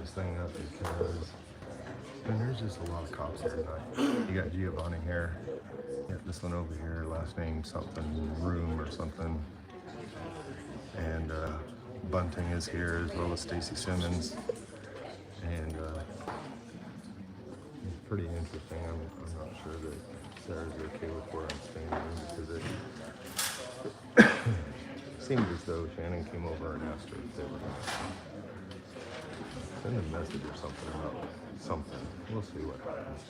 this thing up because there's just a lot of cops here tonight. You got Giovanni here. You got this one over here, last name something, Room or something. And Bunting is here, as well as Stacy Simmons. And it's pretty interesting. I'm not sure that Sarah's okay with where I'm standing because it seemed as though Shannon came over and asked her if they were going to send a message or something about something. We'll see what happens.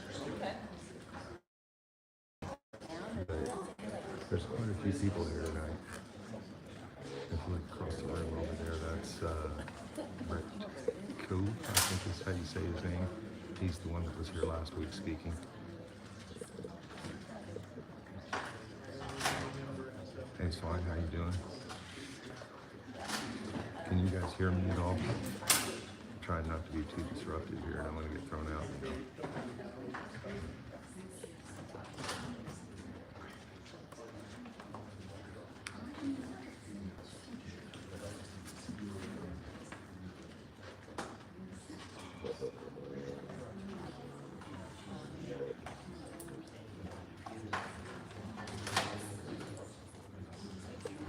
But there's quite a few people here tonight. If we look across the room over there, that's Brett Cove, I think is how you say his name. He's the one that was here last week speaking. Hey, it's fine. How you doing? Can you guys hear me at all? I'm trying not to be too disruptive here. I don't want to get thrown out. You know?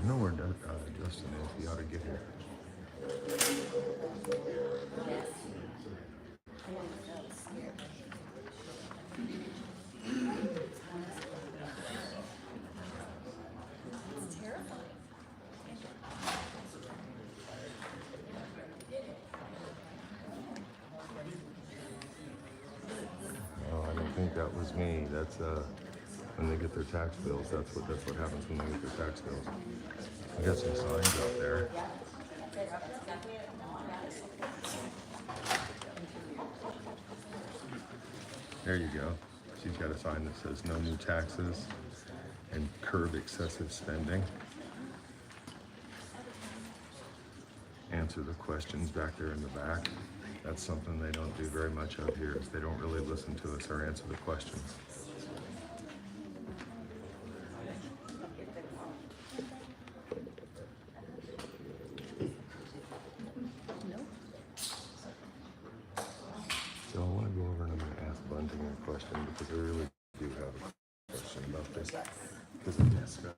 I know where Justin is. He ought to get here. It's terrifying. Oh, I don't think that was me. That's when they get their tax bills. That's what happens when they get their tax bills. I got some signs out there. There you go. She's got a sign that says no new taxes and curb excessive spending. Answer the questions back there in the back. That's something they don't do very much of here, is they don't really listen to us or answer the questions. So I want to go over and I'm going to ask Bunting a question because I really do have a question about this. Because I discussed.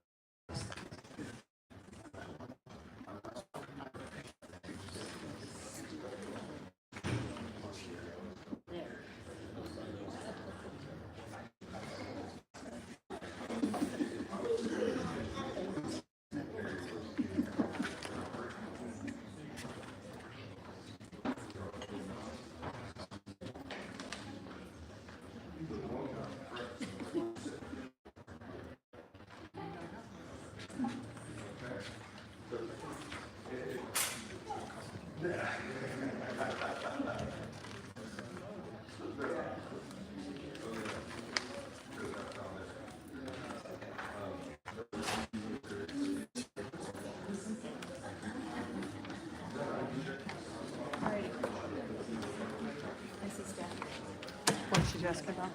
What did you ask about?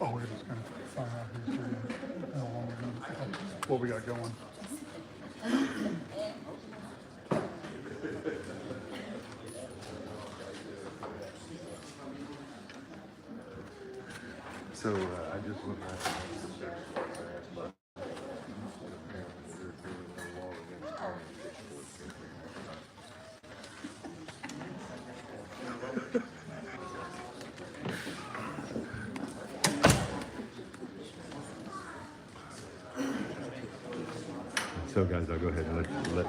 Oh, we're just gonna find out here too, how long we're gonna, what we got going. So I just went back and so guys, I'll go ahead and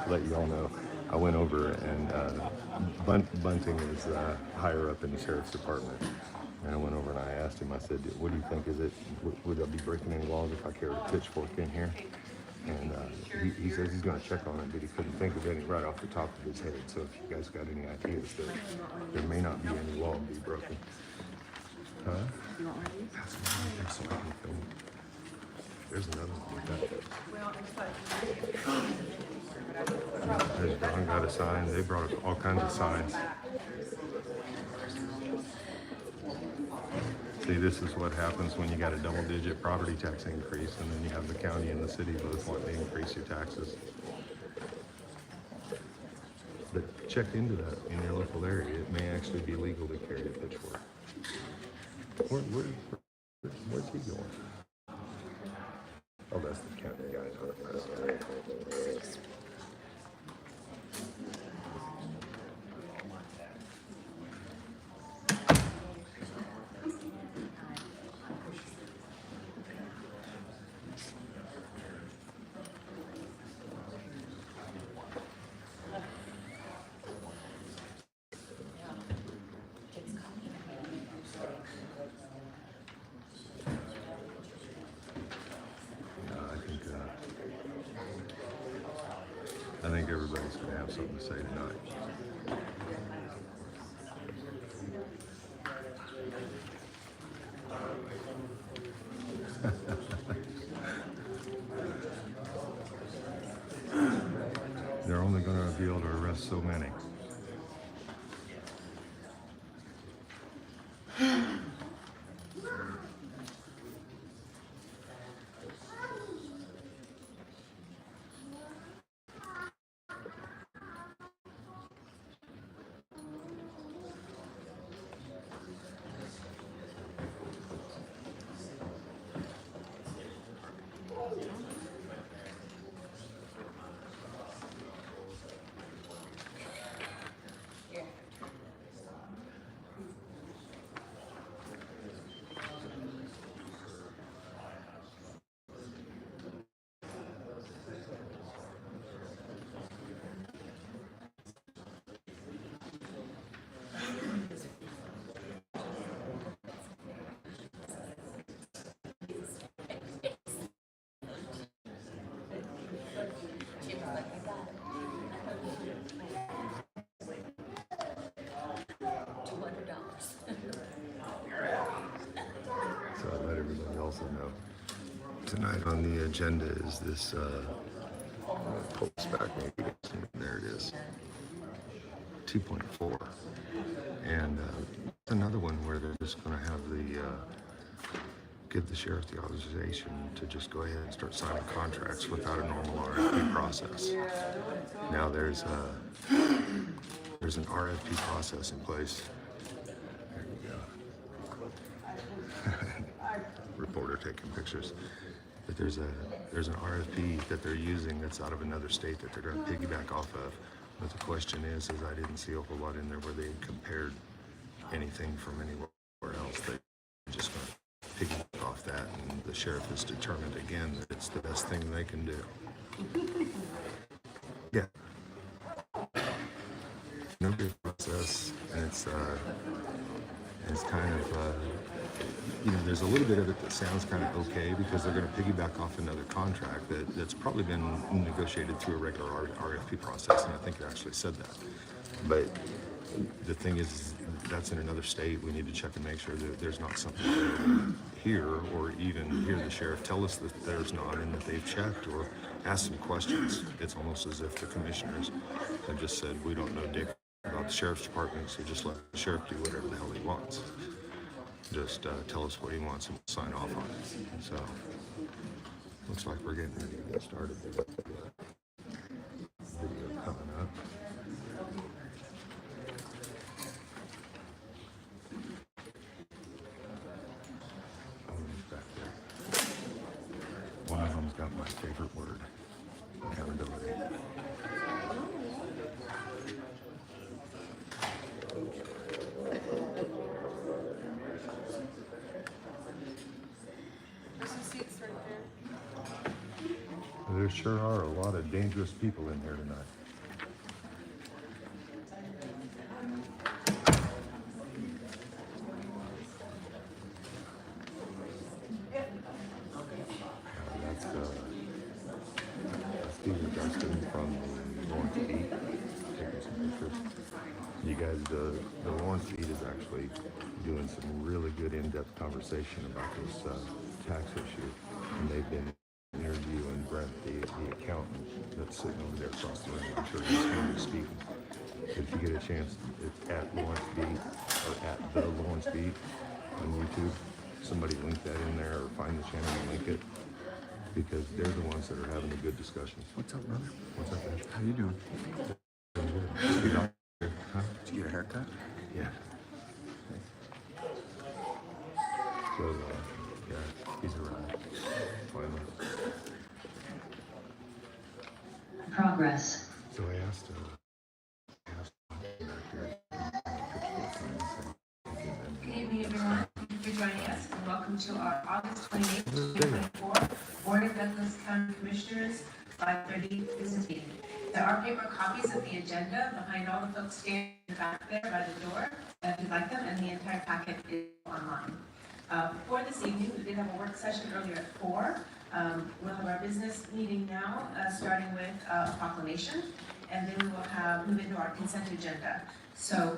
let you all know. I went over and Bunting is higher up in the sheriff's department. And I went over and I asked him, I said, what do you think? Is it, would I be breaking any laws if I carried a pitchfork in here? And he says he's going to check on it, but he couldn't think of any right off the top of his head. So if you guys got any ideas, there may not be any law to be broken. Huh? That's what so I can film. There's another one like that. There's Don got a sign. They brought all kinds of signs. See, this is what happens when you got a double-digit property tax increase, and then you have the county and the city both want to increase your taxes. But check into that in your local area. It may actually actually be legal to carry a pitchfork. Where's he going? Oh, that's the county guy. I think everybody's going to have something to say tonight. They're only going to be able to arrest so many. So I let everybody also know. Tonight on the agenda is this post-back mitigation. There it is. 2.4. And another one where they're just going to have the give the sheriff the authorization to just go ahead and start signing contracts without a normal RFP process. Now there's an RFP process in place. There you go. Reporter taking pictures. But there's an RFP that they're using that's out of another state that they're going to piggyback off of. But the question is I didn't see a whole lot in there where they compared anything from anywhere else. They're just going to piggyback off that, and the sheriff has determined again that it's the best thing they can do. Yeah. No big process, and it's kind of there's a little bit of it that sounds kind of okay because they're going to piggyback off another contract that's probably been negotiated through a regular RFP process, and I think it actually said that. But the thing is, that's in another state. We need to check and make sure that there's not something here, or even hear the sheriff tell us that there's not, and that they've checked or asked some questions. It's almost as if the commissioners have just said, we don't know dick about the sheriff's department, so just let the sheriff do whatever the hell he wants. Just tell us what he wants and we'll sign off on it. So, looks like we're getting ready to get started. There's a video coming up. Back there. One of them's got my favorite word, accountability. There sure are a lot of dangerous people in here tonight. That's Steve Dustin from the Lawrence Beat, taking some pictures. You guys, the Lawrence Beat is actually doing some really good in-depth conversation about this tax issue, and they've been interviewing Brent, the accountant that's sitting over there across the room. I'm sure he's going to be speaking. But if you get a chance, it's at Lawrence Beat, or at the Lawrence Beat on YouTube. Somebody link that in there, or find the channel and link it, because they're the ones that are having the good discussions. What's up, brother? What's up, man? How you doing? Doing good. Huh? Did you get a haircut? Yeah. So, yeah, he's arrived. Finally. Progress. So I asked him back here. Good evening, everyone. Thank you for joining us, and welcome to our August 28th, 2024 Board of Douglas County Commissioners 5:30 business meeting. There are paper copies of the agenda behind all the folks standing back there by the door, if you'd like them, and the entire packet is online. For this evening, we did have a work session earlier at 4. We'll have our business meeting now, starting with a proclamation, and then we will move into our consent agenda. So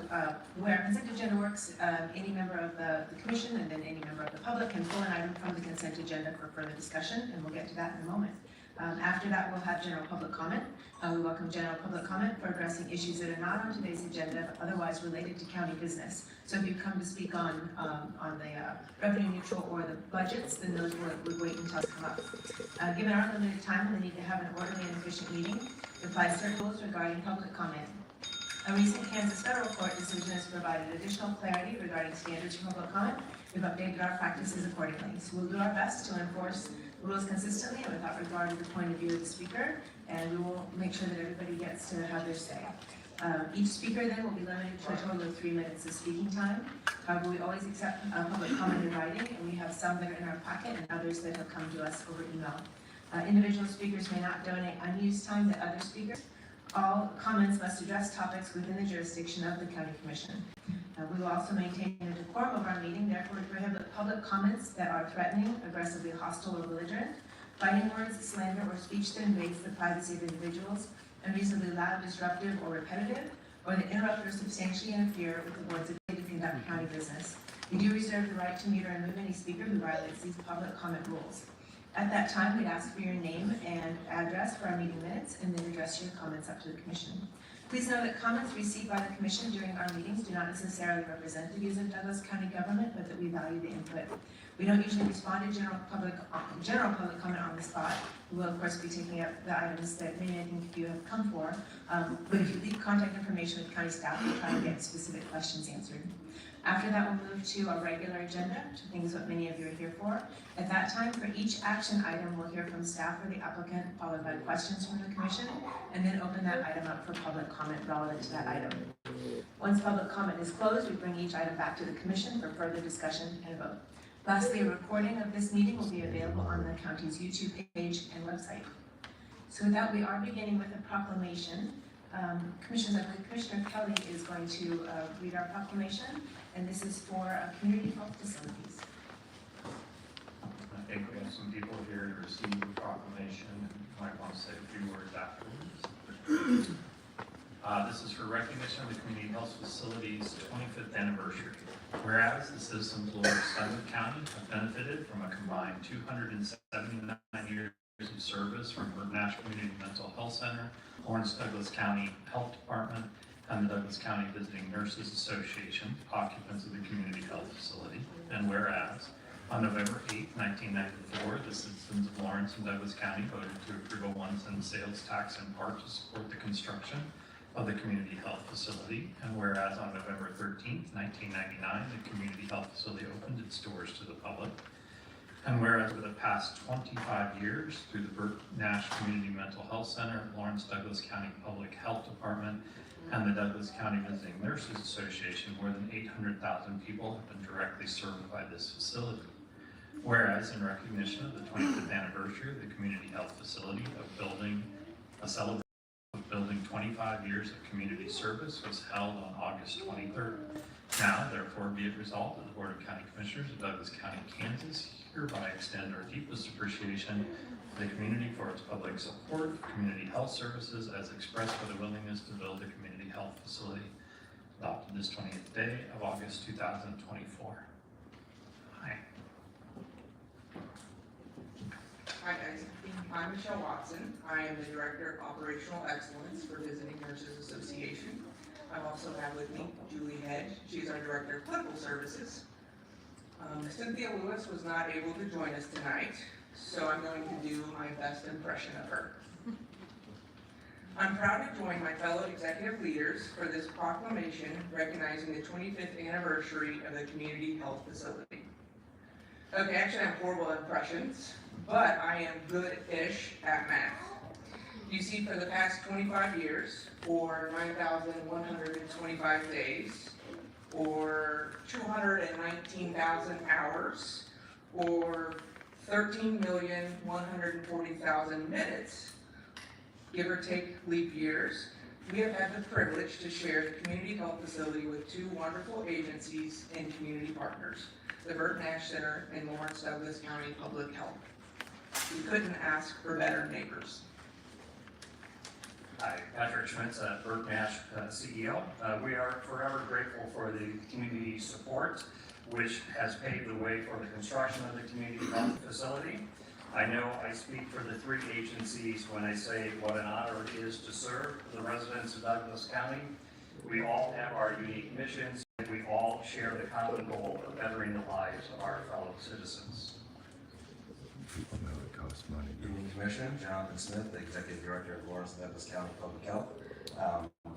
the way our consent agenda works, any member of the commission and then any member of the public can pull an item from the consent agenda for further discussion, and we'll get to that in a moment. After that, we'll have general public comment. We welcome general public comment for addressing issues that are not on today's agenda, but otherwise related to county business. So if you come to speak on the revenue neutral or the budgets, then those would wait until they come up. Given our limited time and the need to have an orderly and efficient meeting, we apply certain rules regarding public comment. A recent Kansas federal court decision has provided additional clarity regarding standards for public comment. We've updated our practices accordingly. So we'll do our best to enforce the rules consistently and without regard to the point of view of the speaker, and we will make sure that everybody gets to have their say. Each speaker then will be limited to a total of 3 minutes of speaking time. However, we always accept public comment in writing, and we have some that are in our packet and others that have come to us over email. Individual speakers may not donate unused time to other speakers. All comments must address topics within the jurisdiction of the County Commission. We will also maintain the decorum of our meeting, therefore we prohibit public comments that are threatening, aggressively hostile, or belligerent, fighting words, slander, or speech that invades the privacy of individuals, unreasonably loud, disruptive, or repetitive, or that interrupt or substantially interfere with the board's ability to conduct county business. We do reserve the right to mute or remove any speaker who violates these public comment rules. At that time, we'd ask for your name and address for our meeting minutes, and then address your comments up to the commission. Please know that comments received by the commission during our meetings do not necessarily represent the views of Douglas County government, but that we value the input. We don't usually respond to general public comment on the spot. We will, of course, be taking up the items that many, I think, you have come for. But if you leave contact information with county staff, we'll try to get specific questions answered. After that, we'll move to our regular agenda, which I think is what many of you are here for. At that time, for each action item, we'll hear from staff or the applicant, followed by questions from the commission, and then open that item up for public comment relevant to that item. Once public comment is closed, we bring each item back to the commission for further discussion and vote. Lastly, a recording of this meeting will be available on the county's YouTube page and website. So with that, we are beginning with a proclamation. Commissioner Kelly is going to read our proclamation, and this is for community health facilities. I think we have some people here to receive the proclamation and might want to say a few words afterwards. This is for recognition of the community health facility's 25th anniversary. Whereas the citizens of Steinwood County have benefited from a combined 279 years of service from Nash Community Mental Health Center, Lawrence Douglas County Health Department, and the Douglas County Visiting Nurses Association, occupants of the community health facility. And whereas on November 8, 1994, the citizens of Lawrence and Douglas County voted to approve a 1-cent sales tax in part to support the construction of the community health facility. And whereas on November 13, 1999, the community health facility opened its doors to the public. And whereas over the past 25 years, through the Burt Nash Community Mental Health Center, Lawrence Douglas County Public Health Department, and the Douglas County Visiting Nurses Association, more than 800,000 people have been directly served by this facility. Whereas in recognition of the 25th anniversary of the community health facility, a celebration of building 25 years of community service was held on August 23rd. Now, therefore, be it resolved that the Board of County Commissioners of Douglas County, Kansas, hereby extend our deepest appreciation to the community for its public support of community health services as expressed by the willingness to build a community health facility adopted this 20th day of August 2024. Hi. Hi guys, I'm Michelle Watson. I am the Director of Operational Excellence for Visiting Nurses Association. I also have with me Julie Hedge. She's our Director of Clinical Services. Cynthia Lewis was not able to join us tonight, so I'm going to do my best impression of her. I'm proud to join my fellow executive leaders for this proclamation recognizing the 25th anniversary of the community health facility. Okay, actually I have horrible impressions, but I am good-ish at math. You see, for the past 25 years, or 9,125 days, or 219,000 hours, or 13,140,000 minutes, give or take leap years, we have had the privilege to share the community health facility with two wonderful agencies and community partners, the Burt Nash Center and Lawrence Douglas County Public Health. We couldn't ask for better neighbors. Hi, Patrick Schmitz, Burt Nash CEO. We are forever grateful for the community support, which has paved the way for the construction of the community health facility. I know I speak for the three agencies when I say what an honor it is to serve the residents of Douglas County. We all have our unique missions, and we all share the common goal of bettering the lives of our fellow citizens. People know it costs money. Good evening, Commissioner. Jonathan Smith, the Executive Director of Lawrence Douglas County Public Health.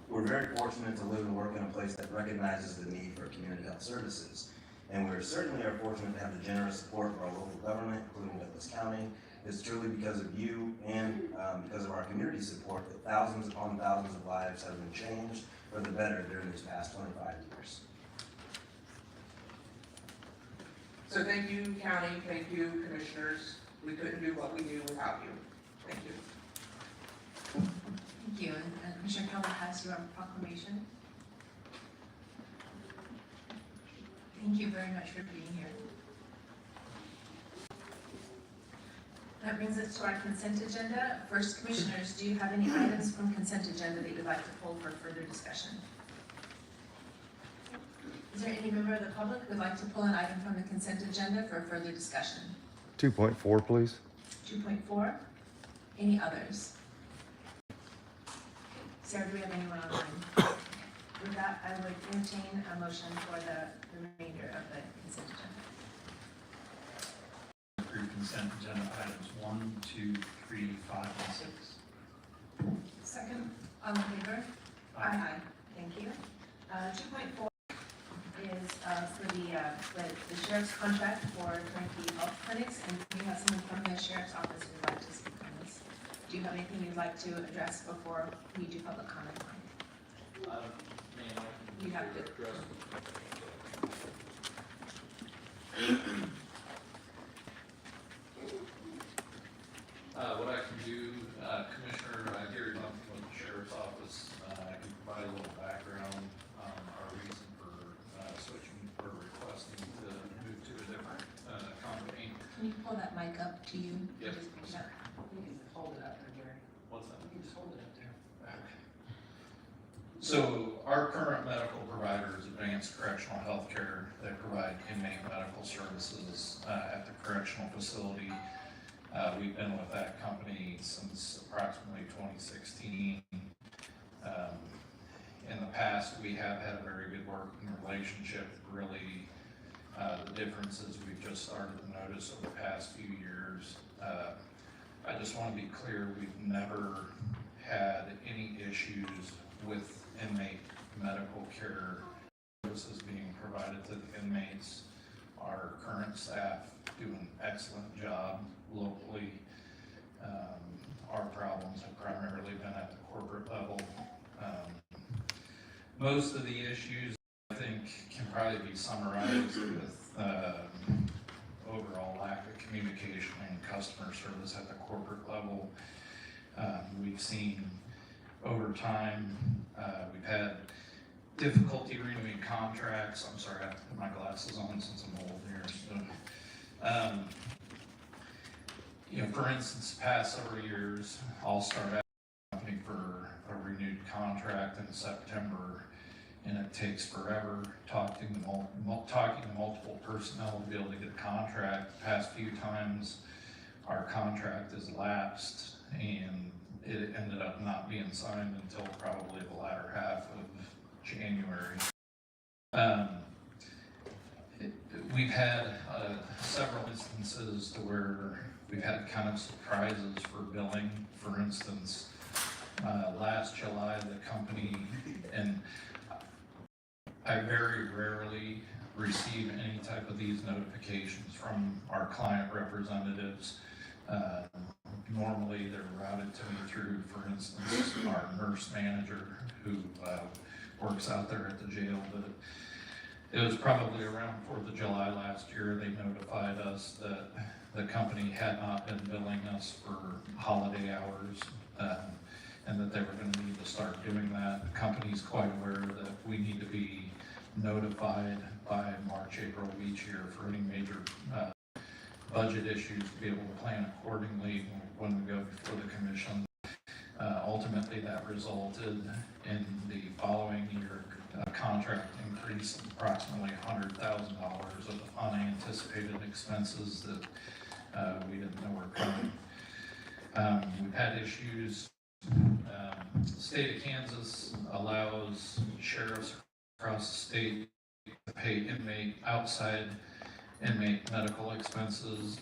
We're very fortunate to live and work in a place that recognizes the need for community health services. And we certainly are fortunate to have the generous support of our local government, including Douglas County. It's truly because of you and because of our community support that thousands upon thousands of lives have been changed for the better during these past 25 years. So thank you, county, thank you, commissioners. We couldn't do what we do without you. Thank you. Thank you. And Commissioner Keller has your proclamation. Thank you very much for being here. That brings us to our consent agenda. First, commissioners, do you have any items from consent agenda that you'd like to pull for further discussion? Is there any member of the public who would like to pull an item from the consent agenda for further discussion? 2.4, please. 2.4. Any others? Sarah, do we have anyone online? With that, I would entertain a motion for the remainder of the consent agenda. Approve consent agenda items 1, 2, 3, 5, and 6. Second. All in favor? Aye. Thank you. 2.4 is for the sheriff's contract for turnkey health clinics, and we have someone from the sheriff's office who would like to speak on this. Do you have anything you'd like to address before we do public comment? You have to. What I can do, Commissioner Gary Duncan with the Sheriff's Office, I can provide a little background on our reason for switching or requesting to move to a different company. Can you pull that mic up to you? Yep. Just pick it up. You can hold it up there, Gary. What's that? You can just hold it up there. So our current medical provider is Advanced Correctional Healthcare. They provide inmate medical services at the correctional facility. We've been with that company since approximately 2016. In the past, we have had a very good working relationship. Really, the differences we've just started to notice over the past few years. I just want to be clear, we've never had any issues with inmate medical care services being provided to the inmates. Our current staff do an excellent job locally. Our problems have primarily been at the corporate level. Most of the issues, I think, can probably be summarized with overall lack of communication and customer service at the corporate level. We've seen over time, we've had difficulty renewing contracts. I'm sorry, I have to put my glasses on since I'm old here. So, for instance, the past several years, I'll start out a company for a renewed contract in September, and it takes forever talking to multiple personnel to be able to get a contract. The past few times, our contract has lapsed, and it ended up not being signed until probably the latter half of January. We've had several instances to where we've had kind of surprises for billing. For instance, last July, the company, and I very rarely receive any type of these notifications from our client representatives. Normally, they're routed to me through, for instance, our nurse manager who works out there at the jail. But it was probably around 4th of July last year, they notified us that the company had not been billing us for holiday hours, and that they were going to need to start doing that. The company's quite aware that we need to be notified by March, April of each year for any major budget issues, to be able to plan accordingly when we go before the commission. Ultimately, that resulted in the following year contract increase of approximately $100,000 of unanticipated expenses that we didn't know were coming. We've had issues. The state of Kansas allows sheriffs across the state to pay outside inmate medical expenses,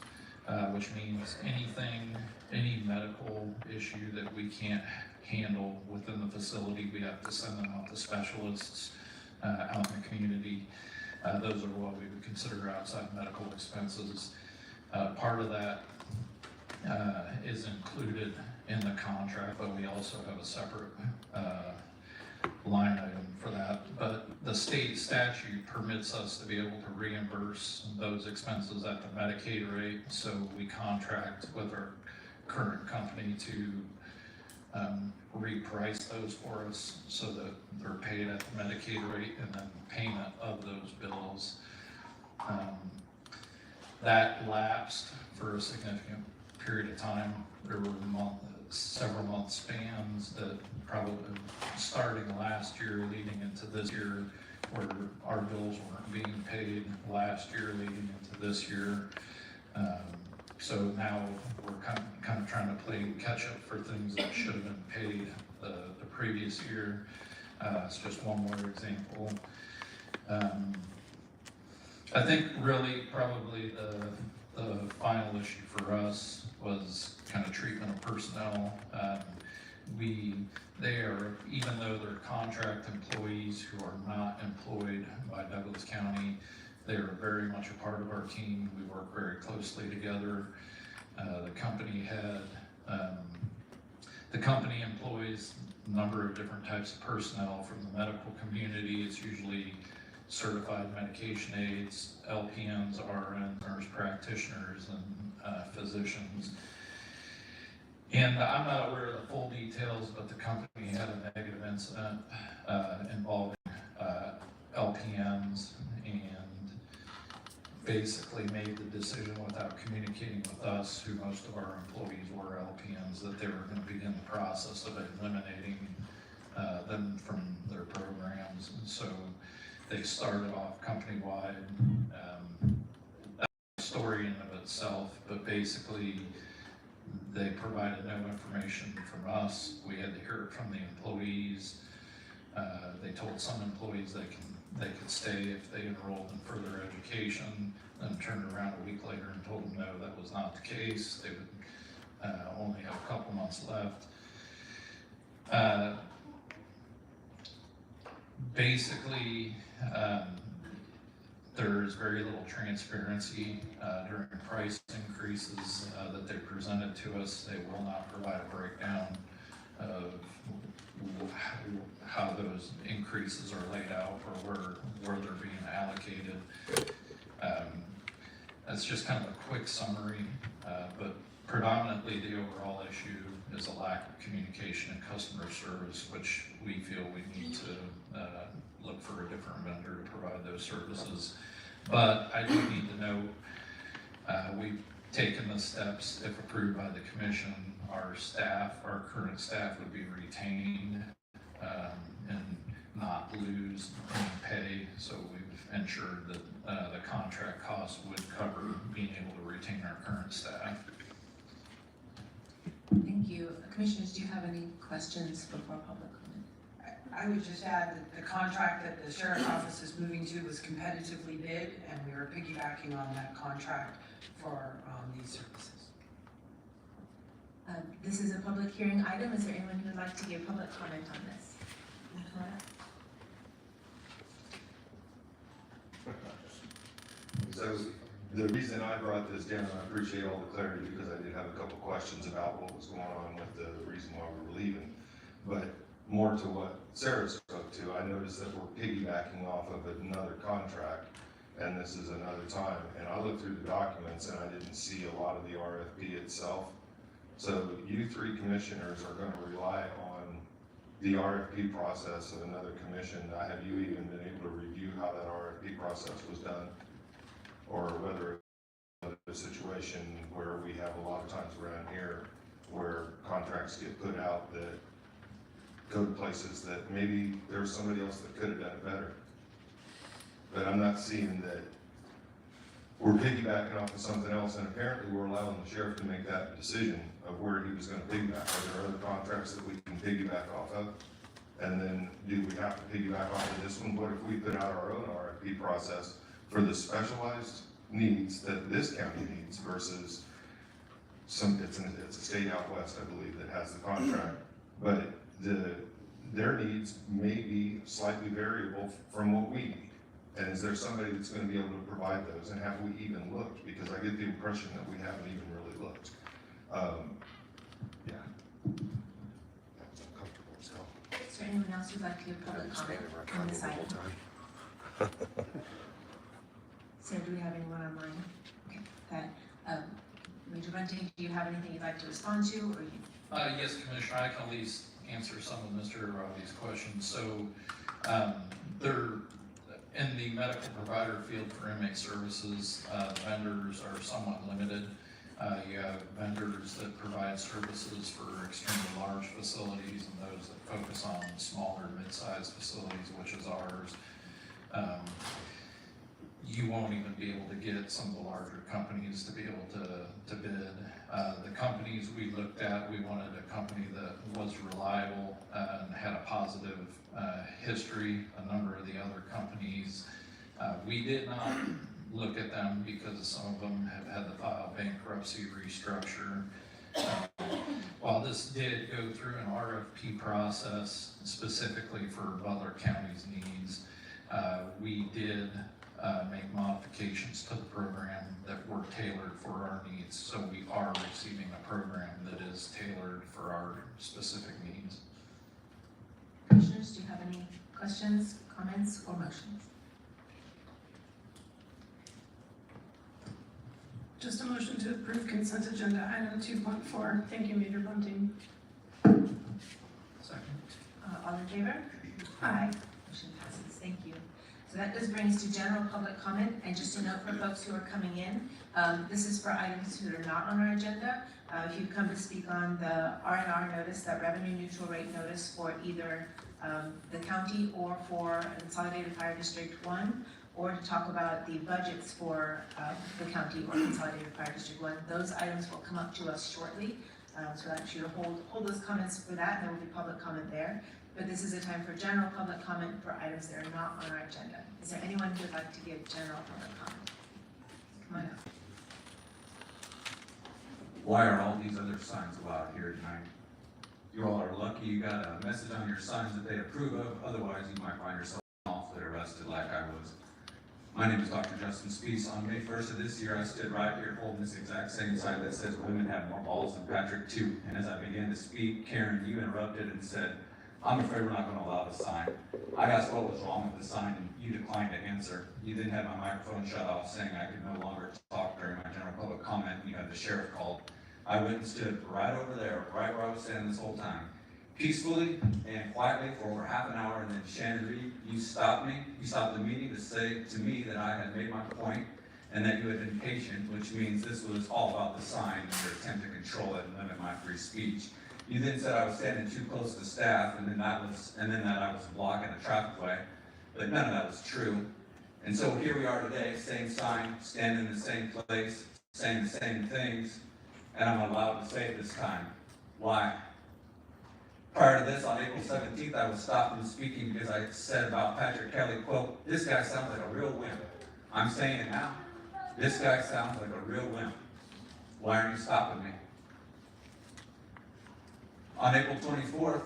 which means any medical issue that we can't handle within the facility, we have to send them out to specialists out in the community. Those are what we would consider outside medical expenses. Part of that is included in the contract, but we also have a separate line item for that. But the state statute permits us to be able to reimburse those expenses at the Medicaid rate, so we contract with our current company to reprice those for us so that they're paid at the Medicaid rate, and then payment of those bills. That lapsed for a significant period of time. There were several month spans that probably starting last year leading into this year, where our bills weren't being paid last year leading into this year. So now we're kind of trying to play catch up for things that should have been paid the previous year. It's just one more example. I think really probably the final issue for us was kind of treatment of personnel. Even though they're contract employees who are not employed by Douglas County, they are very much a part of our team. We work very closely together. The company employs a number of different types of personnel from the medical community. It's usually certified medication aides, LPNs, RNs, nurse practitioners, and physicians. And I'm not aware of the full details, but the company had a negative incident involving LPNs, and basically made the decision without communicating with us, who most of our employees were LPNs, that they were going to begin the process of eliminating them from their programs. And so they started off company-wide. That's a story in and of itself, but basically they provided no information from us. We had to hear it from the employees. They told some employees they could stay if they enrolled in further education, then turned around a week later and told them no, that was not the case. They would only have a couple months left. Basically, there's very little transparency during price increases that they presented to us. They will not provide a breakdown of how those increases are laid out or where they're being allocated. That's just kind of a quick summary, but predominantly the overall issue is a lack of communication and customer service, which we feel we need to look for a different vendor to provide those services. But I do need to note, we've taken the steps, if approved by the commission, our current staff would be retained and not lose any pay. So we've ensured that the contract costs would cover being able to retain our current staff. Thank you. Commissioners, do you have any questions before public comment? I would just add that the contract that the sheriff's office is moving to was competitively bid, and we are piggybacking on that contract for these services. This is a public hearing item. Is there anyone who would like to give public comment on this? So the reason I brought this down, I appreciate all the clarity because I did have a couple questions about what was going on with the reason why we were leaving. But more to what Sarah spoke to, I noticed that we're piggybacking off of another contract, and this is another time. And I looked through the documents and I didn't see a lot of the RFP itself. So you three commissioners are going to rely on the RFP process of another commission. Have you even been able to review how that RFP process was done? Or whether it's a situation where we have a lot of times around here where contracts get put out that go to places that maybe there's somebody else that could have done it better. But I'm not seeing that we're piggybacking off of something else, and apparently we're allowing the sheriff to make that decision of where he was gonna piggyback. Are there other contracts that we can piggyback off of? And then do we have to piggyback off of this one? What if we put out our own RFP process for the specialized needs that this county needs versus it's a state out west, I believe, that has the contract. But their needs may be slightly variable from what we need. And is there somebody that's going to be able to provide those? And have we even looked? Because I get the impression that we haven't even really looked. Yeah. Comfortable as hell. Is there anyone else who'd like to give public comment on this item? Sarah, do we have anyone online? Okay, that, Major Bunting, do you have anything you'd like to respond to, or you? Yes, Commissioner, I can at least answer some of Mr. Robbie's questions. So, they're in the medical provider field for inmate services, vendors are somewhat limited. You have vendors that provide services for extremely large facilities and those that focus on smaller, mid-sized facilities, which is ours. You won't even be able to get some of the larger companies to be able to bid. The companies we looked at, we wanted a company that was reliable and had a positive history. A number of the other companies, we did not look at them because some of them have had to file bankruptcy, restructure. While this did go through an RFP process specifically for Butler County's needs, we did make modifications to the program that were tailored for our needs. So we are receiving a program that is tailored for our specific needs. Commissioners, do you have any questions, comments, or motions? Just a motion to approve consent agenda item 2.4. Thank you, Major Bunting. Second. All in favor? Aye. Motion passes, thank you. So that does bring us to general public comment, and just a note for folks who are coming in, this is for items that are not on our agenda. If you come to speak on the R&R notice, that revenue neutral rate notice for either the county or for Consolidated Fire District 1, or to talk about the budgets for the county or Consolidated Fire District 1, those items will come up to us shortly. So I ask you to hold those comments for that, and there will be public comment there. But this is a time for general public comment for items that are not on our agenda. Is there anyone who would like to give general public comment? Come on up. Why are all these other signs allowed here tonight? You all are lucky you got a message on your signs that they approve of, otherwise you might find yourself awfully arrested like I was. My name is Dr. Justin Spees. On May 1st of this year, I stood right here holding this exact same sign that says women have more balls than Patrick too. And as I began to speak, Karen, you interrupted and said, I'm afraid we're not going to allow the sign. I asked what was wrong with the sign, and you declined to answer. You then had my microphone shut off, saying I could no longer talk during my general public comment, and you had the sheriff called. I went and stood right over there, right where I was standing this whole time, peacefully and quietly for over half an hour, and then Shannon Reed, you stopped me. You stopped the meeting to say to me that I had made my point and that you had been patient, which means this was all about the sign and your attempt to control it and limit my free speech. You then said I was standing too close to staff, and then that I was blocking a traffic way, but none of that was true. And so here we are today, same sign, standing in the same place, saying the same things, and I'm allowed to say it this time. Why? Prior to this, on April 17th, I was stopped from speaking because I said about Patrick Kelly, quote, this guy sounds like a real wimp. I'm saying it now. This guy sounds like a real wimp. Why aren't you stopping me? On April 24th,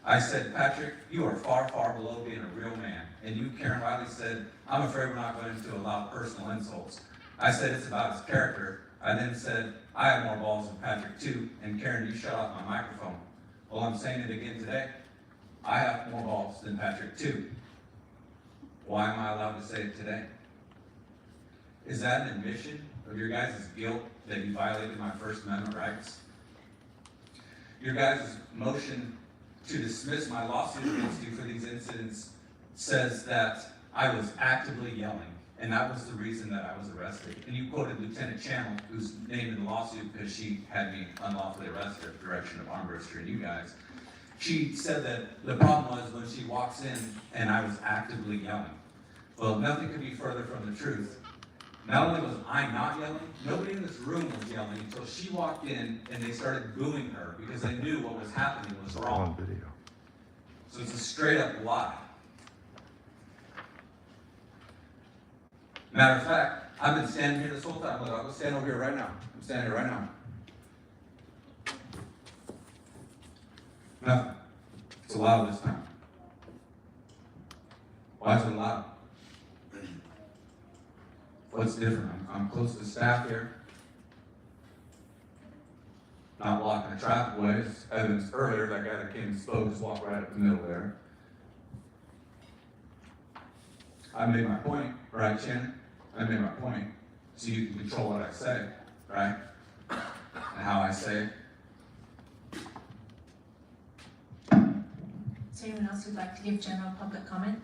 I said, Patrick, you are far, far below being a real man. and you, Karen Wiley, said, I'm afraid we're not going to allow personal insults. I said it's about his character. I then said, I have more balls than Patrick too, and Karen, you shut off my microphone. Well, I'm saying it again today. I have more balls than Patrick too. Why am I allowed to say it today? Is that an admission of your guys' guilt that you violated my First Amendment rights? Your guys' motion to dismiss my lawsuit against you for these incidents says that I was actively yelling, and that was the reason that I was arrested. And you quoted Lieutenant Channel, who's named in the lawsuit because she had me unlawfully arrested at the direction of armed robbery and you guys. She said that the problem was when she walks in and I was actively yelling. Well, nothing could be further from the truth. Not only was I not yelling, nobody in this room was yelling until she walked in and they started booing her because they knew what was happening was wrong. On video. So it's a straight up lie. Matter of fact, I've been standing here this whole time. Look, I'll go stand over here right now. I'm standing here right now. Nothing. It's allowed this time. Why is it allowed? What's different? I'm close to staff here. Not blocking the traffic ways. Evidence earlier, that guy that came and spoke just walked right up the middle there. I made my point, right, Shannon? I made my point. So you can control what I say, right? And how I say it. Is there anyone else who'd like to give general public comment?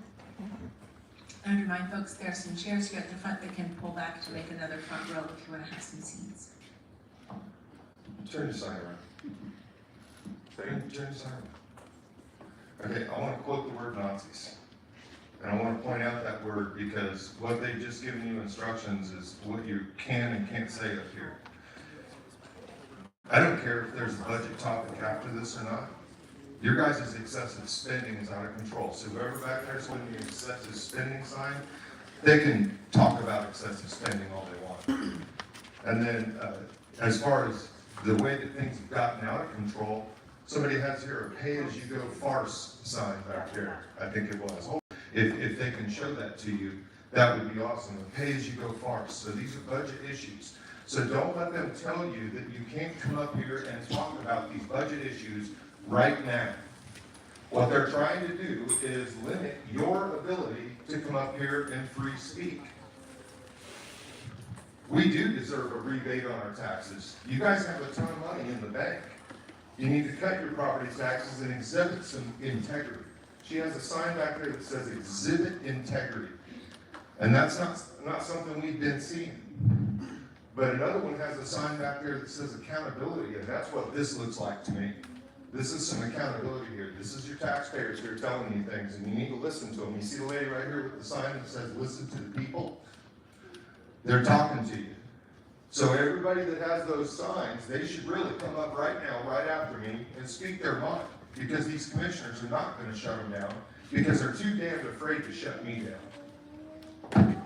I would remind folks there are some chairs here at the front that can pull back to make another front row if you want to have some seats. Turn your sign around. Turn your sign around. Okay, I want to quote the word Nazis. And I want to point out that word because what they've just given you instructions is what you can and can't say up here. I don't care if there's a budget topic after this or not. Your guys' excessive spending is out of control. So whoever back there's holding the excessive spending sign, they can talk about excessive spending all they want. And then as far as the way that things have gotten out of control, somebody has here a pay-as-you-go farce sign back there, I think it was. If they can show that to you, that would be awesome. A pay-as-you-go farce. So these are budget issues. So don't let them tell you that you can't come up here and talk about these budget issues right now. What they're trying to do is limit your ability to come up here and free speak. We do deserve a rebate on our taxes. You guys have a ton of money in the bank. You need to cut your property taxes and exhibit some integrity. She has a sign back there that says exhibit integrity. And that's not something we've been seeing. But another one has a sign back there that says accountability, and that's what this looks like to me. This is some accountability here. This is your taxpayers who are telling you things, and you need to listen to them. You see the lady right here with the sign that says listen to the people? They're talking to you. So everybody that has those signs, they should really come up right now, right after me, and speak their mind. Because these commissioners are not going to shut them down, because they're too damned afraid to shut me down.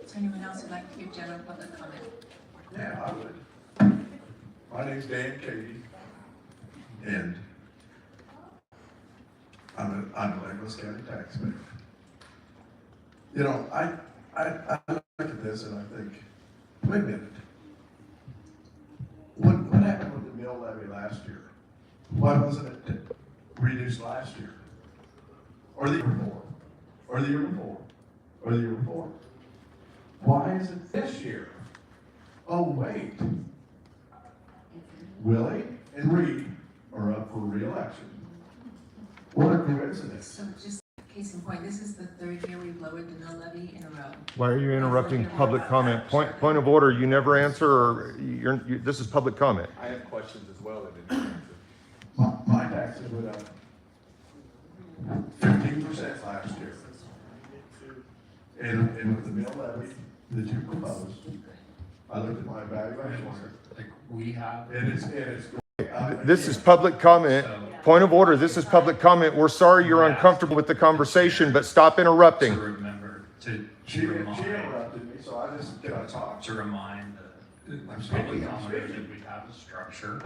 Is there anyone else who'd like to give general public comment? Yeah, I would. My name's Dan Cady, and I'm a Douglas County taxpayer. You know, I look at this and I think, wait a minute. What happened with the mill levy last year? Why wasn't it reduced last year? Or the year before? Or the year before? Or the year before? Why is it this year? Oh, wait. Willie and Reed are up for re-election. What a coincidence. So just case in point, this is the third year we've lowered the mill levy in a row. Why are you interrupting public comment? Point of order, you never answer, or this is public comment. I have questions as well that didn't answer. My taxes went up 15% last year. And with the mill levy that you proposed, I looked at my evaluation. Like we have. And it's This is public comment. Point of order, this is public comment. We're sorry you're uncomfortable with the conversation, but stop interrupting. To remember, she interrupted me, so I just, can I talk? to remind the public commenters that we have a structure,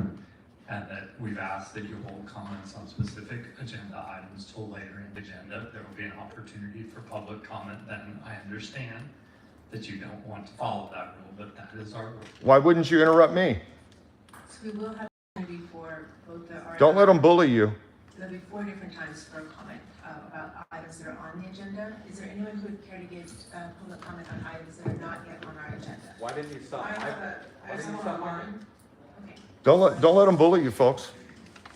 and that we've asked that you hold comments on specific agenda items till later in the agenda. There will be an opportunity for public comment then. I understand that you don't want to follow that rule, but that is our rule. Why wouldn't you interrupt me? So we will have an opportunity for both the. Don't let them bully you. There'll be 4 different times for a comment about items that are on the agenda. Is there anyone who would care to give public comment on items that are not yet on our agenda? Why didn't you stop? I have someone on. Okay. Don't let them bully you, folks.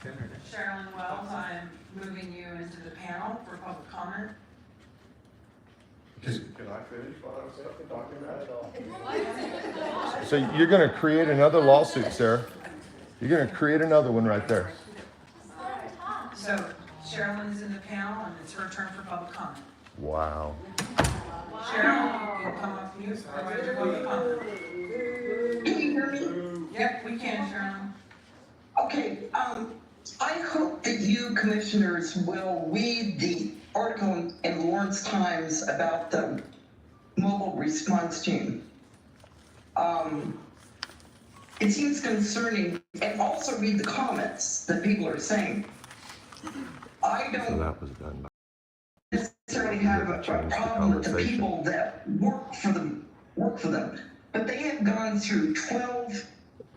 Sherilyn Wells, I'm moving you into the panel for public comment. Can I finish what I was talking about? So you're going to create another lawsuit, Sarah. You're going to create another one right there. So Sherilyn's in the panel and it's her turn for public comment. Wow. Sherilyn, you can come up mute, provide your public comment. Can you hear me? Yep, we can, Sherilyn. Okay, I hope that you commissioners will read the article in the Lawrence Times about the mobile response team. It seems concerning, and also read the comments that people are saying. I So don't that was done by necessarily have a problem with the people that work for them, but they have gone through 12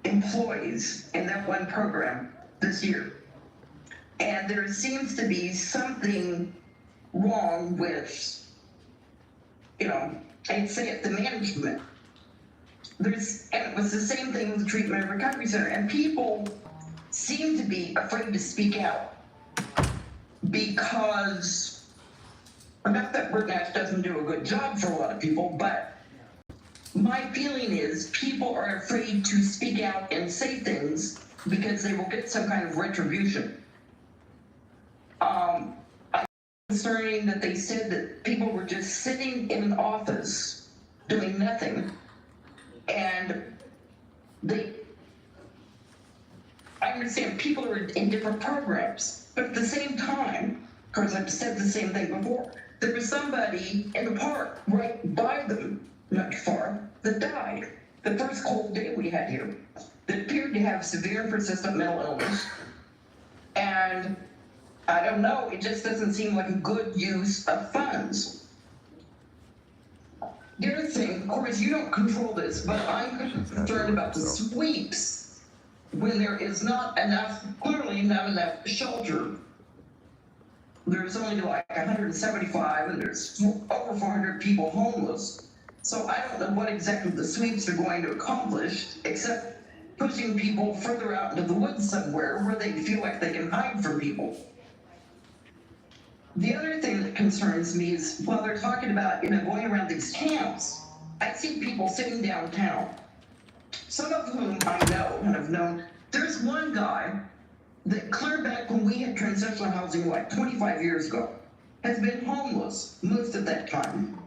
employees in that one program this year. And there seems to be something wrong with, I'd say it, the management. And it was the same thing with the Treatment and Recovery Center, and people seem to be afraid to speak out because, not that Bert Nash doesn't do a good job for a lot of people, but my feeling is people are afraid to speak out and say things because they will get some kind of retribution. I'm concerning that they said that people were just sitting in an office doing nothing, and I understand people are in different programs, but at the same time, of course I've said the same thing before, there was somebody in the park right by them, not too far, that died the first cold day we had here, that appeared to have severe and persistent mental illness. And I don't know, it just doesn't seem like a good use of funds. The other thing, of course, you don't control this, but I'm concerned about the sweeps when there is not enough, clearly not enough shelter. There's only like 175 and there's over 400 people homeless. So I don't know what exactly the sweeps are going to accomplish, except pushing people further out into the woods somewhere where they feel like they can hide from people. The other thing that concerns me is while they're talking about, going around these camps, I see people sitting downtown, some of whom I know and have known. There's one guy that clear back when we had transitional housing, 25 years ago, has been homeless most of that time.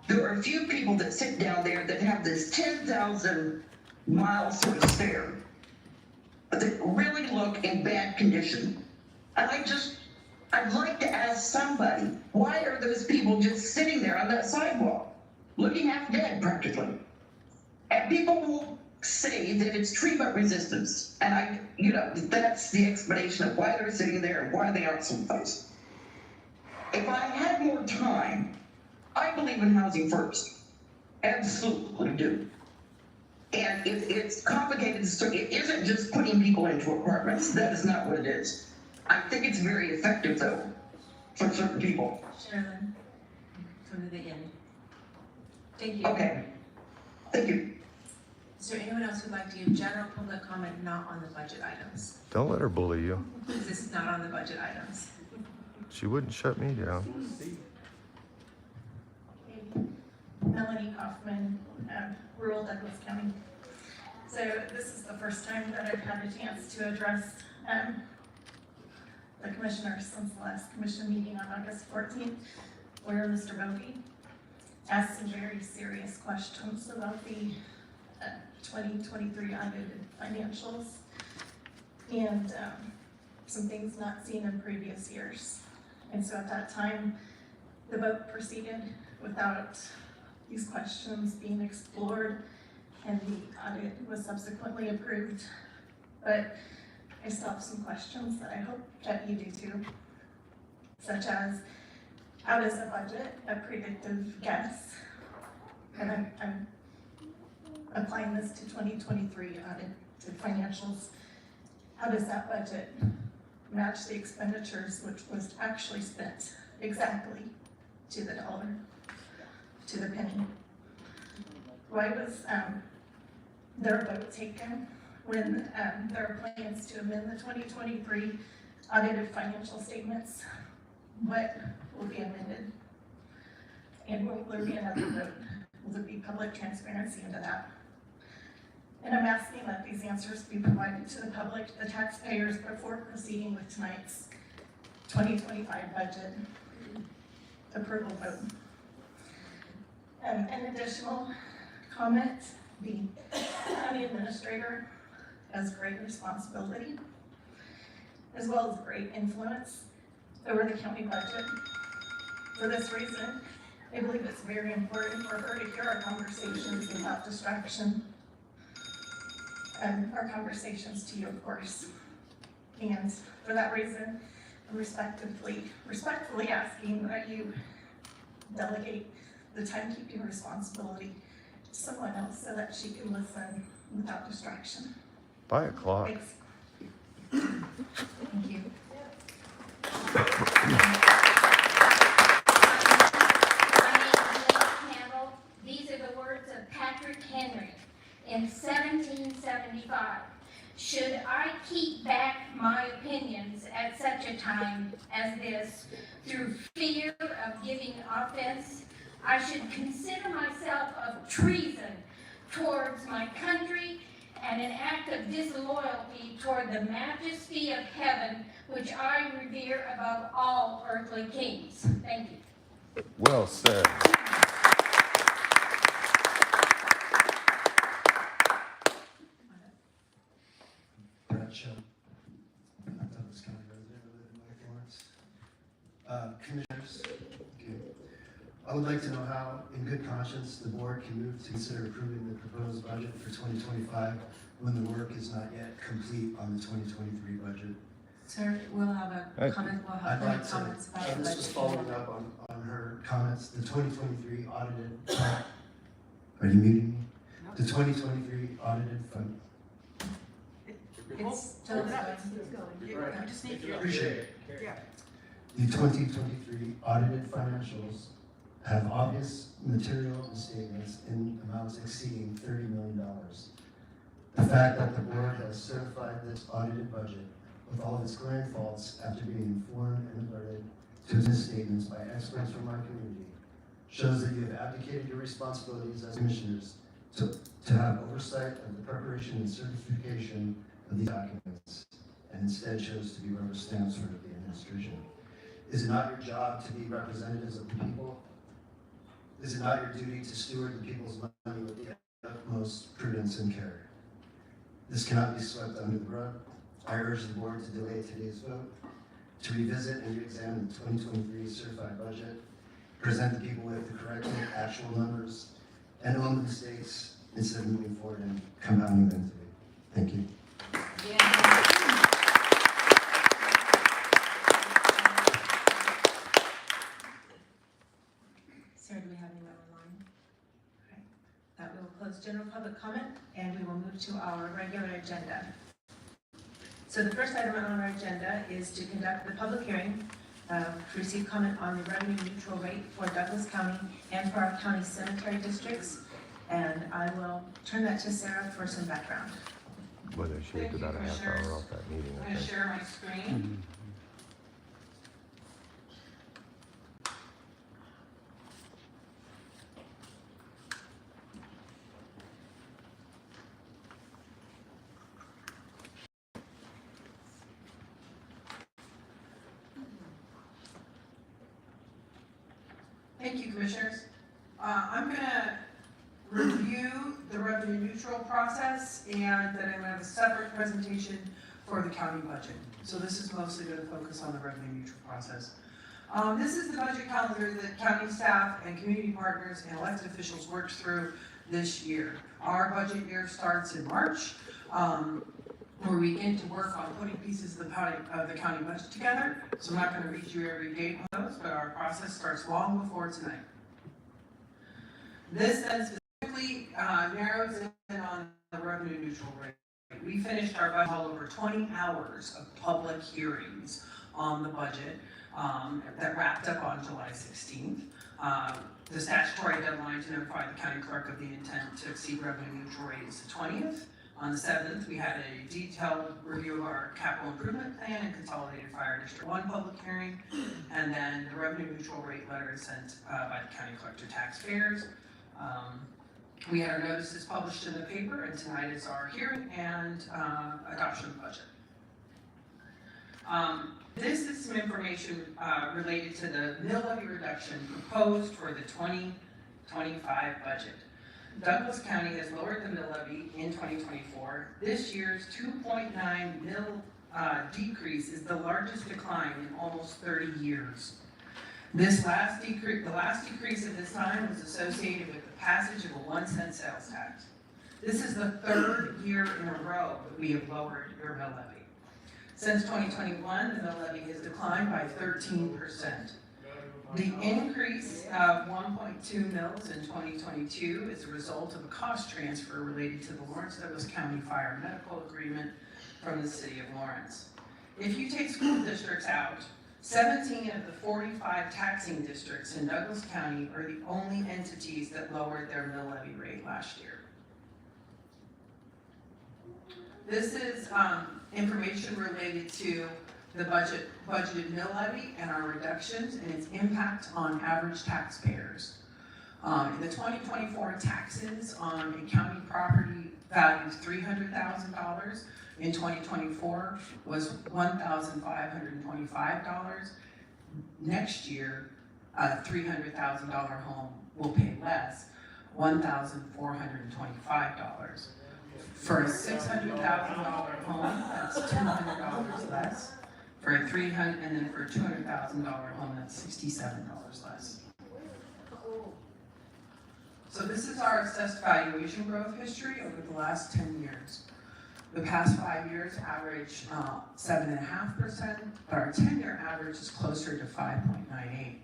There are a few people that sit down there that have this 10,000 mile sort of stare, but that really look in bad condition. And I'd like to ask somebody, why are those people just sitting there on that sidewalk, looking half dead practically? And people will say that it's treatment resistance, and that's the explanation of why they're sitting there and why they aren't someplace. If I had more time, I believe in housing first, absolutely do. And if it's complicated, it isn't just putting people into apartments. That is not what it is. I think it's very effective, though, for certain people. Sherilyn, come to the end. Thank you. Okay. Thank you. Is there anyone else who'd like to give general public comment not on the budget items? Don't let her bully you. Because this is not on the budget items. She wouldn't shut me down. Melanie Kaufman, rural Douglas County. So this is the first time that I've had a chance to address the commissioners since the last commission meeting on August 14th, where Mr. Bovee asked some very serious questions about the 2023 audited financials and some things not seen in previous years. And so at that time, the vote proceeded without these questions being explored, and the audit was subsequently approved. But I still have some questions that I hope that you do too, such as, how does a budget, a predictive guess, and I'm applying this to 2023 audited financials, how does that budget match the expenditures which was actually spent exactly to the dollar, to the penny? Why was there a vote taken when there are plans to amend the 2023 audited financial statements? What will be amended? And will there be another vote? Will there be public transparency into that? And I'm asking that these answers be provided to the public, the taxpayers, before proceeding with tonight's 2025 budget approval vote. An additional comment, the county administrator has great responsibility as well as great influence over the county budget. For this reason, I believe it's very important for her to hear our conversations without distraction. And our conversations to you, of course. And for that reason, I'm respectfully asking that you delegate the timekeeping responsibility to someone else so that she can listen without distraction. By a clock. Thanks. Thank you. These are the words of Patrick Henry in 1775. Should I keep back my opinions at such a time as this through fear of giving offense, I should consider myself of treason towards my country and an act of disloyalty toward the majesty of heaven, which I revere above all earthly kings. Thank you. Well said. Commissioners, I would like to know how, in good conscience, the board can move to consider approving the proposed budget for 2025 when the work is not yet complete on the 2023 budget. Sir, we'll have a comment, we'll have I'd like comments about the budget. this was following up on her comments, the 2023 audited, are you muting me? The 2023 audited fund. It's still going. We just need to. Appreciate it. Yeah. The 2023 audited financials have obvious material misstatements in amounts exceeding $30 million. The fact that the board has certified this audited budget with all of its glaring faults after being informed and alerted to its misstatements by experts from our community shows that you have abdicated your responsibilities as commissioners to have oversight of the preparation and certification of these documents, and instead chose to be rubber stamps for the administration. Is it not your job to be representatives of the people? Is it not your duty to steward the people's money with the utmost prudence and care? This cannot be swept under the rug. I urge the board to delay today's vote, to revisit and re-examine the 2023 certified budget, present the people with the correct actual numbers, and own the mistakes instead of moving forward and compounding them today. Thank you. Sarah, do we have anyone online? Okay. That we will close general public comment and we will move to our regular agenda. So the first item on our agenda is to conduct the public hearing to receive comment on the revenue neutral rate for Douglas County and for our county cemetery districts. And I will turn that to Sarah for some background. Well, they shaved about a half hour off that meeting, I'm I gonna think. share my screen. Thank you, Commissioners. I'm gonna review the revenue neutral process, and then I'm gonna have a separate presentation for the county budget. So this is mostly gonna focus on the revenue neutral process. This is the budget calendar that county staff and community partners and elected officials worked through this year. Our budget year starts in March. where we begin to work on putting pieces of the county budget together. So I'm not going to read you every date on those, but our process starts long before tonight. This then specifically narrows in on the revenue neutral rate. We finished our budget all over 20 hours of public hearings on the budget that wrapped up on July 16th. The statutory deadline to notify the county clerk of the intent to exceed revenue neutral rate is the 20th. On the 7th, we had a detailed review of our capital improvement plan and consolidated fire district 1 public hearing, and then the revenue neutral rate letter is sent by the county clerk to taxpayers. We had our notices published in the paper, and tonight is our hearing and adoption of the budget. This is some information related to the mill levy reduction proposed for the 2025 budget. Douglas County has lowered the mill levy in 2024. This year's 2.9 mill decrease is the largest decline in almost 30 years. The last decrease at this time was associated with the passage of a 1-cent sales tax. This is the 3rd year in a row that we have lowered your mill levy. Since 2021, the mill levy has declined by 13%. The increase of 1.2 mills in 2022 is a result of a cost transfer related to the Lawrence Douglas County Fire Medical Agreement from the City of Lawrence. If you take school districts out, 17 of the 45 taxing districts in Douglas County are the only entities that lowered their mill levy rate last year. This is information related to the budgeted mill levy and our reductions and its impact on average taxpayers. In the 2024 taxes on a county property valued $300,000 in 2024 was $1,525. Next year, a $300,000 home will pay less, $1,425. For a $600,000 home, that's $200 less. For a $300,000 and then for a $200,000 home, that's $67 less. So this is our assessed valuation growth history over the last 10 years. The past 5 years average 7.5%, but our 10-year average is closer to 5.98.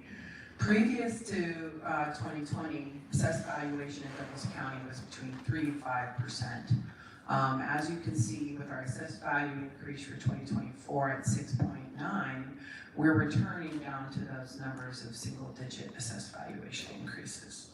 Previous to 2020, assessed valuation in Douglas County was between 3 and 5%. As you can see with our assessed value increase for 2024 at 6.9, we're returning down to those numbers of single-digit assessed valuation increases.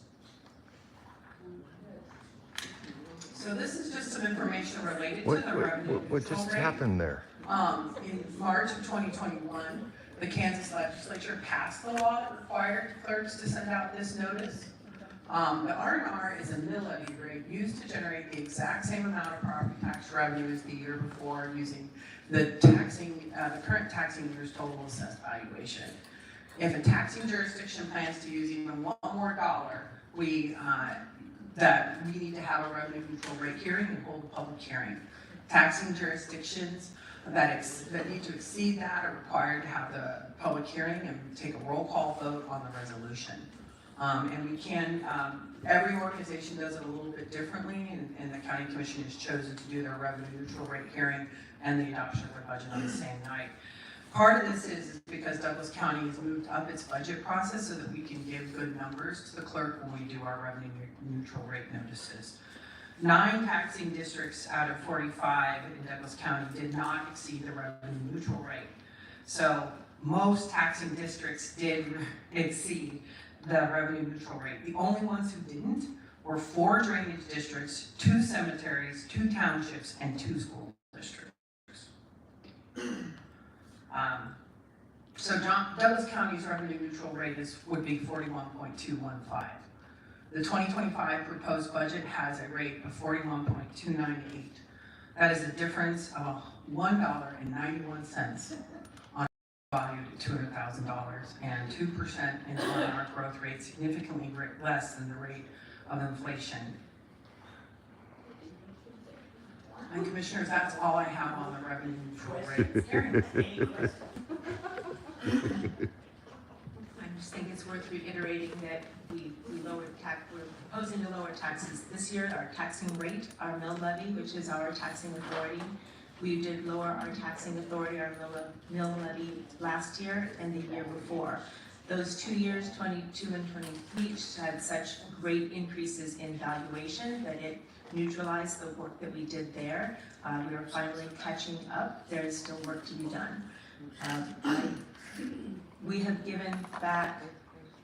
So this is just some information related to the revenue. What just happened there? In March of 2021, the Kansas legislature passed the law that required clerks to send out this notice. The R&R is a mill levy rate used to generate the exact same amount of property tax revenue as the year before using the current taxing year's total assessed valuation. If a taxing jurisdiction plans to use even one more dollar, we need to have a revenue neutral rate hearing and hold a public hearing. Taxing jurisdictions that need to exceed that are required to have the public hearing and take a roll call vote on the resolution. And we can, every organization does it a little bit differently, and the county commission has chosen to do their revenue neutral rate hearing and the adoption of their budget on the same night. Part of this is because Douglas County has moved up its budget process so that we can give good numbers to the clerk when we do our revenue neutral rate notices. 9 taxing districts out of 45 in Douglas County did not exceed the revenue neutral rate. So most taxing districts did exceed the revenue neutral rate. The only ones who didn't were 4 drainage districts, 2 cemeteries, 2 townships, and 2 school districts. So Douglas County's revenue neutral rate would be 41.215. The 2025 proposed budget has a rate of 41.298. That is a difference of $1.91 on valued at $200,000 and 2% in our growth rate, significantly less than the rate of inflation. And commissioners, that's all I have on the revenue neutral rate hearing. I just think it's worth reiterating that we're proposing to lower taxes this year. Our taxing rate, our mill levy, which is our taxing authority, We did lower our taxing authority, our mill levy last year and the year before. Those 2 years, 22 and 23, had such great increases in valuation that it neutralized the work that we did there. We are finally catching up. There is still work to be done. We have given back,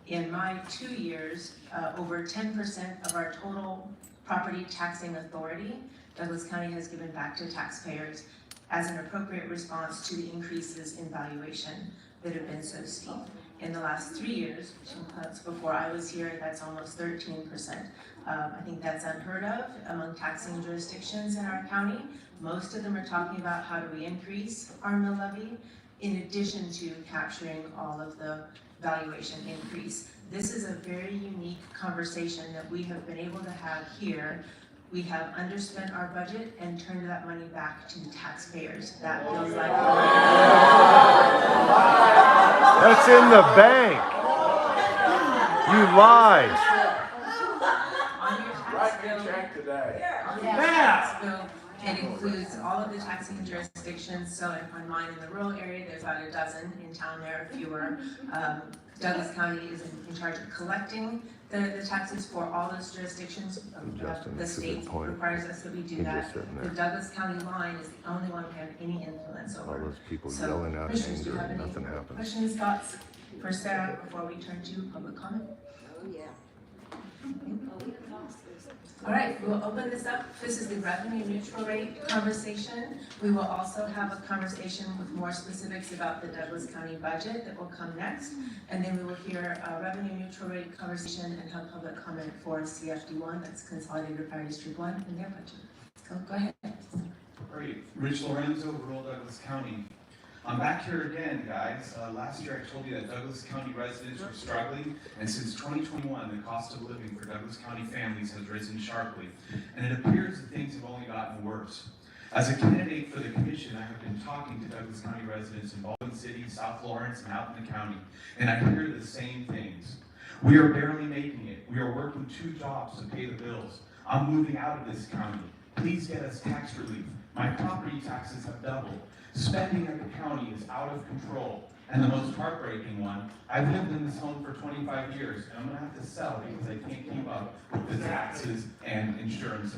in my 2 years, over 10% of our total property taxing authority. Douglas County has given back to taxpayers as an appropriate response to the increases in valuation that have been so steep. In the last 3 years, that's before I was here, that's almost 13%. I think that's unheard of among taxing jurisdictions in our county. Most of them are talking about how do we increase our mill levy in addition to capturing all of the valuation increase. This is a very unique conversation that we have been able to have here. We have underspent our budget and turned that money back to taxpayers. That feels like That's in the bank. You lied. on your tax bill. On your tax bill, it includes all of the taxing jurisdictions. So on mine in the rural area, there's about a dozen. In town, there are fewer. Douglas County is in charge of collecting the taxes for all those jurisdictions. The state requires us that we do that. The Douglas County line is the only one we have any influence over. All those people So, yelling out Commissioners, do you anger have and any nothing happens. questions, thoughts for Sarah before we turn to public comment? Oh, yeah. All right, we'll open this up. This is the revenue neutral rate conversation. We will also have a conversation with more specifics about the Douglas County budget that will come next. And then we will hear a revenue neutral rate conversation and have public comment for CFD1, that's Consolidated Fire District 1, and their budget. So go ahead. Great. Rich Lorenzo, rural Douglas County. I'm back here again, guys. Last year I told you that Douglas County residents were struggling, and since 2021, the cost of living for Douglas County families has risen sharply, and it appears that things have only gotten worse. As a candidate for the commission, I have been talking to Douglas County residents in Baldwin City, South Lawrence, and out in the county, and I hear the same things. We are barely making it. We are working 2 jobs to pay the bills. I'm moving out of this county. Please get us tax relief. My property taxes have doubled. Spending at the county is out of control. And the most heartbreaking one, I've lived in this home for 25 years, and I'm gonna have to sell because I can't keep up with the taxes and insurance.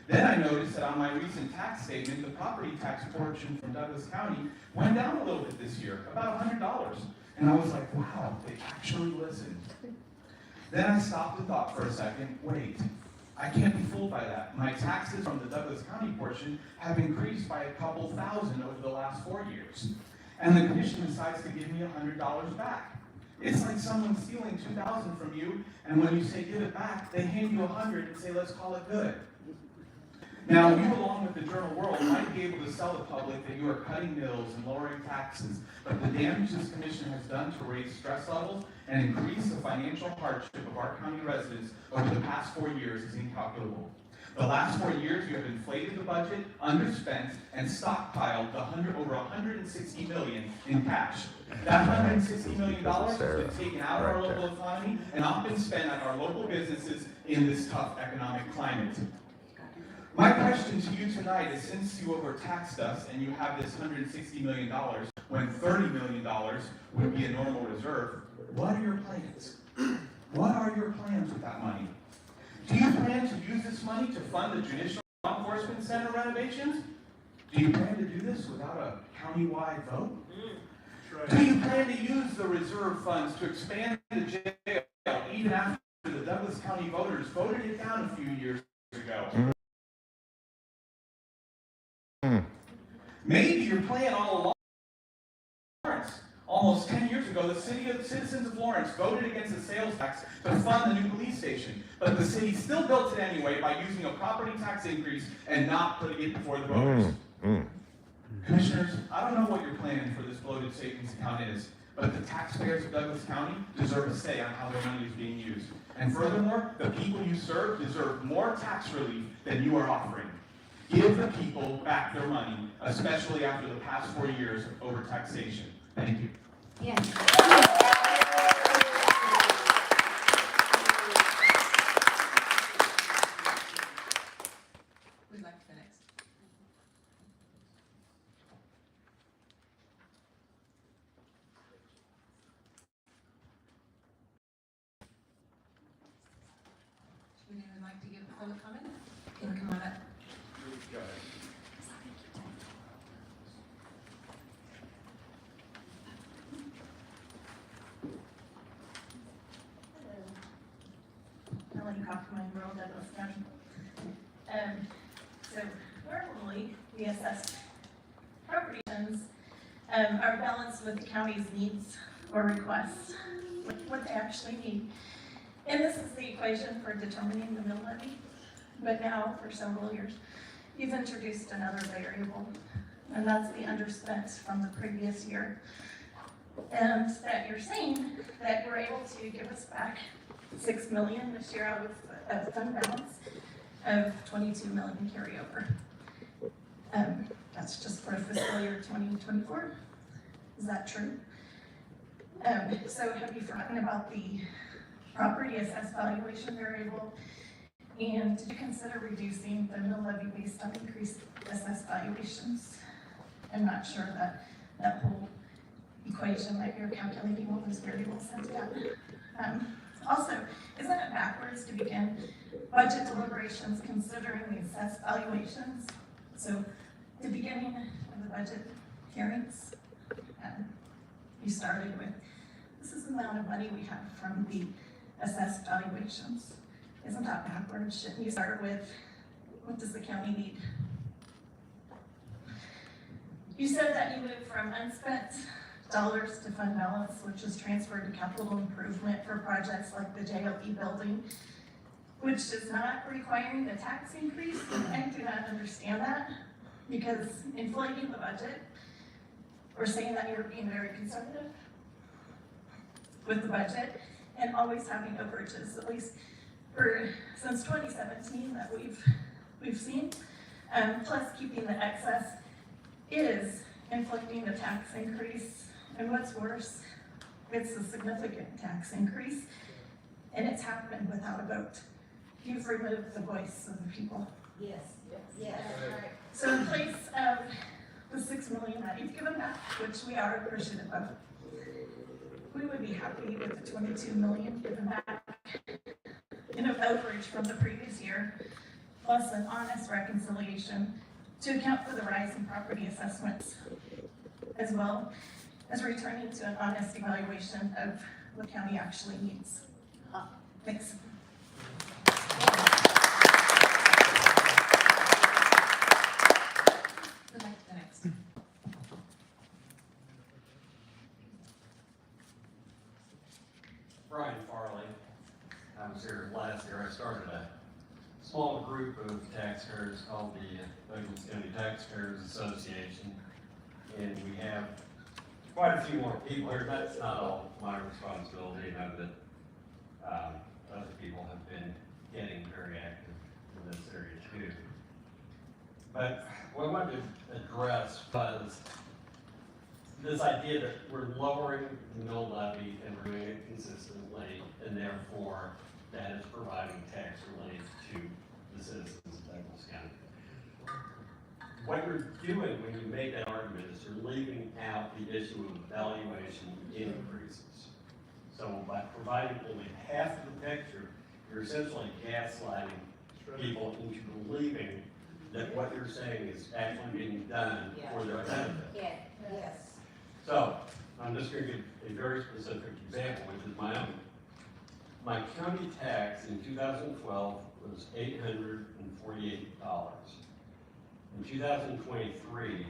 Then I noticed that on my recent tax statement, the property tax portion from Douglas County went down a little bit this year, about $100. And I was like, wow, they actually listened. Then I stopped and thought for a second, wait, I can't be fooled by that. My taxes from the Douglas County portion have increased by a couple thousand over the last 4 years. And the commission decides to give me $100 back. It's like someone stealing $2,000 from you, and when you say give it back, they hand you $100 and say, let's call it good. Now, you along with the journal world might be able to sell the public that you are cutting mills and lowering taxes, but the damage this commission has done to raise stress levels and increase the financial hardship of our county residents over the past 4 years is incalculable. The last 4 years, you have inflated the budget, underspent, and stockpiled over $160 million in cash. That $160 million has been taken out of our local economy and not been spent on our local businesses in this tough economic climate. My question to you tonight is, since you overtaxed us and you have this $160 million when $30 million would be a normal reserve, what are your plans? What are your plans with that money? Do you plan to use this money to fund the Judicial Law Enforcement Center renovations? Do you plan to do this without a county-wide vote? Do you plan to use the reserve funds to expand the jail even after the Douglas County voters voted it down a few years ago? Maybe your plan all along. Almost 10 years ago, the citizens of Lawrence voted against the sales tax to fund the new police station, but the city still built it anyway by using a property tax increase and not putting it before the voters. Commissioners, I don't know what your plan for this bloated savings account is, but the taxpayers of Douglas County deserve a say on how their money is being used. And furthermore, the people you serve deserve more tax relief than you are offering. Give the people back their money, especially after the past 4 years of overtaxation. Thank you. Yes. Who'd like to go next? public comment? Can you come on up? Go ahead. Ellen Kaufman, rural Douglas County. So normally, we assess appropriations are balanced with the county's needs or requests, what they actually need. And this is the equation for determining the mill levy. But now, for several years, you've introduced another variable, and that's the underspent from the previous year. And that you're saying that we're able to give us back 6 million this year out of fund balance of 22 million carryover. That's just for fiscal year 2024. Is that true? So have you forgotten about the property assessed valuation variable? And did you consider reducing the mill levy based on increased assessed valuations? I'm not sure that that whole equation that you're calculating all those variables sent out. Also, isn't it backwards to begin budget deliberations considering the assessed valuations? So the beginning of the budget hearings, you started with, this is the amount of money we have from the assessed valuations. Isn't that backwards? Shouldn't you start with, what does the county need? You said that you moved from unspent dollars to fund balance, which is transferred to capital improvement for projects like the JLE building, which is not requiring the tax increase. I do not understand that, because inflating the budget, or saying that you're being very conservative with the budget, and always having overages, at least since 2017 that we've seen, plus keeping the excess is inflicting the tax increase. And what's worse, it's a significant tax increase, and it's happened without a vote. You've removed the voice of the people. Yes, yes. Right. So in place of the 6 million that you've given back, which we are appreciative of, we would be happy with the 22 million given back in an overage from the previous year, plus an honest reconciliation to account for the rise in property assessments, as well as returning to an honest evaluation of what county actually needs. Thanks. The next. Brian Farley. I was here last year. I started a small group of taxpayers called the Douglas County Taxpayers Association. And we have quite a few more people here. That's not all my responsibility. I know that other people have been getting very active in this area too. But what I wanted to address was this idea that we're lowering the mill levy and we're doing it consistently, and therefore that is providing tax relief to the citizens of Douglas County. What you're doing when you make that argument is you're leaving out the issue of valuation increases. So by providing only half of the picture, you're essentially gaslighting people into believing that what you're saying is actually being done for their benefit. Yeah, yes. So, I'm just going to give a very specific example, which is my own. My county tax in 2012 was $848. In 2023,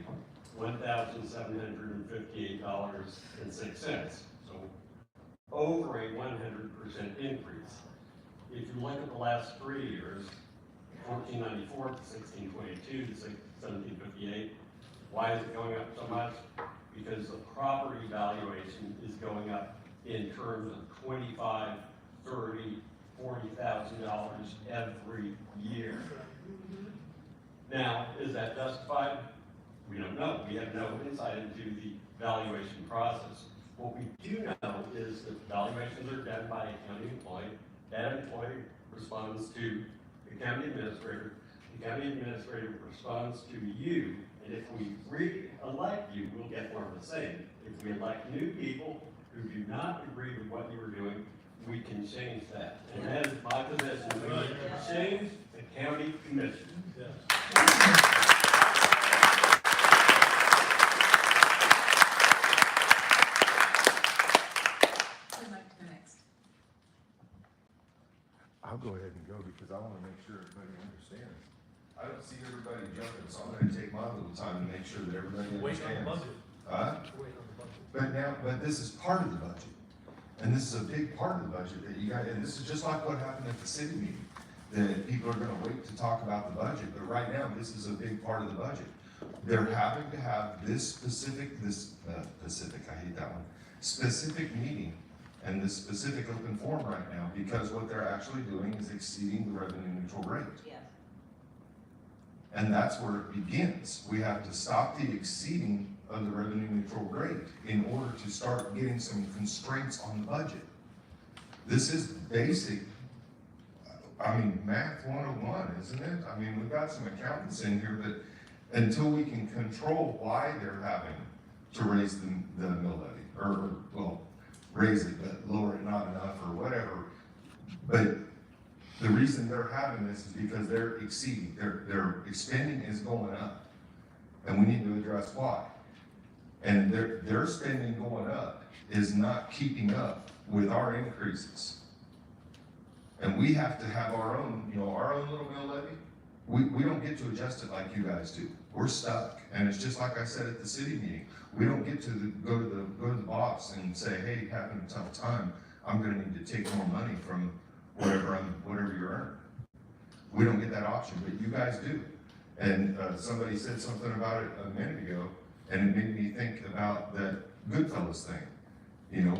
$1,758.06. So, over a 100% increase. If you look at the last 3 years, 1494 to 1622 to 1758, why is it going up so much? Because the property valuation is going up in terms of $25,000, $30,000, $40,000 every year. Now, is that justified? We don't know. We have no insight into the valuation process. What we do know is that valuations are done by a county employee. That employee responds to the county administrator. The county administrator responds to you. And if we re-elect you, we'll get more of the same. If we elect new people who do not agree with what you were doing, we can change that. And that is my position. We need to change the County Commission. Who'd like to go next? I'll go ahead and go because I want to make sure everybody understands. I don't see everybody jumping, so I'm going to take my little time to make sure that everybody understands. But this is part of the budget. And this is a big part of the budget that you got, and this is just like what happened at the city meeting, that people are gonna wait to talk about the budget, but right now, this is a big part of the budget. They're having to have this specific meeting and this specific open forum right now, because what they're actually doing is exceeding the revenue neutral rate. Yes. And that's where it begins. We have to stop the exceeding of the revenue neutral rate in order to start getting some constraints on the budget. This is basic, math 101, isn't it? We've got some accountants in here that until we can control why they're having to raise the mill levy, raise it, but lower it not enough or whatever. But the reason they're having this is because they're exceeding, their spending is going up. And we need to address why. And their spending going up is not keeping up with our increases. And we have to have our own little mill levy. We don't get to adjust it like you guys do. We're stuck. And it's just like I said at the city meeting. We don't get to go to the boss and say, hey, having a tough time, I'm gonna need to take more money from whatever you earn. We don't get that option, but you guys do. And somebody said something about it a minute ago, and it made me think about that Goodfellas thing,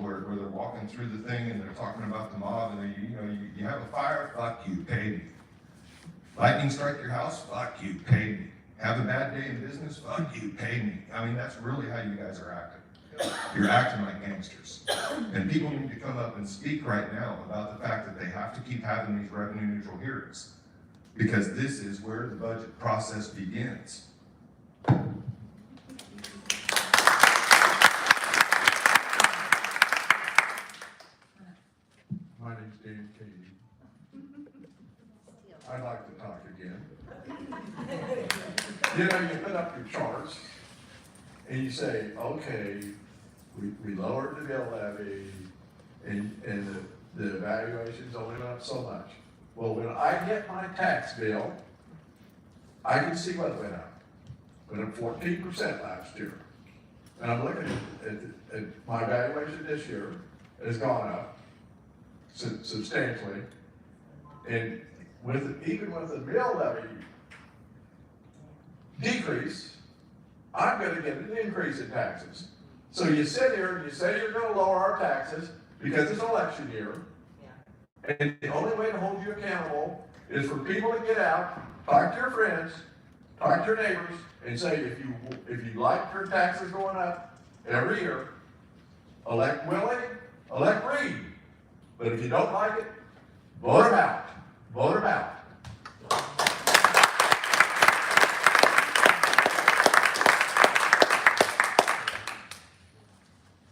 where they're walking through the thing and they're talking about the mob, and you have a fire, fuck you, pay me. Lightning strike your house, fuck you, pay me. Have a bad day in business, fuck you, pay me. That's really how you guys are acting. You're acting like gangsters. And people need to come up and speak right now about the fact that they have to keep having these revenue neutral hearings, because this is where the budget process begins. My name's Dan Katie. I'd like to talk again. You put up your charts and you say, okay, we lowered the mill levy and the evaluations only went up so much. Well, when I get my tax bill, I can see what went up. Went up 14% last year. And I'm looking at my valuation this year has gone up substantially. And even with the mill levy decrease, I'm gonna get an increase in taxes. So you sit here and you say you're gonna lower our taxes because it's election year. And the only way to hold you accountable is for people to get out, talk to your friends, talk to your neighbors, and say, if you like your taxes going up every year, elect Willie, elect Reed. But if you don't like it, vote them out. Vote them out.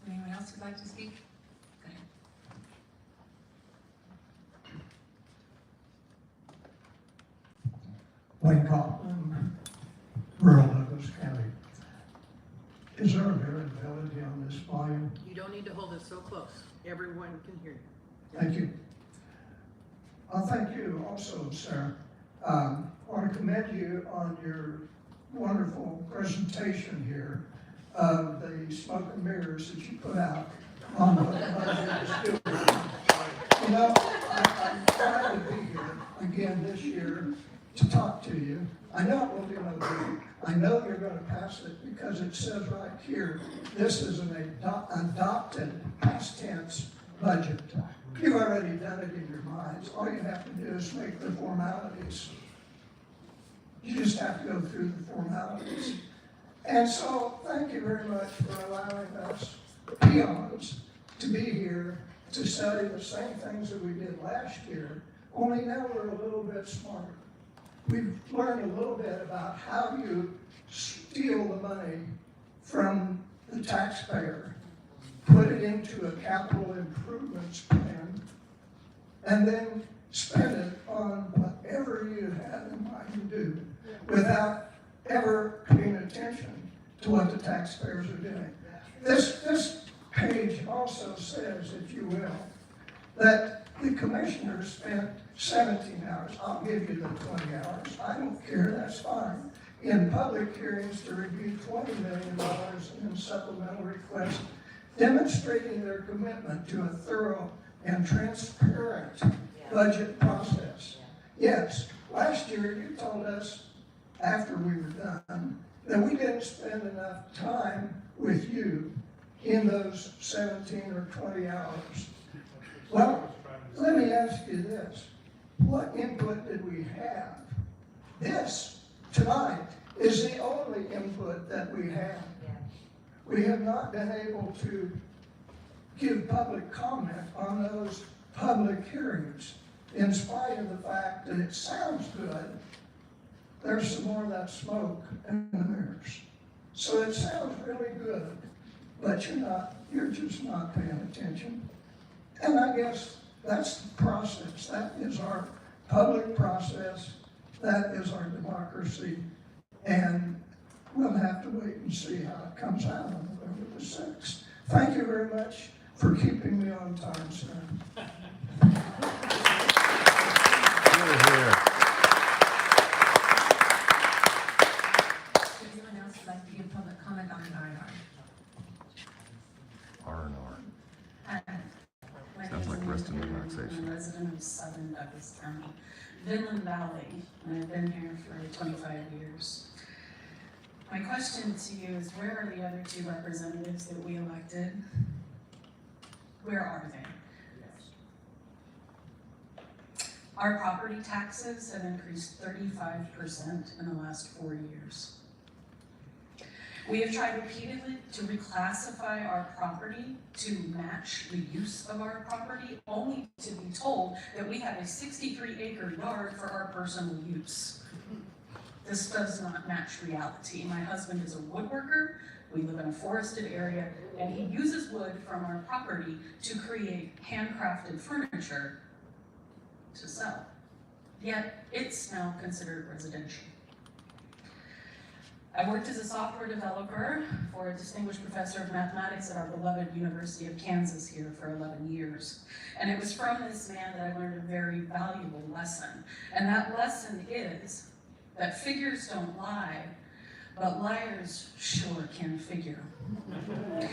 Anyone else who'd like to speak? Go ahead. Wayne Kaufman, rural Douglas County. Is there a variability on this volume? You don't need to hold it so close. Everyone can hear you. Thank you. Thank you also, Sarah. I want to commend you on your wonderful presentation here of the smoke and mirrors that you put out on what the budget is doing. I'm glad to be here again this year to talk to you. I know it will be no good. I know you're going to pass it because it says right here, this is an adopted past tense budget. You've already done it in your minds. All you have to do is make the formalities. You just have to go through the formalities. And so, thank you very much for allowing us peons to be here to study the same things that we did last year, only now we're a little bit smarter. We've learned a little bit about how you steal the money from the taxpayer, put it into a capital improvements plan, and then spend it on whatever you have without ever paying attention to what the taxpayers are doing. This page also says, if you will, that the commissioners spent 17 hours. I'll give you the 20 hours. I don't care, that's fine. In public hearings to review $20 million in supplemental requests, demonstrating their commitment to a thorough and transparent budget process. Yes, last year you told us, after we were done, that we didn't spend enough time with you in those 17 or 20 hours. Well, let me ask you this. What input did we have? This, tonight, is the only input that we have. We have not been able to give public comment on those public hearings, in spite of the fact that it sounds good. There's some more of that smoke in the mirrors. So it sounds really good, but you're just not paying attention. And I guess that's the process. That is our public process. That is our democracy. And we'll have to wait and see how it comes out on November the 6th. Thank you very much for keeping me on time, sir. Would anyone else like to give public comment on the R&R? Sounds like rest and relaxation. I'm a resident of southern Douglas County, Vinland Valley, and I've been here for 25 years. My question to you is, where are the other two representatives that we elected? Where are they? Our property taxes have increased 35% in the last 4 years. We have tried repeatedly to reclassify our property to match the use of our property, only to be told that we have a 63-acre yard for our personal use. This does not match reality. My husband is a woodworker. We live in a forested area, and he uses wood from our property to create handcrafted furniture to sell. Yet, it's now considered residential. I worked as a software developer for a distinguished professor of mathematics at our beloved University of Kansas here for 11 years. And it was from this man that I learned a very valuable lesson. And that lesson is that figures don't lie, but liars sure can figure.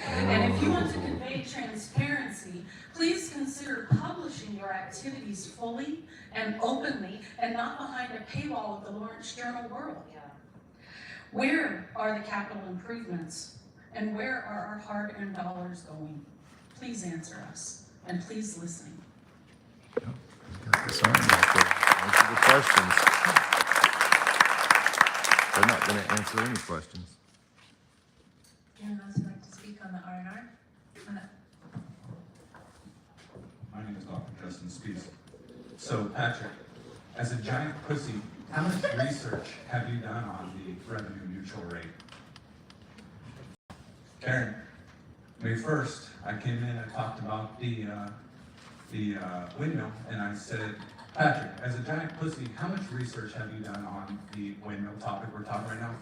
And if you want to convey transparency, please consider publishing your activities fully and openly and not behind a paywall of the Lawrence Journal World. Where are the capital improvements? And where are our hard-earned dollars going? Please answer us, and please listen. Answer the questions. They're not going to answer any questions. Anyone else would like to speak on the R&R? My name is Dr. Justin Spees. So, Patrick, as a giant pussy, how much research have you done on the revenue neutral rate? Karen, May 1st, I came in and talked about the windmill, and I said, Patrick, as a giant pussy, how much research have you done on the windmill topic we're talking right now?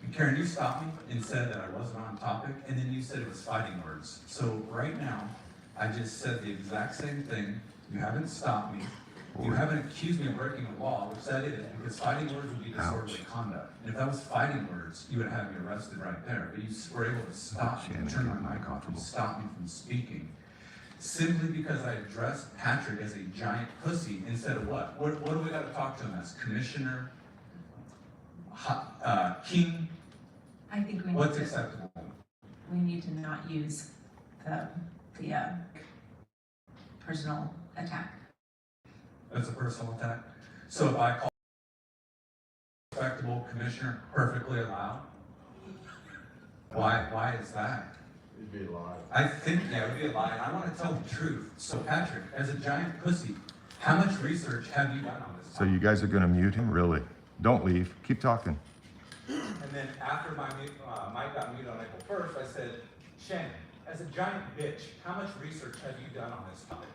And Karen, you stopped me and said that I wasn't on topic, and then you said it was fighting words. So right now, I just said the exact same thing. You haven't stopped me. You haven't accused me of breaking the law, which that is, because fighting words would be disorderly conduct. And if that was fighting words, you would have me arrested right there. But you were able to stop me and turn my mic off and stop me from speaking. Simply because I addressed Patrick as a giant pussy instead of what? What do we got to talk to him as? Commissioner? King? I think we need What's to, acceptable? we need to not use the personal attack. That's a personal attack. So if I call respectable commissioner perfectly allowed, why is that? It'd be a lie. I think, yeah, it would be a lie, and I want to tell the truth. So Patrick, as a giant pussy, how much research have you done on this? So you guys are going to mute him? Really? Don't leave. Keep talking. And then after my mic got muted on April 1st, I said, Shannon, as a giant bitch, how much research have you done on this topic?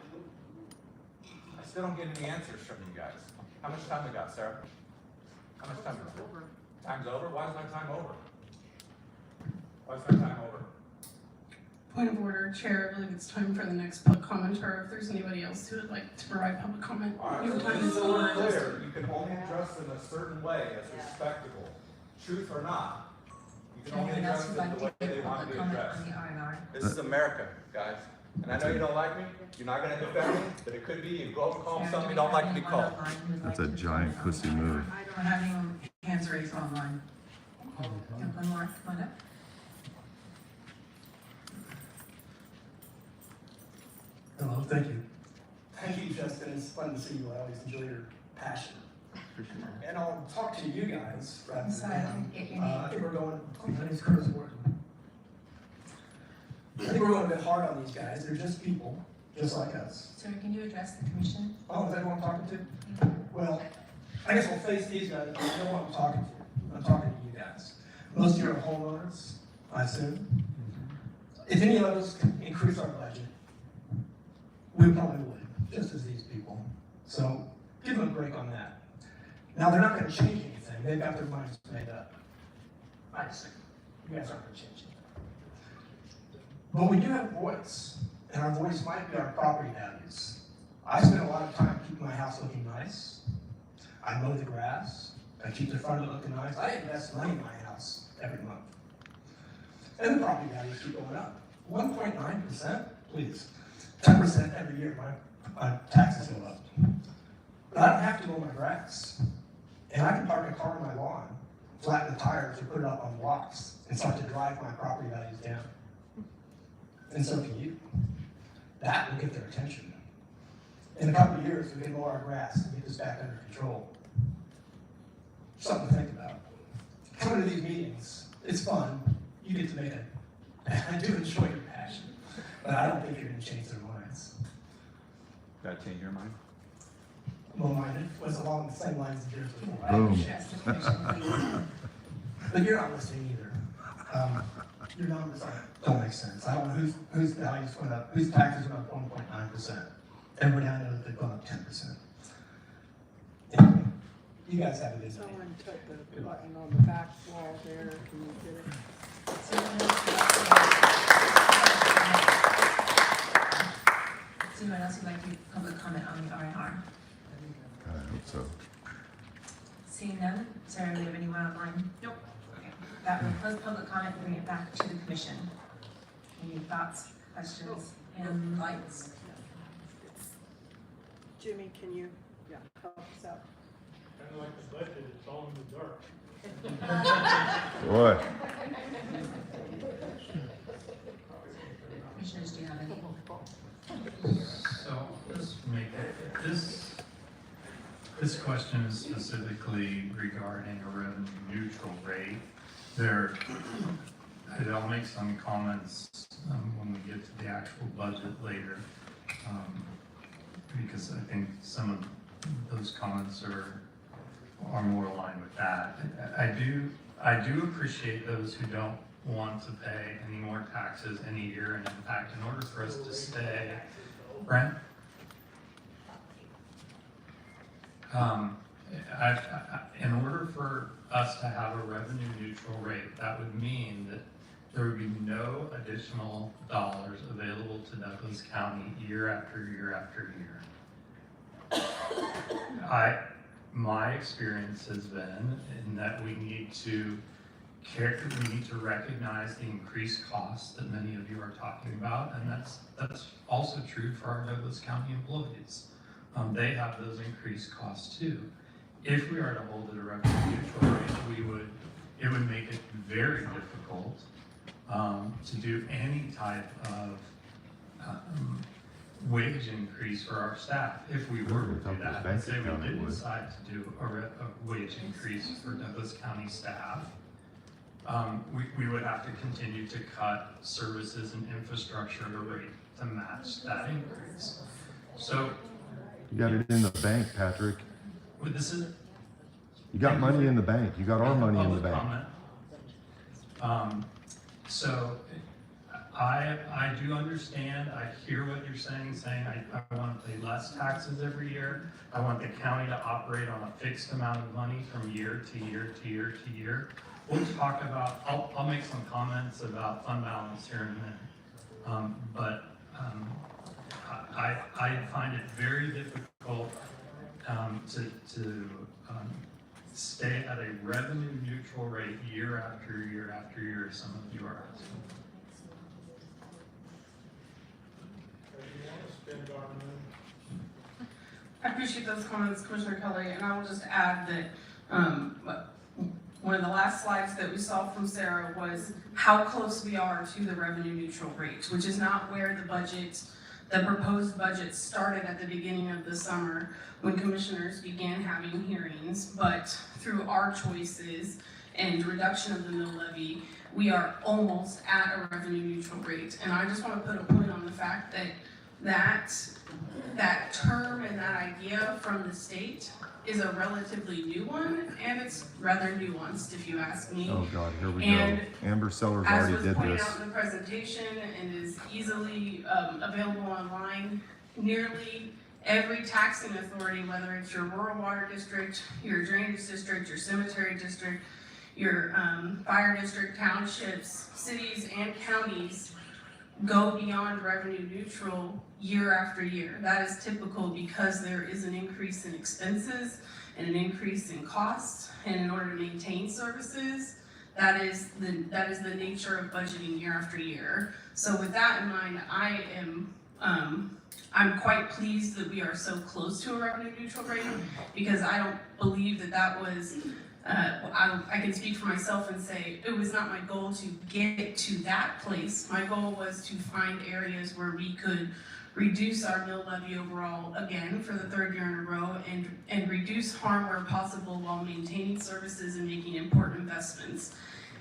I still don't get any answers from you guys. How much time we got, Sarah? How much time is it? Time's over? Why is my time over? Why is my time over? Point of order, Chair, I believe it's time for the next public commenter. If there's anybody else who would like to provide public comment, All right, your so time this is is over. clear. You can only address them a certain way as respectable. Truth or not, you can only Anyone else address who'd them like the way to they give want public to be comment addressed. on the R&R? This is America, guys. And I know you don't like me, you're not gonna defend me, but it could be you go and call me something you don't like to be called. That's a giant pussy move. I don't have any hands raised online. One more, come on up. Hello, thank you. Thank you, Justin. It's fun to see you. I always enjoy your passion. And I'll talk to you guys rather than Sorry, I didn't get your I name. think we're going, my name's Curtis Wharton. I think we're going a bit hard on these guys. They're just people, just like us. Sir, can you address the commission? Oh, is that who I'm talking to? Well, I guess we'll face these guys. I know what I'm talking to. I'm talking to you guys. Most of you are homeowners, I assume. If any of us could increase our budget, we probably would, just as these people. So give them a break on that. Now, they're not going to change anything. They've got their minds made up. I just think you guys aren't going to change anything. But we do have a voice, and our voice might be our property values. I spend a lot of time keeping my house looking nice. I mow the grass. I keep the front of it looking nice. I invest money in my house every month. And the property values keep going up. 1.9%, please. 10% every year, my taxes go up. But I don't have to mow my grass. And I can park a car on my lawn, flatten the tires, or put it up on blocks, and start to drive my property values down. And so can you. That will get their attention. In a couple of years, we can mow our grass and get this back under control. Something to think about. Coming to these meetings, it's fun. You get to make it. I do enjoy your passion, but I don't think you're going to change their minds. Did I change your mind? Well, mine was along the same lines as yours before. I Boom. understand the question. But you're not listening either. Your numbers don't make sense. I don't know whose values went up, whose taxes went up 1.9%. Everybody I know they've gone up 10%. Anyway, you guys have a good day. Someone took the button on the back wall there. Can you get it? Is anyone else who'd like to give public comment on the R&R? I hope so. Seeing none, Sarah, do we have anyone online? Nope. Okay, that will close public comment and bring it back to the commission. Any thoughts, questions, and lights? Jimmy, can you help us out? Kind of like the budget, it's all in the dark. Boy. Commissioners, do you have any? So, let's make it, this question is specifically regarding a revenue neutral rate. I'll make some comments when we get to the actual budget later, because I think some of those comments are more aligned with that. I do appreciate those who don't want to pay any more taxes any year, and in fact, in order for us to stay, Brent? In order for us to have a revenue neutral rate, that would mean that there would be no additional dollars available to Douglas County year after year after year. My experience has been in that we need to recognize the increased costs that many of you are talking about, and that's also true for our Douglas County employees. They have those increased costs too. If we are to hold it a revenue neutral rate, it would make it very difficult to do any type of wage increase for our staff. If we were to do that, let's say we did decide to do a wage increase for Douglas County staff, we would have to continue to cut services and infrastructure at a rate to match that increase. So You got it in the bank, Patrick. well, this is You got money in the bank. You got our money in the bank. So I do understand, I hear what you're saying I want to pay less taxes every year. I want the county to operate on a fixed amount of money from year to year to year to year. We'll talk about, I'll make some comments about fund balance here in a minute. I find it very difficult to stay at a revenue neutral rate year after year after year, as some of you are asking. I appreciate those comments, Commissioner Kelly, and I will just add that one of the last slides that we saw from Sarah was how close we are to the revenue neutral rate, which is not where the proposed budget started at the beginning of the summer when commissioners began having hearings, but through our choices and reduction of the mill levy, we are almost at a revenue neutral rate. And I just want to put a point on the fact that term and that idea from the state is a relatively new one, and it's rather nuanced, if you ask me. Oh God, here we And go. Amber Sellers as already was did pointed this. out in the presentation and is easily available online, nearly every taxing authority, whether it's your rural water district, your drainage district, your cemetery district, your fire district, townships, cities, and counties, go beyond revenue neutral year after year. That is typical because there is an increase in expenses and an increase in costs, and in order to maintain services, that is the nature of budgeting year after year. So with that in mind, I'm quite pleased that we are so close to a revenue neutral rate, because I don't believe that was I can speak for myself and say it was not my goal to get to that place. My goal was to find areas where we could reduce our mill levy overall, again, for the third year in a row, and reduce harm where possible while maintaining services and making important investments.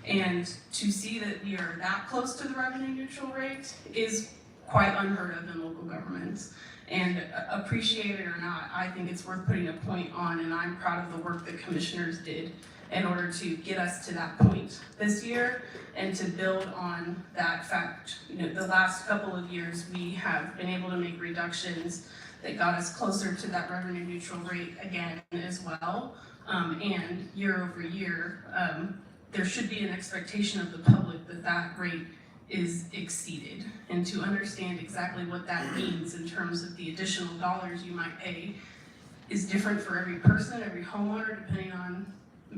And to see that we are that close to the revenue neutral rate is quite unheard of in local governments. And appreciate it or not, I think it's worth putting a point on, and I'm proud of the work that commissioners did in order to get us to that point this year and to build on that fact. The last couple of years, we have been able to make reductions that got us closer to that revenue neutral rate again as well. And year over year, there should be an expectation of the public that that rate is exceeded, and to understand exactly what that means in terms of the additional dollars you might pay is different for every person, every homeowner,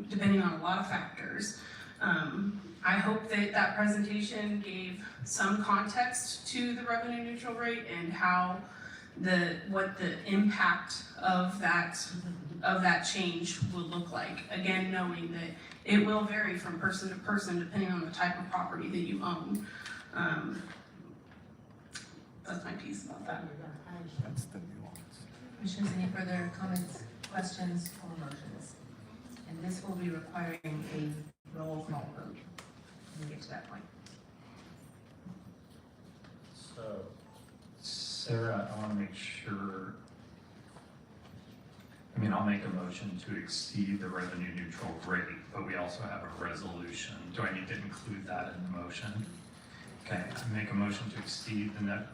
depending on a lot of factors. I hope that presentation gave some context to the revenue neutral rate and what the impact of that change will look like. Again, knowing that it will vary from person to person depending on the type of property that you own. That's my piece about that. That's the nuance. Commissioners, any further comments, questions, or motions? And this will be requiring a roll call vote when we get to that point. So, Sarah, I want to make sure, I'll make a motion to exceed the revenue neutral rate, but we also have a resolution. Do I need to include that in the motion? Okay, I make a motion to exceed the net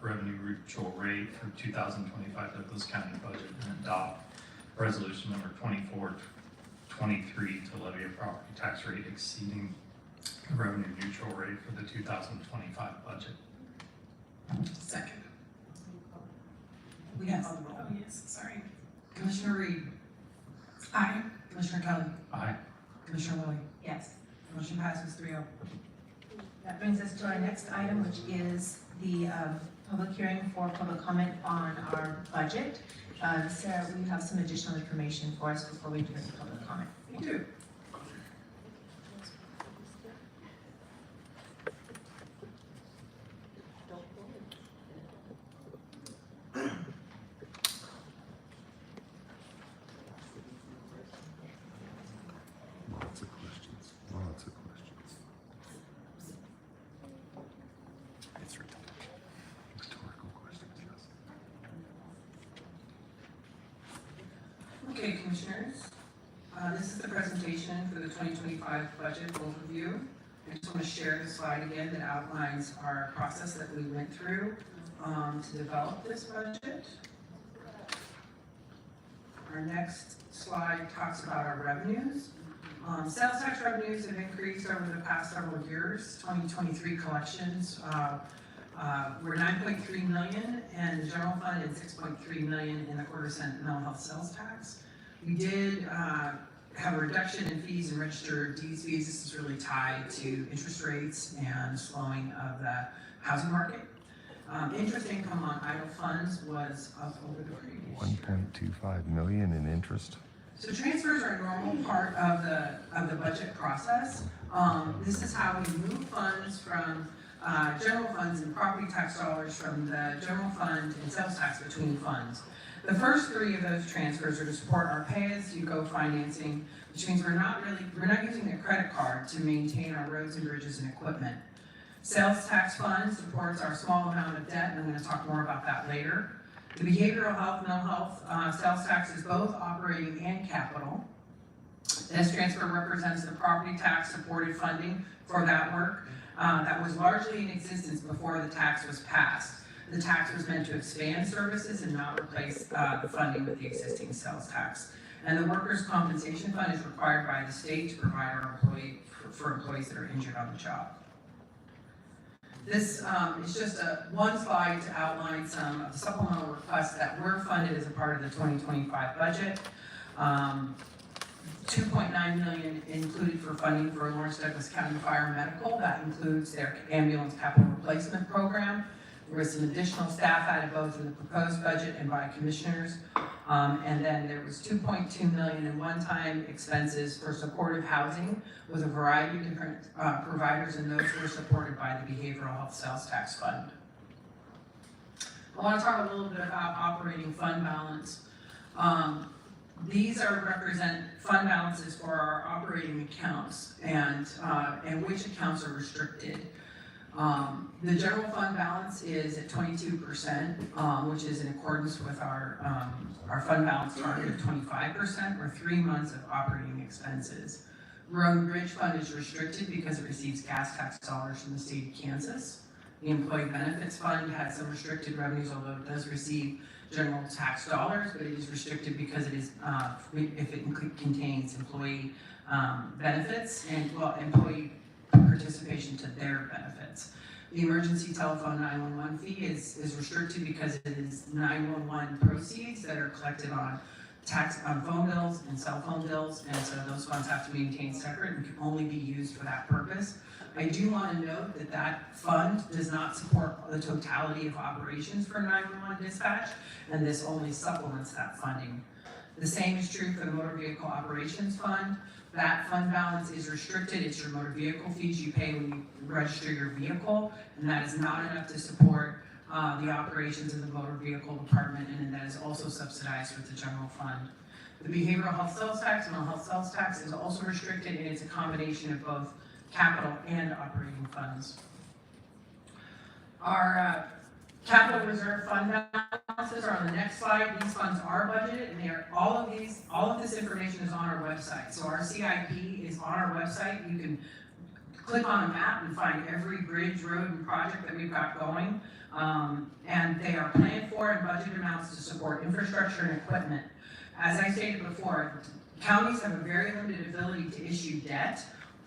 revenue neutral rate for 2025 Douglas County budget and adopt resolution number 2423 to levy a property tax rate exceeding the revenue neutral rate for the 2025 budget. Second. We have Oh, yes, sorry. Commissioner Reed, Aye. Commissioner Kelly, Aye. Commissioner Willie. Yes. Motion passes 3-0. That brings us to our next item, which is the public hearing for public comment on our budget. Sarah, will you have some additional information for us before we do any public comment? We do. Lots of questions. Lots of questions. It's rhetorical questions, yes. Okay, Commissioners, this is the presentation for the 2025 budget overview. I just want to share the slide again that outlines our process that we went through to develop this budget. Our next slide talks about our revenues. Sales tax revenues have increased over the past several years. 2023 collections were 9.3 million in the general fund and 6.3 million in the quarter-cent mental health sales tax. We did have a reduction in fees and registered deeds fees. This is really tied to interest rates and slowing of the housing market. Interest income on idle funds was up over the previous year. 1.25 million in interest. So transfers are a normal part of the budget process. This is how we move funds from general funds and property tax dollars from the general fund and sales tax between funds. The first three of those transfers are to support our pay-as-you-go financing, which means we're not using a credit card to maintain our roads and bridges and equipment. Sales tax fund supports our small amount of debt, and I'm going to talk more about that later. The behavioral health, mental health sales tax is both operating and capital. This transfer represents the property tax supported funding for that work that was largely in existence before the tax was passed. The tax was meant to expand services and not replace the funding with the existing sales tax. And the workers' compensation fund is required by the state to provide for employees that are injured on the job. This is just one slide to outline some of the supplemental requests that were funded as a part of the 2025 budget. 2.9 million included for funding for Lawrence Douglas County Fire and Medical. That includes their ambulance capital replacement program. There was some additional staff added both in the proposed budget and by commissioners. And then there was 2.2 million in one-time expenses for supportive housing with a variety of different providers, and those were supported by the Behavioral Health Sales Tax Fund. I want to talk a little bit about operating fund balance. These represent fund balances for our operating accounts and which accounts are restricted. The general fund balance is at 22%, which is in accordance with our fund balance target of 25%, or 3 months of operating expenses. Road and Bridge Fund is restricted because it receives gas tax dollars from the state of Kansas. The Employee Benefits Fund has some restricted revenues, although it does receive general tax dollars, but it is restricted because it is if it contains employee benefits and employee participation to their benefits. The emergency telephone 911 fee is restricted because it is 911 proceeds that are collected on phone bills and cell phone bills, and so those funds have to be maintained separate and can only be used for that purpose. I do want to note that that fund does not support the totality of operations for 911 dispatch, and this only supplements that funding. The same is true for the Motor Vehicle Operations Fund. That fund balance is restricted. It's your motor vehicle fees you pay when you register your vehicle, and that is not enough to support the operations of the motor vehicle department, and that is also subsidized with the general fund. The behavioral health sales tax and mental health sales tax is also restricted, and it's a combination of both capital and operating funds. Our capital reserve fund balances are on the next slide. These funds are budgeted, and all of this information is on our website. So our CIP is on our website. You can click on a map and find every bridge, road, and project that we've got going. And they are planned for and budget amounts to support infrastructure and equipment. As I stated before, counties have a very limited ability to issue debt,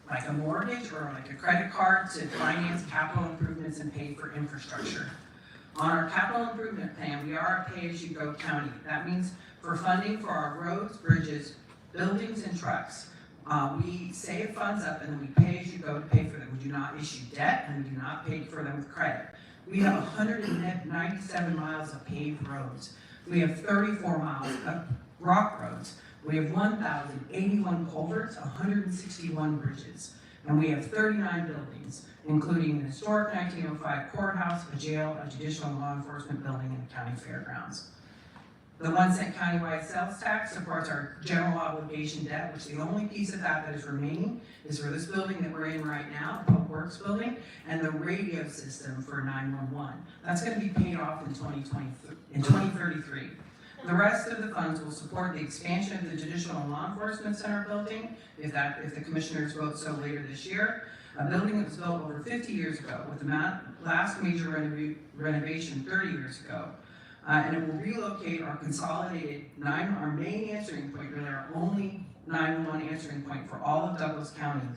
like a mortgage or like a credit card, to finance capital improvements and pay for infrastructure. On our capital improvement plan, we are a pay-as-you-go county. That means for funding for our roads, bridges, buildings, and trucks, we save funds up and then we pay as you go to pay for them. We do not issue debt and we do not pay for them with credit. We have 197 miles of paved roads. We have 34 miles of rock roads. We have 1,081 culverts, 161 bridges, and we have 39 buildings, including an historic 1905 courthouse, a jail, a judicial and law enforcement building, and a county fairgrounds. The 1 cent countywide sales tax supports our general obligation debt, which the only piece of that is remaining is for this building that we're in right now, the Public Works building, and the radio system for 911. That's going to be paid off in 2033. The rest of the funds will support the expansion of the Judicial and Law Enforcement Center building, if the commissioners vote so later this year, a building that was built over 50 years ago with the last major renovation 30 years ago. And it will relocate our consolidated our main answering point, really our only 911 answering point for all of Douglas County,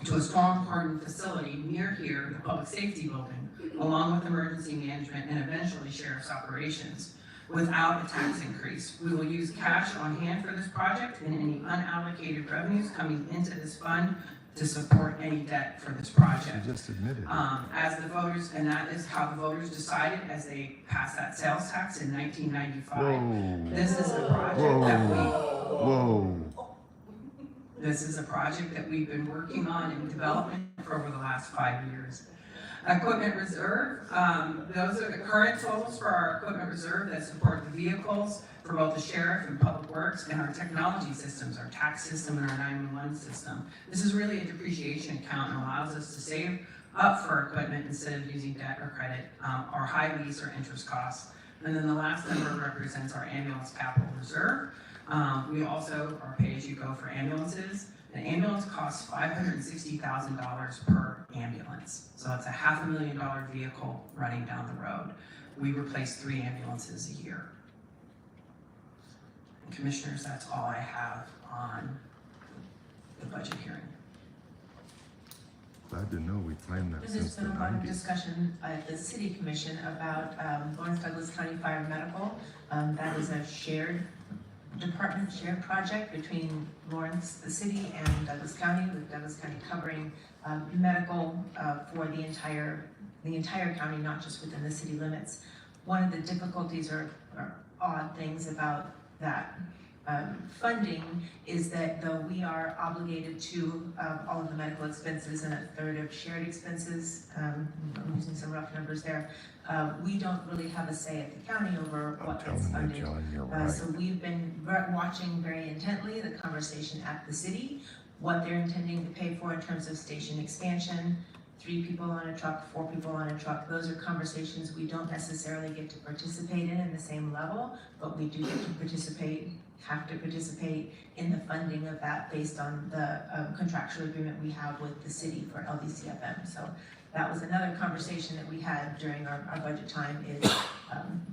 to a strong hardened facility near here, the public safety building, along with emergency management and eventually sheriff's operations, without a tax increase. We will use cash on hand for this project and any unallocated revenues coming into this fund to support any debt for this project. You just admitted it. As the voters, and that is how the voters decided as they passed that sales tax in 1995. Whoa. This is a project that Whoa. This is a project that we've been working on in development for over the last 5 years. Equipment reserve, those are the current totals for our equipment reserve that support the vehicles for both the sheriff and public works and our technology systems, our tax system and our 911 system. This is really a depreciation account and allows us to save up for equipment instead of using debt or credit, or high lease or interest costs. And then the last number represents our ambulance capital reserve. We also are pay-as-you-go for ambulances. An ambulance costs $560,000 per ambulance. So it's a $500,000 vehicle running down the road. We replace 3 ambulances a year. And commissioners, that's all I have on the budget hearing. Glad to know we planned that There's since the been a lot of 90s. discussion at the city commission about Lawrence Douglas County Fire Medical. That is a shared department, shared project between Lawrence, the city, and Douglas County, with Douglas County covering medical for the entire county, not just within the city limits. One of the difficulties or odd things about that funding is that though we are obligated to all of the medical expenses and a third of shared expenses, I'm using some rough numbers there, we don't really have a say at the county over what gets funded. So we've been watching very intently the conversation at the city, what they're intending to pay for in terms of station expansion, 3 people on a truck, 4 people on a truck. Those are conversations we don't necessarily get to participate in the same level, but we do get to have to participate in the funding of that based on the contractual agreement we have with the city for LDCFM. So that was another conversation that we had during our budget time, is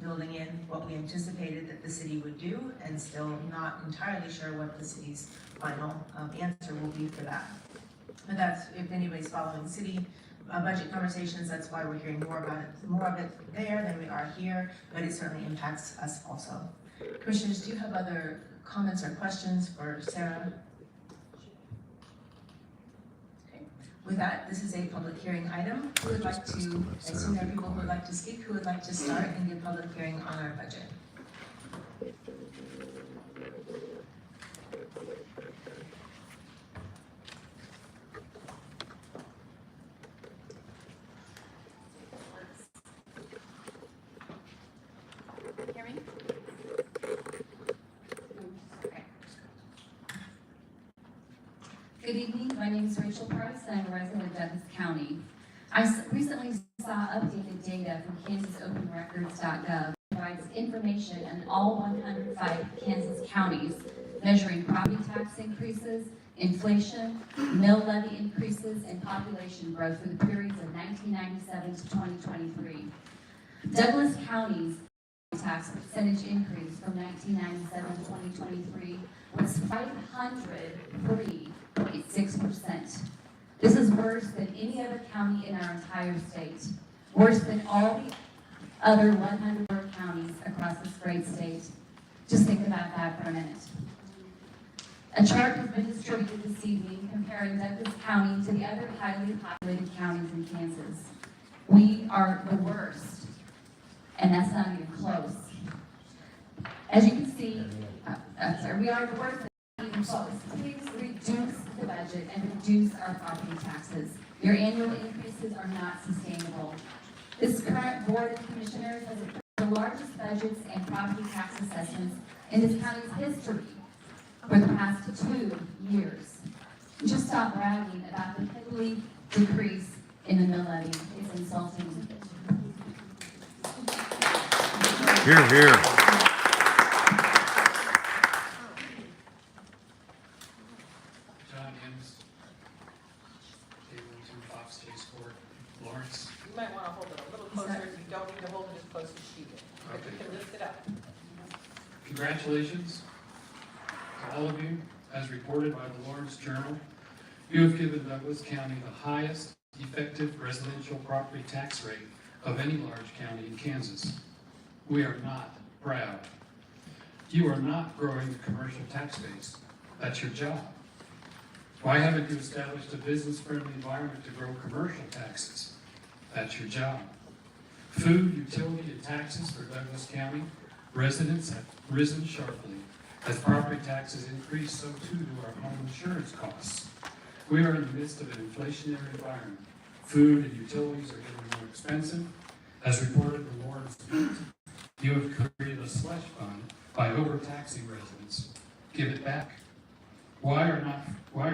building in what we anticipated that the city would do, and still not entirely sure what the city's final answer will be for that. But that's, if anybody's following city budget conversations, that's why we're hearing more of it there than we are here, but it certainly impacts us also. Commissioners, do you have other comments or questions for Sarah? Okay. With that, this is a public hearing item. Who would like to, I assume there are people who would like to speak, who would like to start and give public hearing on our budget? Hear me? Good evening, my name is Rachel Price and I'm a resident of Douglas County. I recently saw updated data from KansasOpenRecords.gov provides information on all 105 Kansas counties measuring property tax increases, inflation, mill levy increases, and population growth for the periods of 1997 to 2023. Douglas County's tax percentage increase from 1997 to 2023 was 503.6%. This is worse than any other county in our entire state, worse than all the other 100 counties across this great state. Just think about that for a minute. A chart has been distributed this evening comparing Douglas County to the other highly populated counties in Kansas. We are the worst, and that's not even close. As you can see, we are the worst, not even close. Please reduce the budget and reduce our property taxes. Your annual increases are not sustainable. This current Board of Commissioners has approved the largest budgets and property tax assessments in this county's history for the past 2 years. Just stop bragging about the piddly decrease in the mill levy. It's insulting. Hear, hear. Office Case Court, Lawrence. You might want to hold it a little closer. You don't need to hold it as close as she did, but you can lift it up. Congratulations to all of you. As reported by the Lawrence Journal, you have given Douglas County the highest effective residential property tax rate of any large county in Kansas. We are not proud. You are not growing the commercial tax base. That's your job. Why haven't you established a business-friendly environment to grow commercial taxes? That's your job. Food, utility, and taxes for Douglas County residents have risen sharply. As property taxes increase, so too do our home insurance costs. We are in the midst of an inflationary environment. Food and utilities are getting more expensive. As reported in the Lawrence Beat, you have created a slush fund by overtaxing residents. Give it back. Why are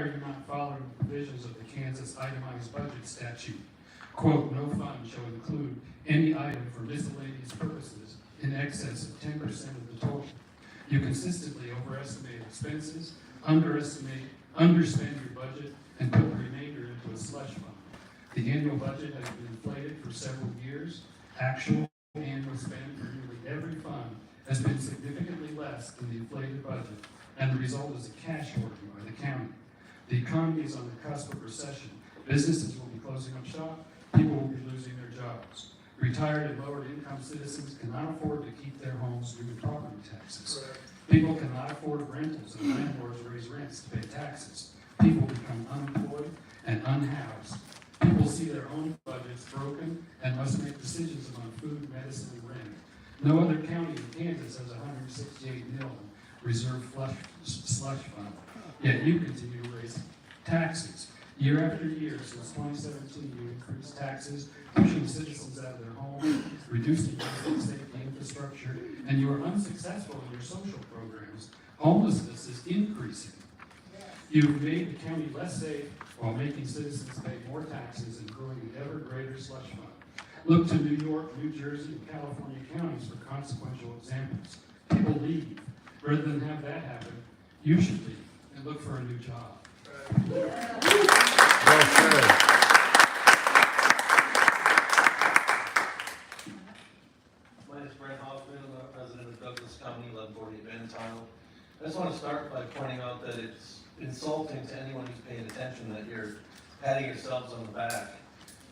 you not following the provisions of the Kansas itemized budget statute? Quote, no fund shall include any item for miscellaneous purposes in excess of 10% of the total. You consistently overestimate expenses, underspend your budget, and put the remainder into a slush fund. The annual budget has been inflated for several years. Actual annual spend for nearly every fund has been significantly less than the inflated budget, and the result is a cash hoarding by the county. The economy is on the cusp of recession. Businesses will be closing up shop. People will be losing their jobs. Retired and lower income citizens cannot afford to keep their homes due to property taxes. People cannot afford rentals, and landlords raise rents to pay taxes. People become unemployed and unhoused. People see their own budgets broken and must make decisions on food, medicine, and rent. No other county in Kansas has $168 million reserve slush fund, yet you continue to raise taxes. Year after year, since 2017, you increased taxes, pushing citizens out of their homes, reducing basic safety infrastructure, and you are unsuccessful in your social programs. Homelessness is increasing. You've made the county less safe while making citizens pay more taxes and growing an ever greater slush fund. Look to New York, New Jersey, and California counties for consequential examples. People leave. Rather than have that happen, you should leave and look for a new job. Well said. My name is Brent Hoffman, I'm a resident of Douglas County, 1140 Bentile. I just want to start by pointing out that it's insulting to anyone who's paying attention that you're patting yourselves on the back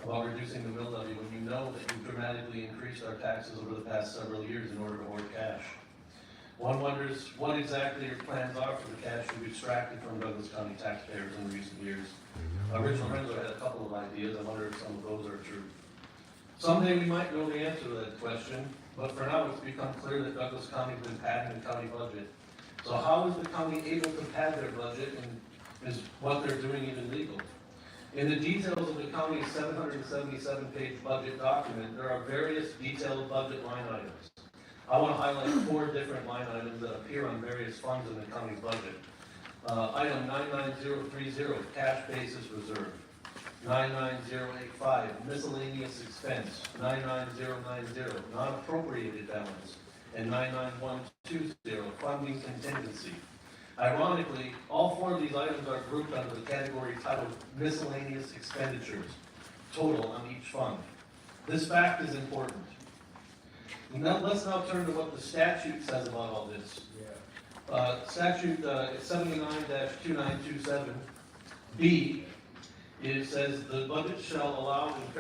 about reducing the mill levy when you know that you've dramatically increased our taxes over the past several years in order to hoard cash. One wonders what exactly your plans are for the cash you've extracted from Douglas County taxpayers in recent years. Original Renzo had a couple of ideas. I wonder if some of those are true. Someday we might know the answer to that question, but for now it's become clear that Douglas County has been padding the county budget. So how is the county able to pad their budget, and is what they're doing even legal? In the details of the county's 777-page budget document, there are various detailed budget line items. I want to highlight 4 different line items that appear on various funds in the county's budget. Item 99030, cash basis reserve. 99085, miscellaneous expense. 99090, non-appropriated balance. And 99120, funding contingency. Ironically, all 4 of these items are grouped under the category titled miscellaneous expenditures, total on each fund. This fact is important. Now, let's now turn to what the statute says about all this. Statute 79-2927B, it says the budget shall allow in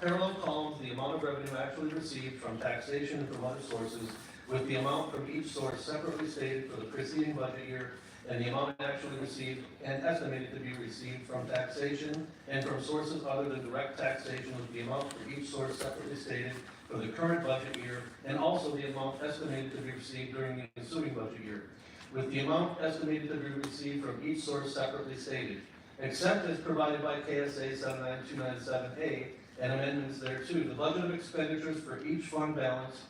parallel columns the amount of revenue actually received from taxation and from other sources, with the amount from each source separately stated for the preceding budget year, and the amount actually received and estimated to be received from taxation and from sources other than direct taxation, with the amount for each source separately stated for the current budget year, and also the amount estimated to be received during the ensuing budget year, with the amount estimated to be received from each source separately stated, except as provided by KSA 79297A and amendments thereto. The budget of expenditures for each fund balance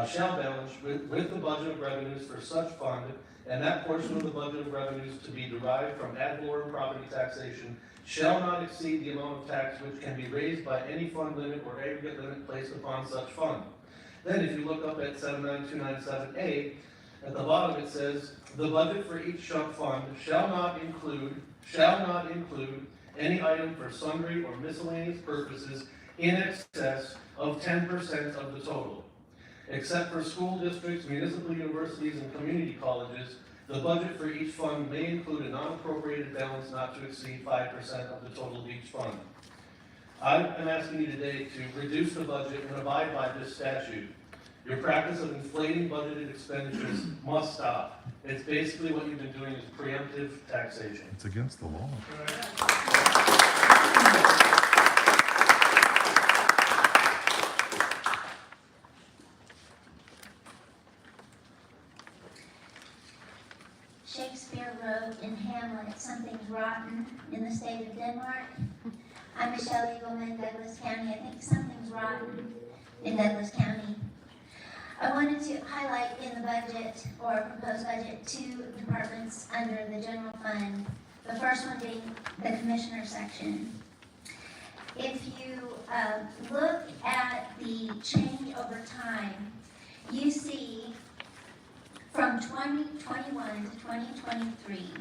shall balance with the budget of revenues for such fund, and that portion of the budget of revenues to be derived from ad valorem property taxation shall not exceed the amount of tax which can be raised by any fund limit or aggregate limit placed upon such fund. Then if you look up at 79297A, at the bottom it says, the budget for each fund shall not include any item for sundry or miscellaneous purposes in excess of 10% of the total. Except for school districts, municipal universities, and community colleges, the budget for each fund may include a non-appropriated balance not to exceed 5% of the total of each fund. I am asking you today to reduce the budget and abide by this statute. Your practice of inflating budgeted expenditures must stop. It's basically what you've been doing is preemptive taxation. It's against the law. Shakespeare wrote in Hamlet, "Something's rotten in the state of Denmark." I'm Michelle Eagleman, Douglas County. I think something's rotten in Douglas County. I wanted to highlight in the budget, or proposed budget, 2 departments under the general fund. The first one being the commissioner section. If you look at the change over time, you see from 2021 to 2023,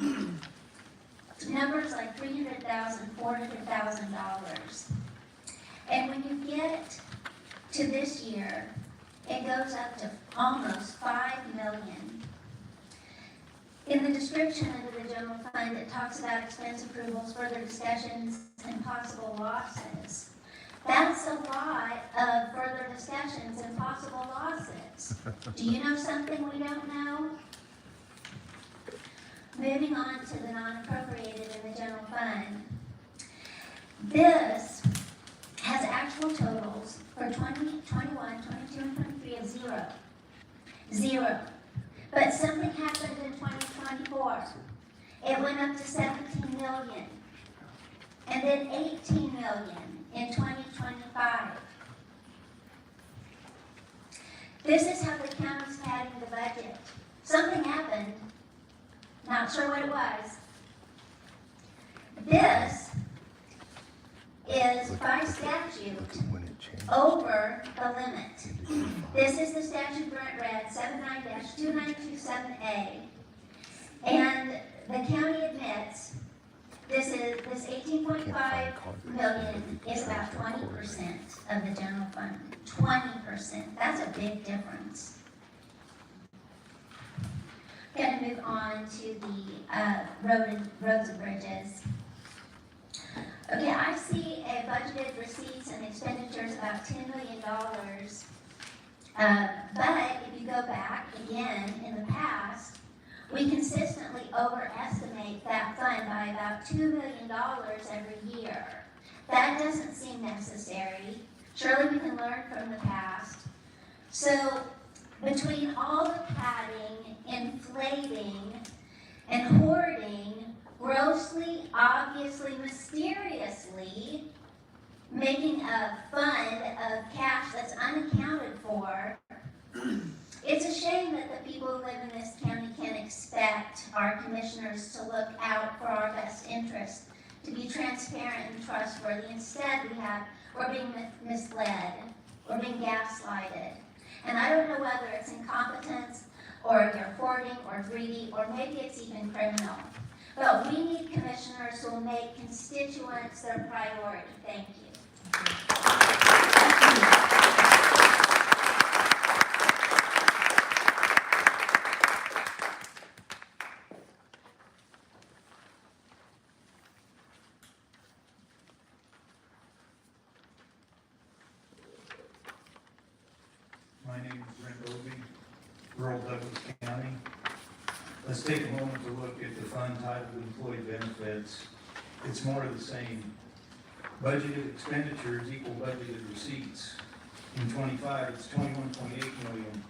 numbers like $300,000, $400,000. And when you get to this year, it goes up to almost $5 million. In the description under the general fund, it talks about expense approvals, further discussions, and possible losses. That's a lot of further discussions and possible losses. Do you know something we don't know? Moving on to the non-appropriated in the general fund. This has actual totals for 2021, 22, and 23 of zero. Zero. But something happened in 2024. It went up to 17 million. And then 18 million in 2025. This is how the county's padding the budget. Something happened. Not sure what it was. This is by statute over the limit. This is the statute Brent read, 79-2927A. And the county admits this 18.5 million is about 20% of the general fund. 20%. That's a big difference. Going to move on to the roads and bridges. Okay, I see a budgeted receipts and expenditures about $10 million. But if you go back again in the past, we consistently overestimate that fund by about $2 million every year. That doesn't seem necessary. Surely we can learn from the past. So between all the padding, inflating, and hoarding, grossly, obviously, mysteriously making a fund of cash that's unaccounted for, it's a shame that the people who live in this county can't expect our commissioners to look out for our best interest, to be transparent and trustworthy. Instead, we're being misled, we're being gaslighted. And I don't know whether it's incompetence, or you're hoarding, or greedy, or maybe it's even criminal. But we need commissioners who will make constituents their priority. Thank you. My name is Brent Obey, rural Douglas County. Let's take a moment to look at the fund titled Employee Benefits. It's more of the same. Budgeted expenditures equal budgeted receipts. In 25, it's 21.8 million.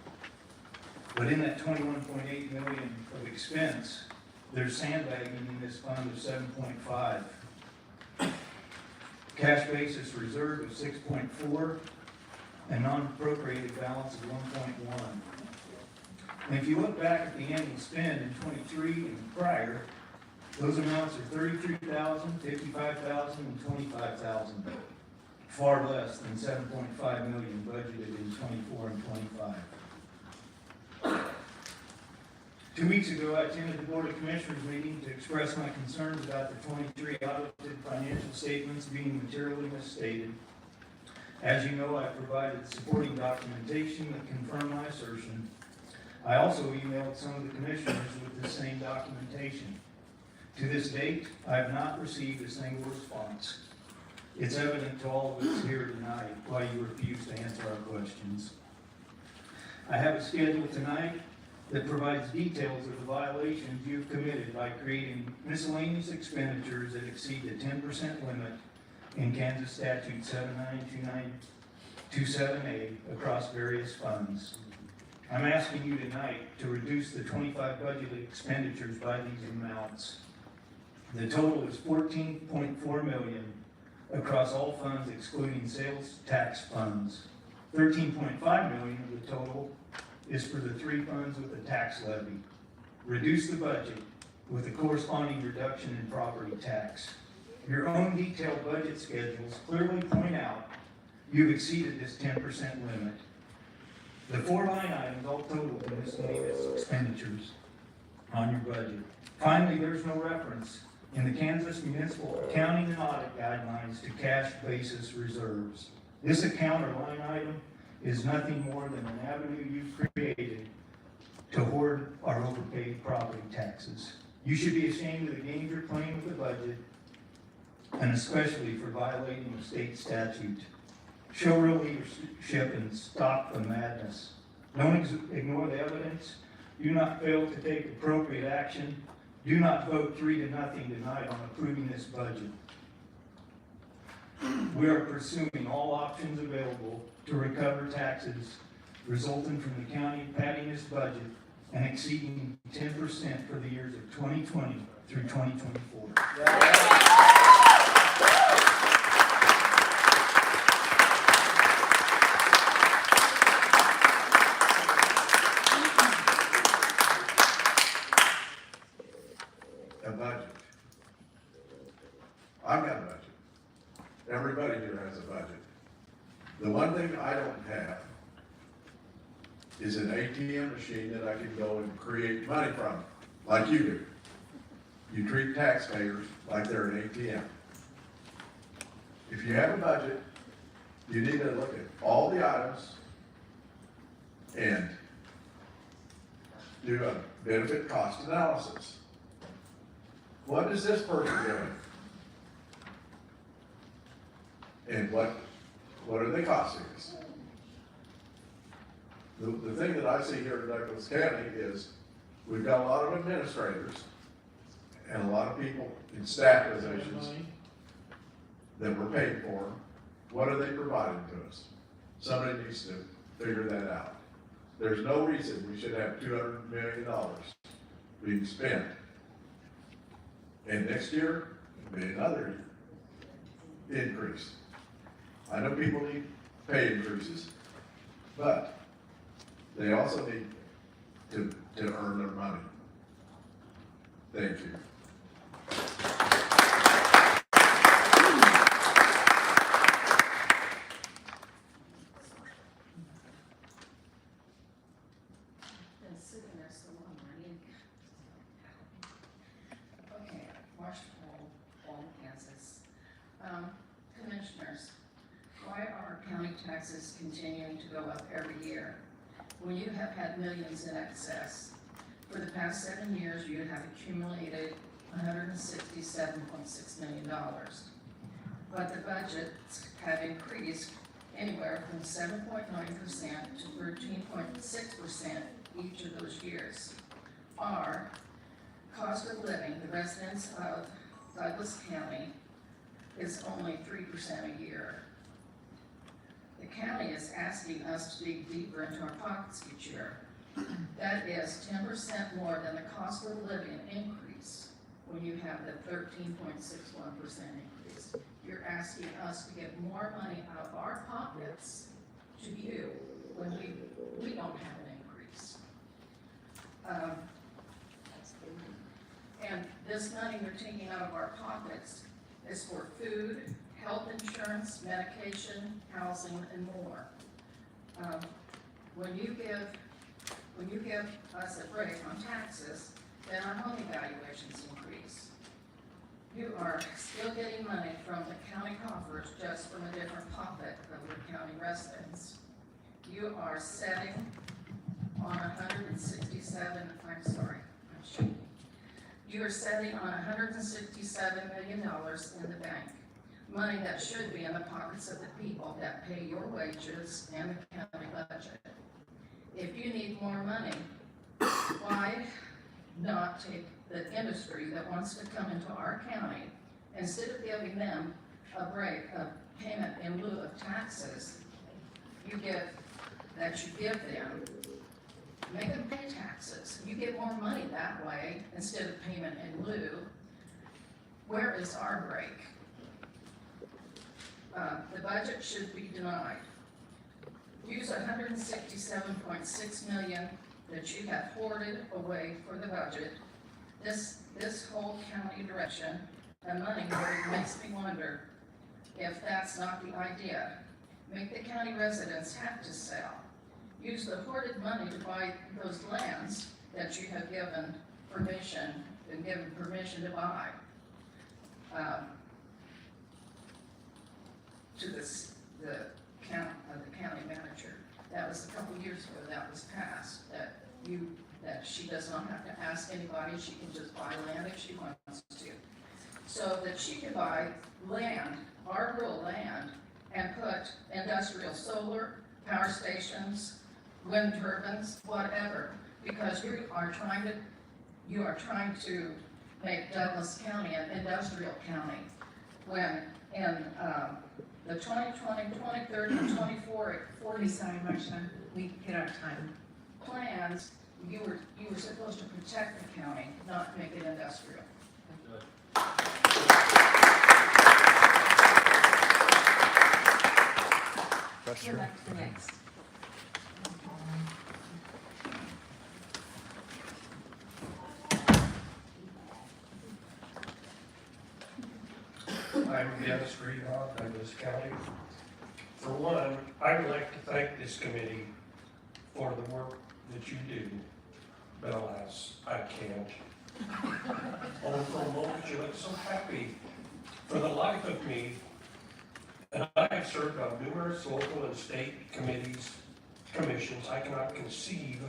But in that 21.8 million of expense, there's sandbagging in this fund of 7.5. Cash basis reserve of 6.4, and non-appropriated balance of 1.1. And if you look back at the annual spend in 23 and prior, those amounts are $33,000, $55,000, and $25,000. Far less than 7.5 million budgeted in 24 and 25. 2 weeks ago, I attended the Board of Commissioners meeting to express my concerns about the 23 audited financial statements being materially misstated. As you know, I provided supporting documentation that confirmed my assertion. I also emailed some of the commissioners with the same documentation. To this date, I have not received a single response. It's evident to all of us here tonight why you refuse to answer our questions. I have a schedule tonight that provides details of the violations you've committed by creating miscellaneous expenditures that exceed the 10% limit in Kansas Statute 792927A across various funds. I'm asking you tonight to reduce the 25 budgeted expenditures by these amounts. The total is $14.4 million across all funds excluding sales tax funds. $13.5 million of the total is for the 3 funds with the tax levy. Reduce the budget with a corresponding reduction in property tax. Your own detailed budget schedules clearly point out you've exceeded this 10% limit. The 4 line items all total in miscellaneous expenditures on your budget. Finally, there's no reference in the Kansas Municipal Accounting and Audit Guidelines to cash basis reserves. This account or line item is nothing more than an avenue you've created to hoard our overpaid property taxes. You should be ashamed of the games you're playing with the budget, and especially for violating the state statute. Show real leadership and stop the madness. Don't ignore the evidence. Do not fail to take appropriate action. Do not vote 3-0 tonight on approving this budget. We are pursuing all options available to recover taxes resulting from the county padding this budget and exceeding 10% for the years of 2020 through 2024. A budget. I've got a budget. Everybody here has a budget. The one thing I don't have is an ATM machine that I can go and create money from, like you do. You treat taxpayers like they're an ATM. If you have a budget, you need to look at all the items and do a benefit cost analysis. What is this person doing? And what are they costing us? The thing that I see here in Douglas County is we've got a lot of administrators and a lot of people in staff positions that we're paying for. What are they providing to us? Somebody needs to figure that out. There's no reason we should have $200 million being spent. And next year, it'll be another increase. I know people need pay increases, but they also need to earn their money. Thank you. Okay, Washington, Kansas. Commissioners, why are county taxes continuing to go up every year? When you have had millions in excess, for the past 7 years, you have accumulated $167.6 million. But the budgets have increased anywhere from 7.9% to 13.6% each of those years. Our cost of living, the residents of Douglas County, is only 3% a year. The county is asking us to dig deeper into our pockets each year. That is 10% more than the cost of living increase when you have the 13.61% increase. You're asking us to get more money out of our pockets to you when we don't have an increase. And this money we're taking out of our pockets is for food, health insurance, medication, housing, and more. When you give when you give us a break on taxes, then our home evaluations increase. You are still getting money from the county coffers just from a different pocket of your county residents. You are setting on 167, I'm sorry, I'm shaking. You are setting on $167 million in the bank. Money that should be in the pockets of the people that pay your wages and the county budget. If you need more money, why not take the industry that wants to come into our county, instead of giving them a break, a payment in lieu of taxes, you give them, make them pay taxes. You get more money that way instead of payment in lieu. Where is our break? The budget should be denied. Use $167.6 million that you have hoarded away for the budget. This whole county direction and money makes me wonder if that's not the idea. Make the county residents have to sell. Use the hoarded money to buy those lands that you have given permission to buy. To the county manager. That was a couple years ago that was passed, that she does not have to ask anybody, she can just buy land if she wants to. So that she can buy land, our rural land, and put industrial solar, power stations, wind turbines, whatever, because you are trying to make Douglas County an industrial county, when in the 2020, 2030, and 2040 Sorry, Marcia, we hit our time. plans, you were supposed to protect the county, not make it industrial. That's Go true. back to the next. I'm Dennis Greenhoff, Douglas County. For one, I would like to thank this committee for the work that you do. But alas, I can't. Only for a moment you look so happy. For the life of me, and I have served on numerous local and state committees, commissions, I cannot conceive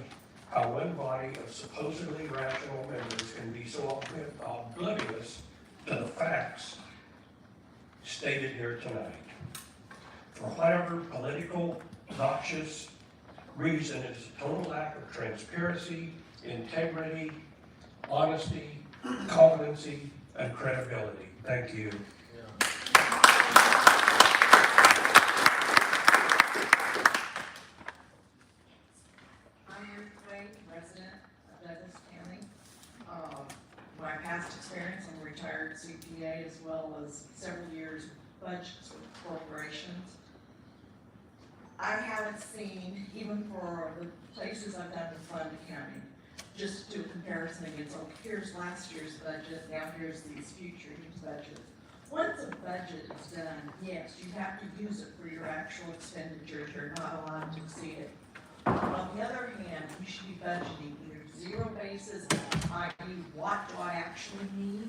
how one body of supposedly rational members can be so oblivious to the facts stated here tonight. For whatever political, noxious reason, it is a total lack of transparency, integrity, honesty, competency, and credibility. Thank you. I'm Ruth Wade, resident of Douglas County. My past experience, I'm a retired CPA as well as several years budgets with corporations. I haven't seen, even for the places I've done in Fund County, just do a comparison against, oh, here's last year's budget, now here's these future year's budgets. Once a budget is done, yes, you have to use it for your actual expenditures, you're not allowed to exceed it. On the other hand, you should be budgeting either zero basis, i.e. what do I actually need,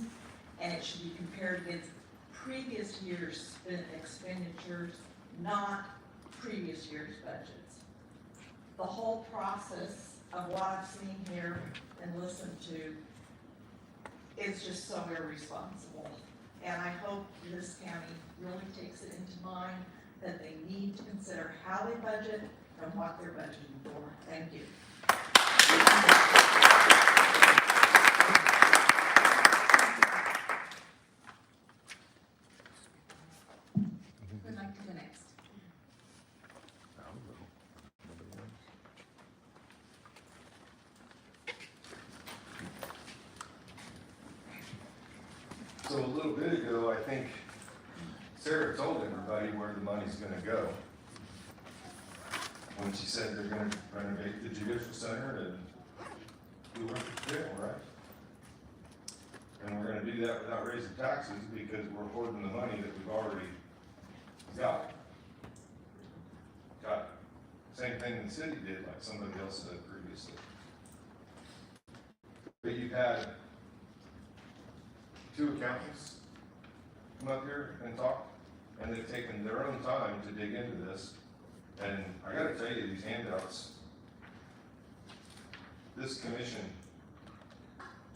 and it should be compared against previous year's expenditures, not previous year's budgets. The whole process of what I've seen here and listened to is just so irresponsible. And I hope this county really takes it into mind that they need to consider how they budget and what they're budgeting for. Thank you. Who'd like to go next? So a little bit ago, I think Sarah told everybody where the money's gonna go. When she said they're gonna renovate the judicial center and do work at the jail, right? And we're gonna do that without raising taxes because we're hoarding the money that we've already got. Same thing the city did, like somebody else said previously. previously. But you've had 2 accountants come up here and talk, and they've taken their own time to dig into this. And I gotta tell you, these handouts, this commission,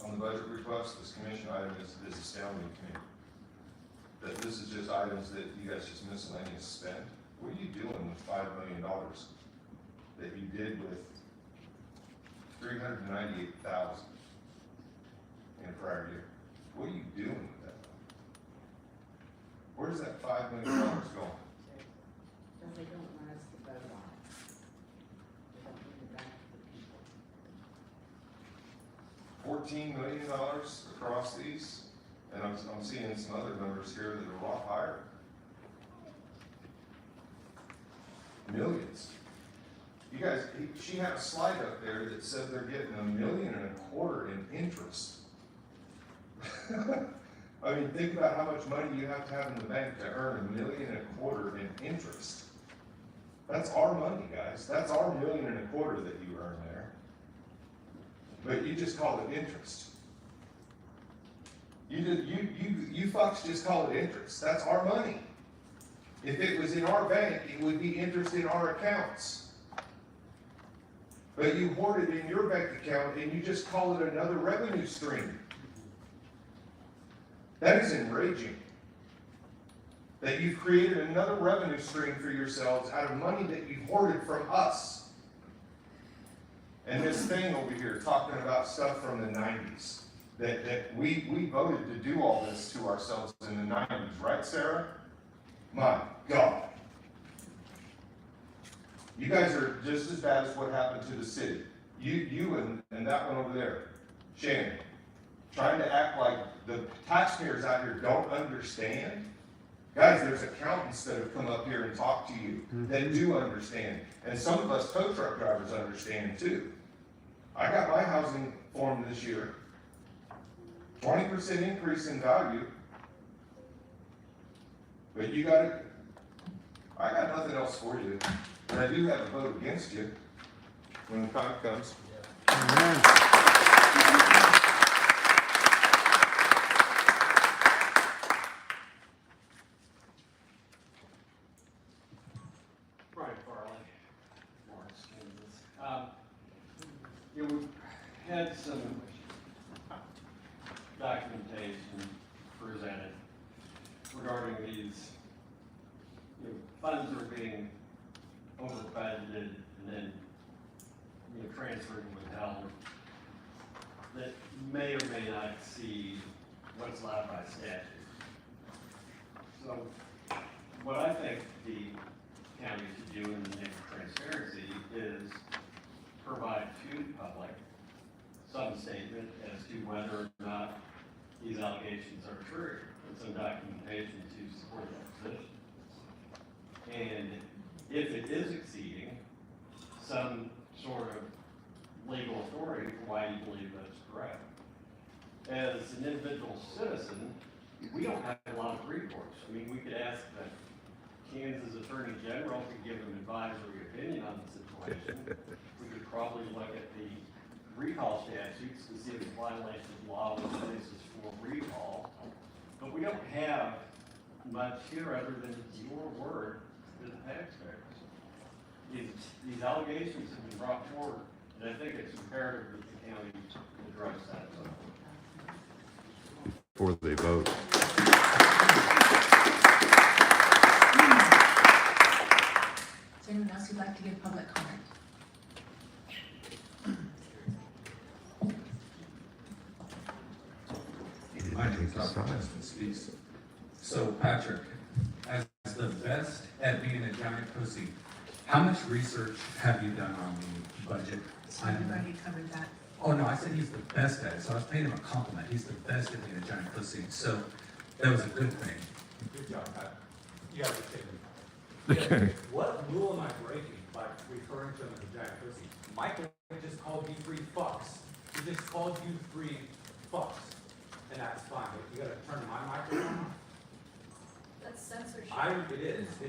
on the budget request, this commission item is astounding to me. That this is just items that you guys just miscellaneous spend. What are you doing with $5 million that you did with $398,000 in a prior year? What are you doing with that? Where's that $5 million going? Because they don't want us to vote on it. They don't bring it back to the people. $14 million across these, and I'm seeing some other numbers here that are a lot higher. Millions. You guys, she had a slide up there that said they're getting $1.25 million in interest. I mean, think about how much money you have to have in the bank to earn $1.25 million in interest. That's our money, guys. That's our $1.25 million that you earn there. But you just call it interest. You fucks just call it interest. That's our money. If it was in our bank, it would be interest in our accounts. But you hoard it in your bank account and you just call it another revenue stream. That is enraging. That you've created another revenue stream for yourselves out of money that you hoarded from us. And this thing over here talking about stuff from the 90s. That we voted to do all this to ourselves in the 90s, right, Sarah? My God. You guys are just as bad as what happened to the city. You and that one over there, Shannon, trying to act like the taxpayers out here don't understand. Guys, there's accountants that have come up here and talked to you that do understand. And some of us tow truck drivers understand too. I got my housing form this year. 20% increase in value. But you got it. I got nothing else for you. And I do have a vote against you when the time comes. Brian Farley, Lawrence, Kansas. We've had some documentation presented regarding these funds are being over budgeted and then transferred and withheld that may or may not exceed what's allowed by statute. So what I think the county should do in the name of transparency is provide to the public some statement as to whether or not these allegations are true and some documentation to support that position. And if it is exceeding, some sort of legal authority for why you believe that's correct. As an individual citizen, we don't have a lot of recourse. I mean, we could ask the Kansas Attorney General to give an advisory opinion on the situation. We could probably look at the recall statutes to see if it's violation of law on the basis for recall. But we don't have much here other than your word to the taxpayers. These allegations have been brought forward, and I think it's imperative that the county address that. Before they vote. Is there anyone else who'd like to give public comment? My name is Dr. Justin Speaks. So Patrick, as the best at being a giant pussy, how much research have you done on the budget? I've already covered that. Oh no, I said he's the best at it, so I was paying him a compliment. He's the best at being a giant pussy, so that was a good thing. Good job, Pat. You guys are taking Okay. What rule am I breaking by referring to him as a giant pussy? Michael just called you 3 fucks. He just called you 3 fucks. And that's fine, but you gotta turn my microphone on. That's censorship. It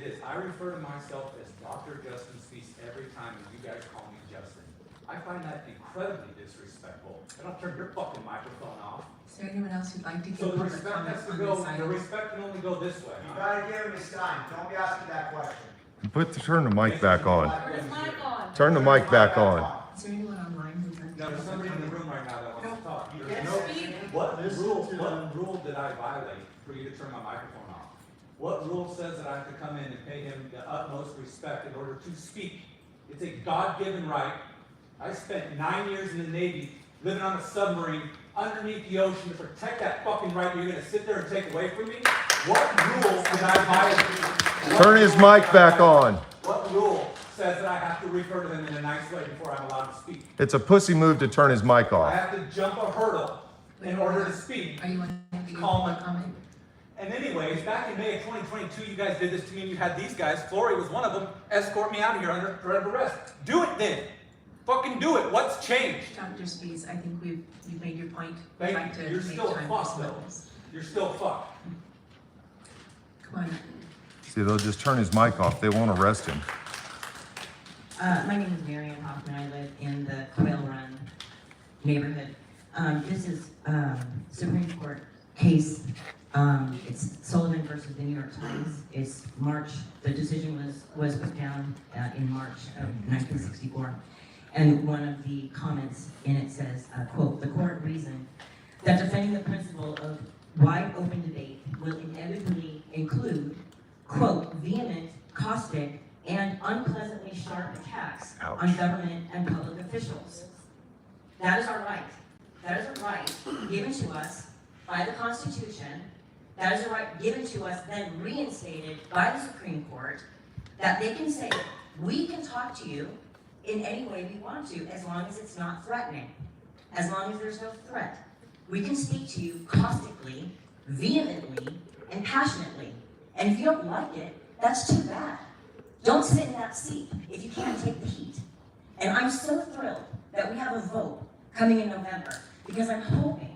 is. I refer to myself as Dr. Justin Speaks every time you guys call me Justin. I find that incredibly disrespectful. I don't turn your fucking microphone off. Is there anyone else who'd like to So give the public respect comment has to on go, this the item? respect can only go this way. You gotta give him his time, don't be asking that question. Turn the mic back on. Turn his mic on. Turn the mic back on. Is there anyone online who'd like to? No, there's somebody in the room right now that wants to talk. You There's can't no, speak. what rule did I violate for you to turn my microphone off? What rule says that I have to come in and pay him the utmost respect in order to speak? It's a God-given right. I spent 9 years in the Navy, living on a submarine, underneath the ocean to protect that fucking right you're gonna sit there and take away from me? What rule did I violate? Turn his mic back on. What rule says that I have to refer to him in a nice way before I'm allowed to speak? It's a pussy move to turn his mic I off. have to jump a hurdle in order to speak. Are you wanting to give Call public me. comment? And anyways, back in May of 2022, you guys did this to me and you had these guys, Flory was one of them, escort me out of here under threat of arrest. Do it then. Fucking do it. What's changed? Dr. Spies, I think you've made your point. We'd Thank like you. to You're make still time for fucked some though. others. You're still fucked. Come on. See, they'll just turn his mic off. They won't arrest him. My name is Marion Hoffman. I live in the Quail Run neighborhood. This is Supreme Court case. It's Sullivan versus the New York Times. It's March. The decision was put down in March of 1964. And one of the comments in it says, quote, "The court reasoned that defending the principle of wide open debate will inevitably include, quote, vehement, caustic, and unpleasantly sharp attacks on government and public officials. That is our right. That is a right given to us by the Constitution. That is a right given to us, then reinstated by the Supreme Court, that they can say, we can talk to you in any way we want to, as long as it's not threatening, as long as there's no threat. We can speak to you caustically, vehemently, and passionately. And if you don't like it, that's too bad. Don't sit in that seat if you can't take the heat. And I'm so thrilled that we have a vote coming in November, because I'm hoping,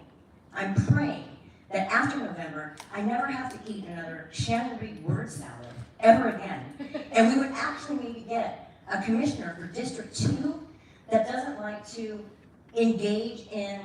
I'm praying that after November, I never have to eat another Shannon Reed word salad ever again. And we would actually maybe get a commissioner for District 2 that doesn't like to engage in,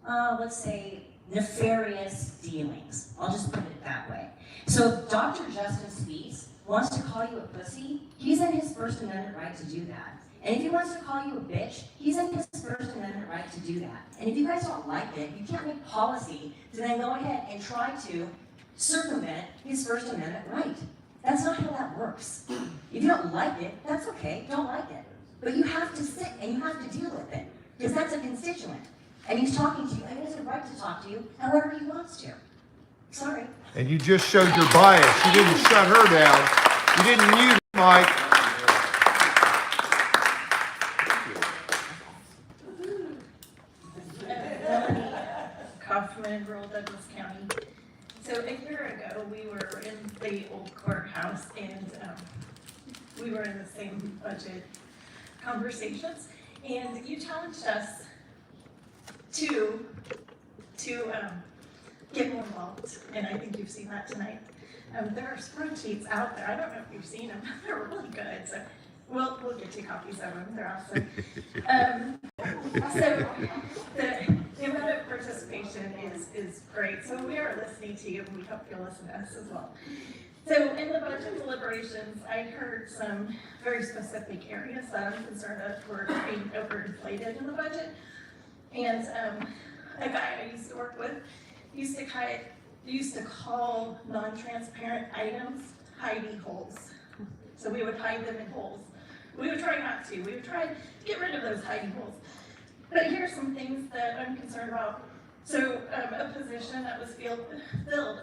let's say, nefarious dealings. I'll just put it that way. So if Dr. Justin Spies wants to call you a pussy, he's in his First Amendment right to do that. And if he wants to call you a bitch, he's in his First Amendment right to do that. And if you guys don't like it, you can't make policy to then go ahead and try to circumvent his First Amendment right. That's not how that works. If you don't like it, that's okay, don't like it. But you have to sit and you have to deal with it, because that's a constituent. And he's talking to you, and he has a right to talk to you however he wants to. Sorry. And you just showed your bias. You didn't shut her down. You didn't mute Mike. Kaufman, rural Douglas County. So a year ago, we were in the old courthouse and we were in the same budget conversations. And you challenged us to get more involved. And I think you've seen that tonight. There are spreadsheets out there. I don't know if you've seen them. They're really good. So we'll get you copies of them. They're awesome. So the amount of participation is great. So we are listening to you, and we hope you'll listen to us as well. So in the budget deliberations, I heard some very specific areas that I'm concerned of were being overinflated in the budget. And a guy I used to work with used to call non-transparent items hidey holes. So we would hide them in holes. We would try not to. We would try to get rid of those hidey holes. But here are some things that I'm concerned about. So a position that was filled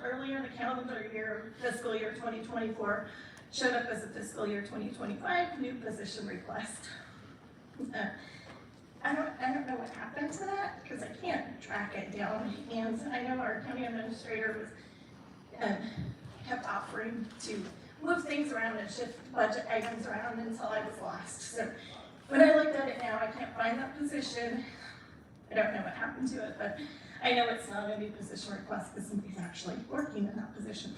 earlier in the calendar year, fiscal year 2024, showed up as a fiscal year 2025 new position request. I don't know what happened to that, because I can't track it down. And I know our county administrator was kept offering to move things around and shift budget items around until I was lost. So when I looked at it now, I can't find that position. I don't know what happened to it, but I know it's not a new position request because somebody's actually working in that position.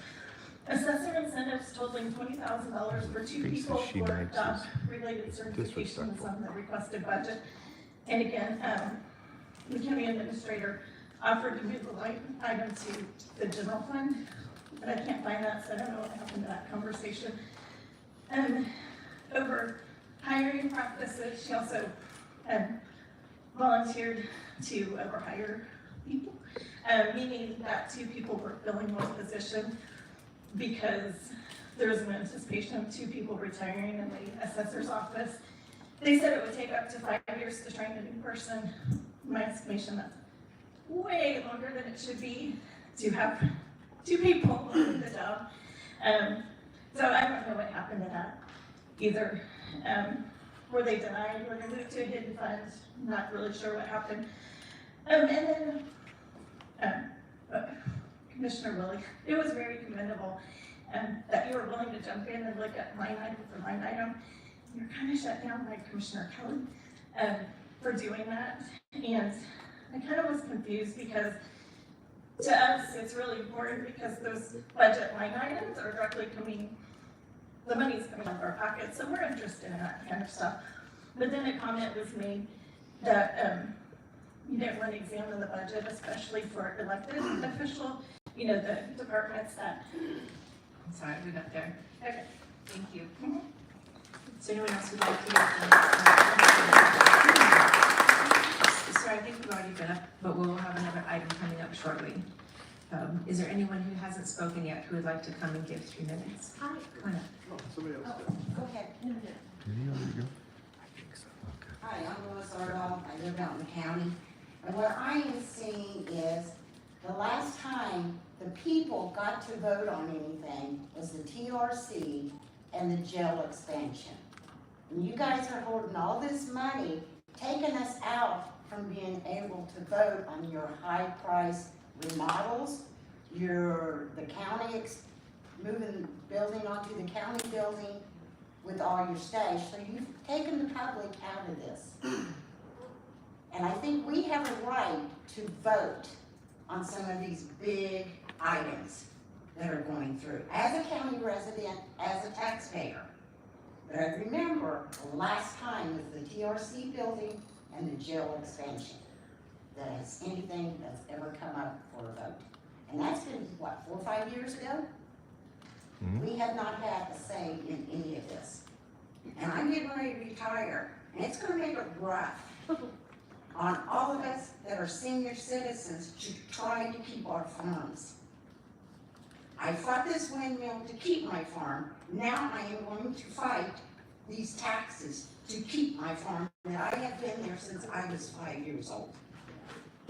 assessor incentives totaling $20,000 for 2 Faces people she for makes job-related is certifications on the requested budget. And again, the county administrator offered to move the line item to the general fund, but I can't find that, so I don't know what happened to that conversation. Over hiring practices, she also volunteered to overhire people, meaning that 2 people were filling one position because there was an anticipation of 2 people retiring in the assessor's office. They said it would take up to 5 years to train a new person. In my estimation, that's way longer than it should be to have 2 people doing the job. So I don't know what happened to that either. Were they denied, were they moved to a hidden fund? Not really sure what happened. And then Commissioner Willie, it was very commendable that you were willing to jump in and look at line item for line item. You're kind of shut down by Commissioner Kelly for doing that. And I kind of was confused because to us, it's really important because those budget line items are directly coming, the money's coming out of our pockets, so we're interested in that kind of stuff. But then a comment was made that you didn't want to examine the budget, especially for elected official, you know, the departments that. I'm sorry, we got there. Okay. Thank you. Mm-hmm. Is there anyone else who'd like to? Sorry, I think we've already been up, but we'll have another item coming up shortly. Is there anyone who hasn't spoken yet who would like to come and give 3 minutes? Hi. Come on up. Somebody else. Go ahead. Did he already go? I think so. Okay. Hi, I'm Lois Ardall. I live out in the county. And what I am seeing is the last time the people got to vote on anything was the TRC and the jail expansion. And you guys are holding all this money, taking us out from being able to vote on your high price remodels, the county moving building onto the county building with all your stash. So you've taken the public out of this. And I think we have a right to vote on some of these big items that are going through, as a county resident, as a taxpayer. But I remember the last time was the TRC building and the jail expansion. That has anything that's ever come up for a vote. And that's been, what, 4 or 5 years ago? Mm-hmm. We have not had a say in any of this. And I'm getting ready to retire, and it's gonna make it rough on all of us that are senior citizens to try to keep our farms. I fought this windmill to keep my farm. Now I am going to fight these taxes to keep my farm that I have been there since I was 5 years old.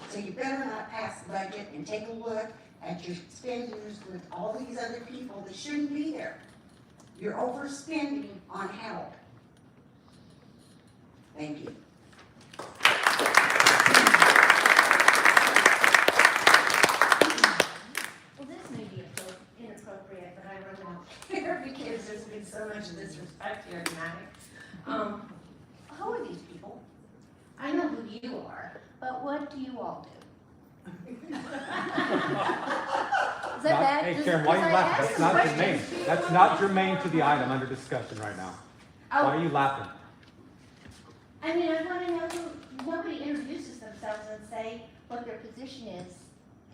So you better not pass the budget and take a look at your expenditures with all these other people that shouldn't be there. You're overspending on help. Thank you. Well, this may be inappropriate, but I really don't care because there's been so much disrespect here tonight. Who are these people? I know who you are, but what do you all do? Is that bad? Hey Just Karen, why are because you I laughing? asked That's not questions, germane. people That's not germane to the item under discussion right now. Oh. Why are you laughing? I mean, I want to know who, nobody introduces themselves and say what their position is.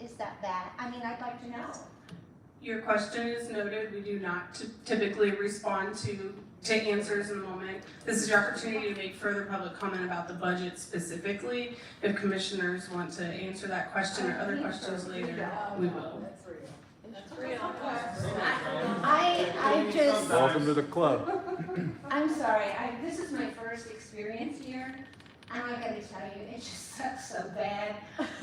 Is that bad? I mean, I'd like to know. Your question is noted. We do not typically respond to answers in the moment. This is your opportunity to make further public comment about the budget specifically. If commissioners want to answer that question or other questions later, we will. I just, Welcome to the club. I'm sorry, this is my first experience here, and I gotta tell you, it just sucks so bad. I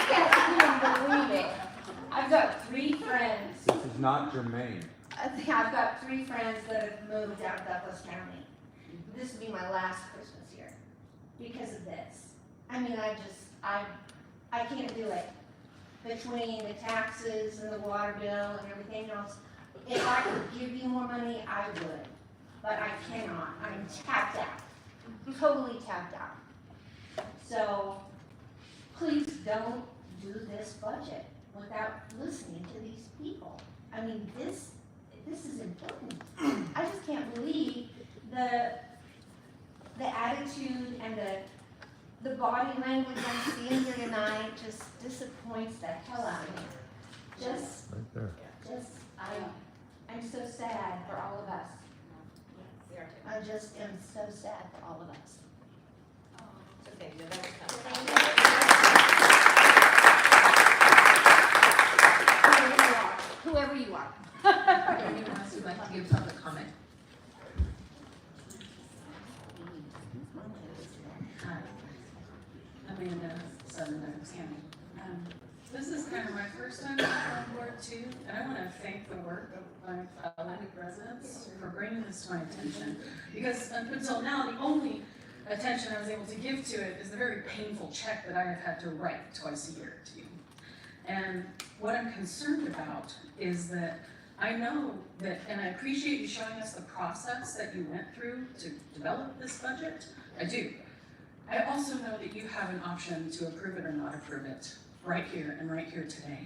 can't even believe it. I've got 3 friends. This is not germane. I've got 3 friends that have moved out of Douglas County. This will be my last Christmas here because of this. I mean, I can't do it. Between the taxes and the water bill and everything else, if I could give you more money, I would. But I cannot. I'm tapped out. Totally tapped out. So please don't do this budget. without listening to these people. I mean, this is important. I just can't believe the attitude and the body language I'm seeing here tonight just disappoints the hell out of me. Right there. I'm so sad for all of us. I just am so sad for all of us. Whoever you are. Anyone else who'd like to give public comment? Hi, Amanda Sutton, Douglas County. This is kind of my first time on board too, and I want to thank the work of my fellow residents for bringing this to my attention. Because up until now, the only attention I was able to give to it is the very painful check that I have had to write twice a year to you. And what I'm concerned about is that I know that, and I appreciate you showing us the process that you went through to develop this budget. I do. I also know that you have an option to approve it or not approve it right here and right here today.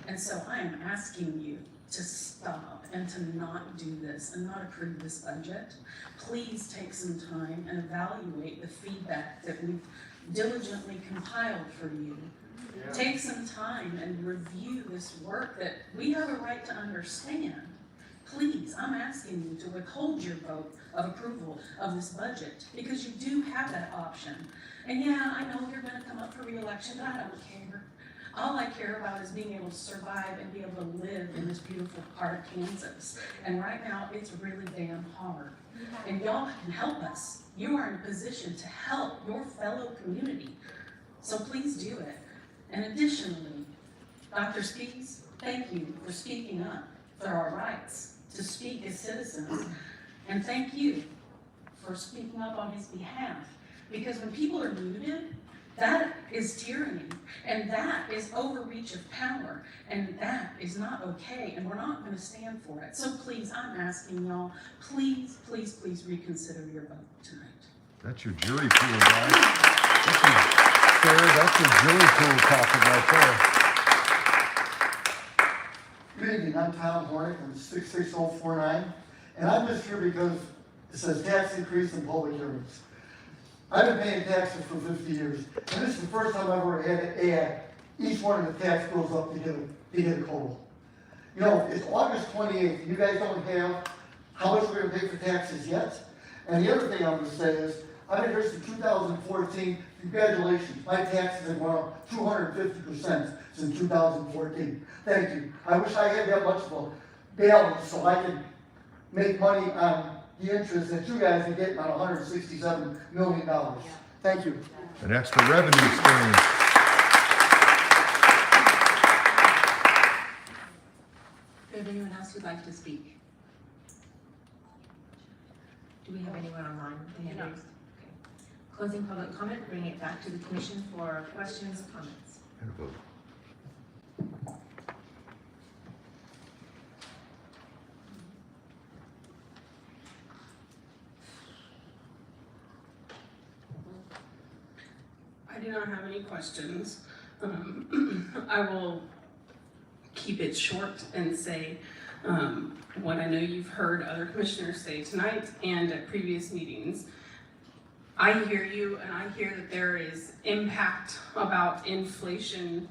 And so I am asking you to stop and to not do this and not approve this budget. Please take some time and evaluate the feedback that we've diligently compiled for you. Take some time and review this work that we have a right to understand. Please, I'm asking you to withhold your vote of approval of this budget because you do have that option. And yeah, I know you're gonna come up for re-election, but I don't care. All I care about is being able to survive and be able to live in this beautiful part of Kansas. And right now, it's really damn hard. And y'all can help us. You are in a position to help your fellow community. So please do it. And additionally, Dr. Speaks, thank you for speaking up for our rights to speak as citizens. And thank you for speaking up on his behalf. Because when people are muted, that is tyranny, and that is overreach of power, and that is not okay, and we're not going to stand for it. So please, I'm asking y'all, please, please, please reconsider your vote tonight. That's your jury pool, guys. That's your jury pool topic right there. Good evening, I'm Tom Hornick, I'm 66049, and I'm just here because it says tax increase in public hearings. I've been paying taxes for 50 years, and this is the first time I've ever had to add each one of the tax bills up to get a total. You know, it's August 28th, you guys don't have how much we're gonna pay for taxes yet. And the other thing I'm gonna say is, I've been here since 2014, congratulations, my taxes have gone up 250% since 2014. Thank you. I wish I had that much of a balance so I could make money on the interest that you guys are getting on $167 million. Thank you. An extra revenue stream. Is there anyone else who'd like to speak? Do we have anyone online with their hand raised? Okay. Closing public comment, bringing it back to the commission for questions, comments. And a vote. I do not have any questions. I will keep it short and say what I know you've heard other commissioners say tonight and at previous meetings. I hear you, and I hear that there is impact about inflation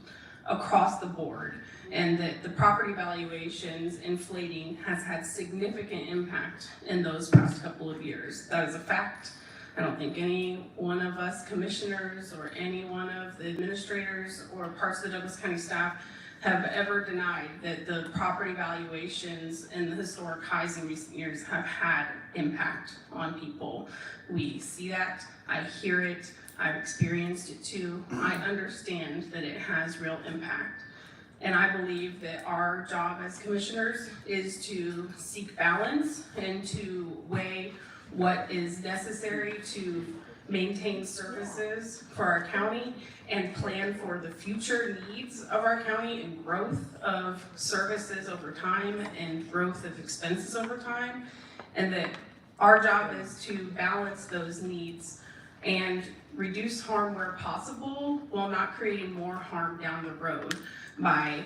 across the board, and that the property valuations inflating has had significant impact in those past couple of years. That is a fact. I don't think any one of us commissioners or any one of the administrators or parts of the Douglas County staff have ever denied that the property valuations and the historic highs in recent years have had impact on people. We see that, I hear it, I've experienced it too. I understand that it has real impact. And I believe that our job as commissioners is to seek balance and to weigh what is necessary to maintain services for our county and plan for the future needs of our county and growth of services over time and growth of expenses over time. And that our job is to balance those needs and reduce harm where possible while not creating more harm down the road by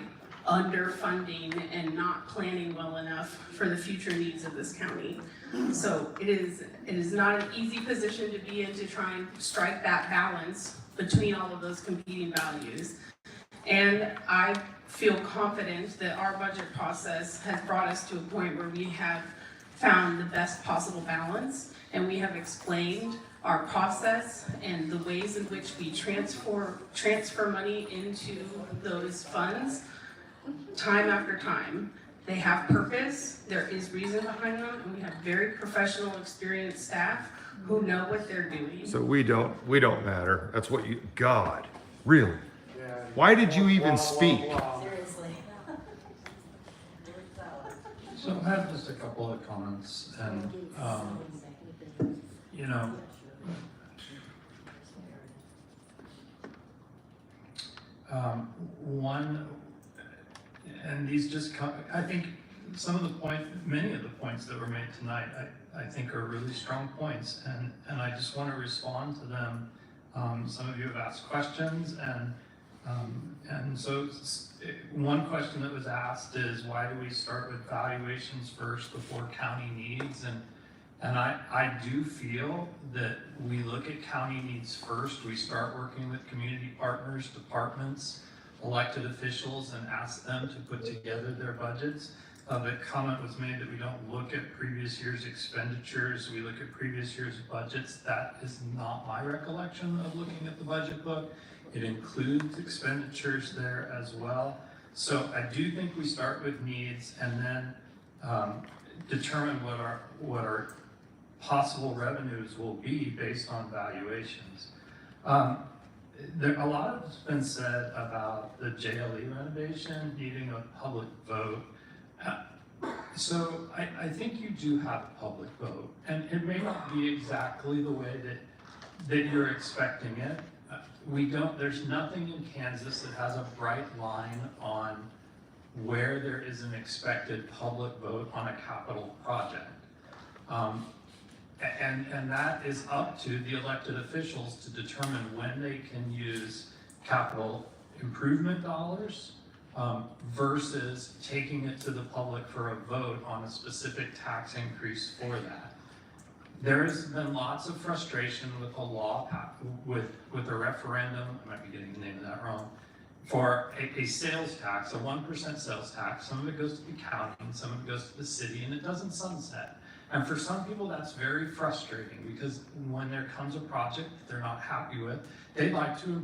underfunding and not planning well enough for the future needs of this county. So it is not an easy position to be in, to try and strike that balance between all of those competing values. And I feel confident that our budget process has brought us to a point where we have found the best possible balance, and we have explained our process and the ways in which we transfer money into those funds time after time. They have purpose, there is reason behind them, and we have very professional, experienced staff who know what they're doing. So we don't matter. That's what you, God, really? Why did you even speak? Seriously. So I have just a couple of comments, and, you know, one, and these just come, I think many of the points that were made tonight, I think are really strong points, and I just want to respond to them. Some of you have asked questions, and so one question that was asked is, why do we start with valuations first before county needs? And I do feel that we look at county needs first. We start working with community partners, departments, elected officials, and ask them to put together their budgets. The comment was made that we don't look at previous year's expenditures, we look at previous year's budgets. That is not my recollection of looking at the budget book. It includes expenditures there as well. So I do think we start with needs and then determine what our possible revenues will be based on valuations. A lot has been said about the JLE renovation needing a public vote. So I think you do have a public vote, and it may not be exactly the way that you're expecting it. There's nothing in Kansas that has a bright line on where there is an expected public vote on a capital project. And that is up to the elected officials to determine when they can use capital improvement dollars versus taking it to the public for a vote on a specific tax increase for that. There has been lots of frustration with a law, with a referendum, I might be getting the name of that wrong, for a sales tax, a 1% sales tax. Some of it goes to the county and some of it goes to the city, and it doesn't sunset. And for some people, that's very frustrating because when there comes a project that they're not happy with, they'd like to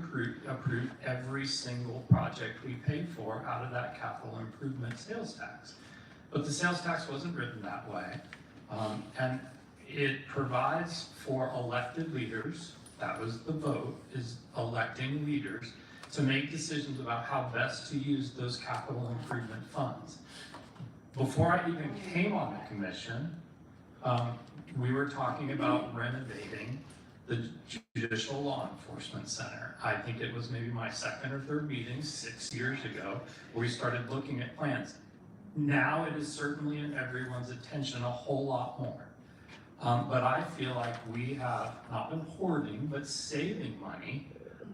approve every single project we pay for out of that capital improvement sales tax. But the sales tax wasn't written that way. And it provides for elected leaders, that was the vote, is electing leaders to make decisions about how best to use those capital improvement funds. Before I even came on the commission, we were talking about renovating the Judicial Law Enforcement Center. I think it was maybe my second or third meeting 6 years ago where we started looking at plans. Now it is certainly in everyone's attention a whole lot more. But I feel like we have not been hoarding, but saving money.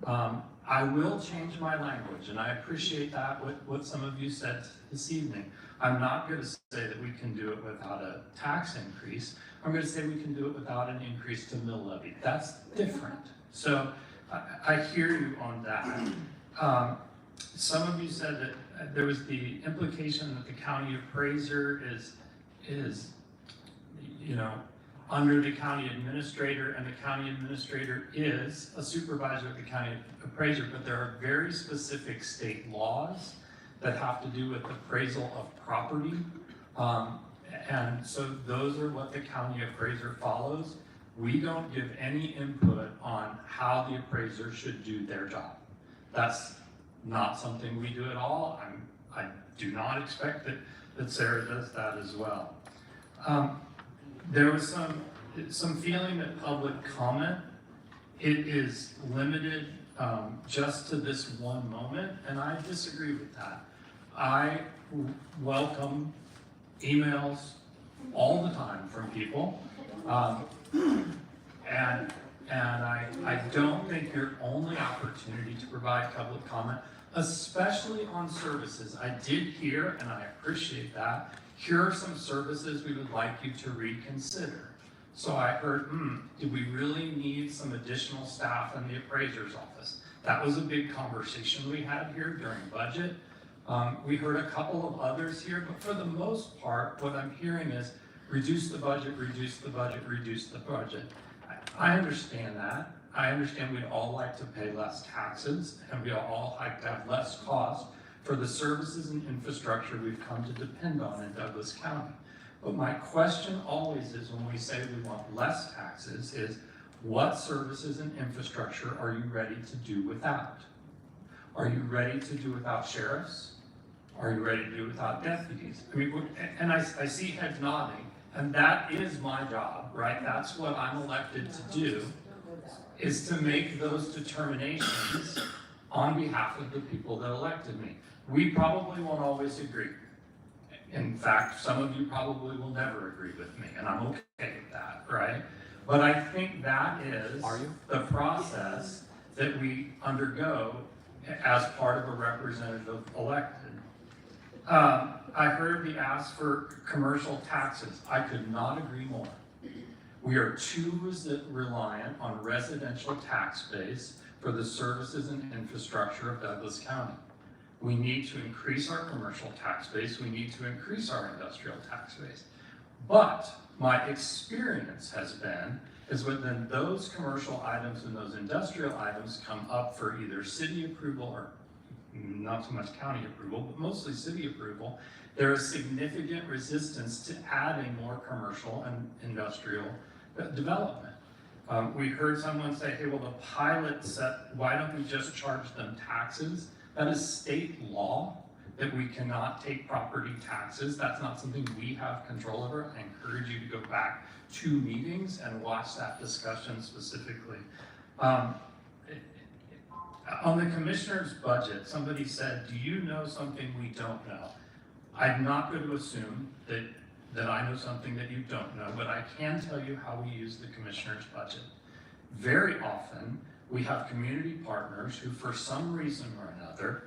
I will change my language, and I appreciate that, what some of you said this evening. I'm not going to say that we can do it without a tax increase. I'm going to say we can do it without an increase to mill levy. That's different. So I hear you on that. Some of you said that there was the implication that the county appraiser is under the county administrator, and the county administrator is a supervisor of the county appraiser, but there are very specific state laws that have to do with appraisal of property. And so those are what the county appraiser follows. We don't give any input on how the appraiser should do their job. That's not something we do at all. I do not expect that Sarah does that as well. There was some feeling that public comment, it is limited just to this one moment, and I disagree with that. I welcome emails all the time from people, and I don't think your only opportunity to provide public comment especially on services. I did hear, and I appreciate that, here are some services we would like you to reconsider. So I heard, do we really need some additional staff in the appraiser's office? That was a big conversation we had here during budget. We heard a couple of others here, but for the most part, what I'm hearing is reduce the budget, reduce the budget, reduce the budget. I understand that. I understand we'd all like to pay less taxes, and we'd all like to have less cost for the services and infrastructure we've come to depend on in Douglas County. But my question always is, when we say we want less taxes, is what services and infrastructure are you ready to do without? Are you ready to do without sheriffs? Are you ready to do without deputies? I mean, and I see heads nodding, and that is my job, right? That's what I'm elected to do, is to make those determinations on behalf of the people that elected me. We probably won't always agree. In fact, some of you probably will never agree with me, and I'm okay with that, right? But I think that is the process that we undergo as part of a representative elected. I heard the ask for commercial taxes. I could not agree more. We are too reliant on residential tax base for the services and infrastructure of Douglas County. We need to increase our commercial tax base. We need to increase our industrial tax base. But my experience has been, is when those commercial items and those industrial items come up for either city approval or not so much county approval, but mostly city approval, there is significant resistance to adding more commercial and industrial development. We heard someone say, hey, well, the pilot set, why don't we just charge them taxes? That is state law, that we cannot take property taxes. That's not something we have control over. I encourage you to go back 2 meetings and watch that discussion specifically. On the commissioner's budget, somebody said, do you know something we don't know? I'm not going to assume that I know something that you don't know, but I can tell you how we use the commissioner's budget. Very often, we have community partners who, for some reason or another,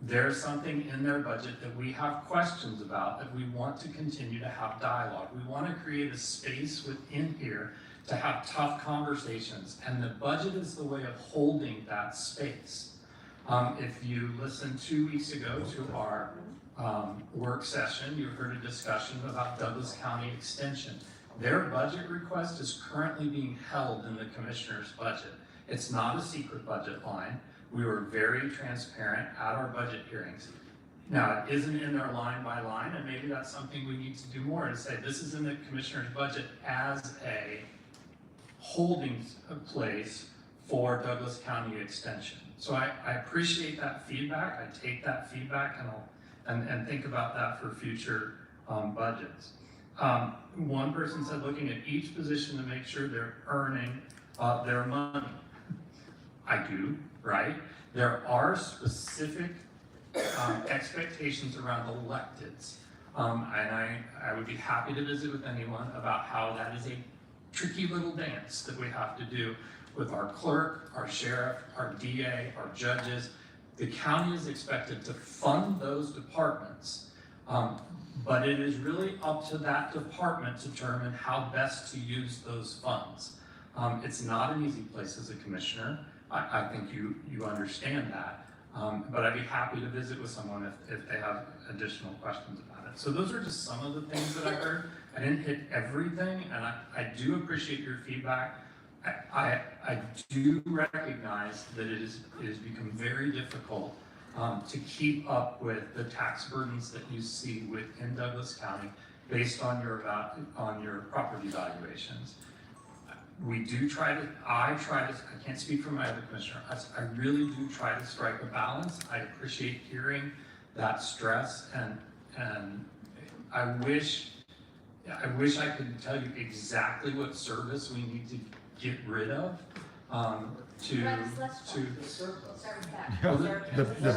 there's something in their budget that we have questions about, that we want to continue to have dialogue. We want to create a space within here to have tough conversations, and the budget is the way of holding that space. If you listened 2 weeks ago to our work session, you heard a discussion about Douglas County Extension. Their budget request is currently being held in the commissioner's budget. It's not a secret budget line. We were very transparent at our budget hearings. Now, it isn't in there line by line, and maybe that's something we need to do more, to say this is in the commissioner's budget as a holding place for Douglas County Extension. So I appreciate that feedback. I take that feedback, and think about that for future budgets. One person said looking at each position to make sure they're earning their money. I do, right? There are specific expectations around electeds. And I would be happy to visit with anyone about how that is a tricky little dance that we have to do with our clerk, our sheriff, our DA, our judges. The county is expected to fund those departments, but it is really up to that department to determine how best to use those funds. It's not an easy place as a commissioner. I think you understand that, but I'd be happy to visit with someone if they have additional questions about it. So those are just some of the things that I heard. I didn't hit everything, and I do appreciate your feedback. I do recognize that it has become very difficult to keep up with the tax burdens that you see within Douglas County based on your property valuations. We do I can't speak for my other commissioner, I really do try to strike a balance. I appreciate hearing that stress, and I wish I could tell you exactly what service we need to get rid of The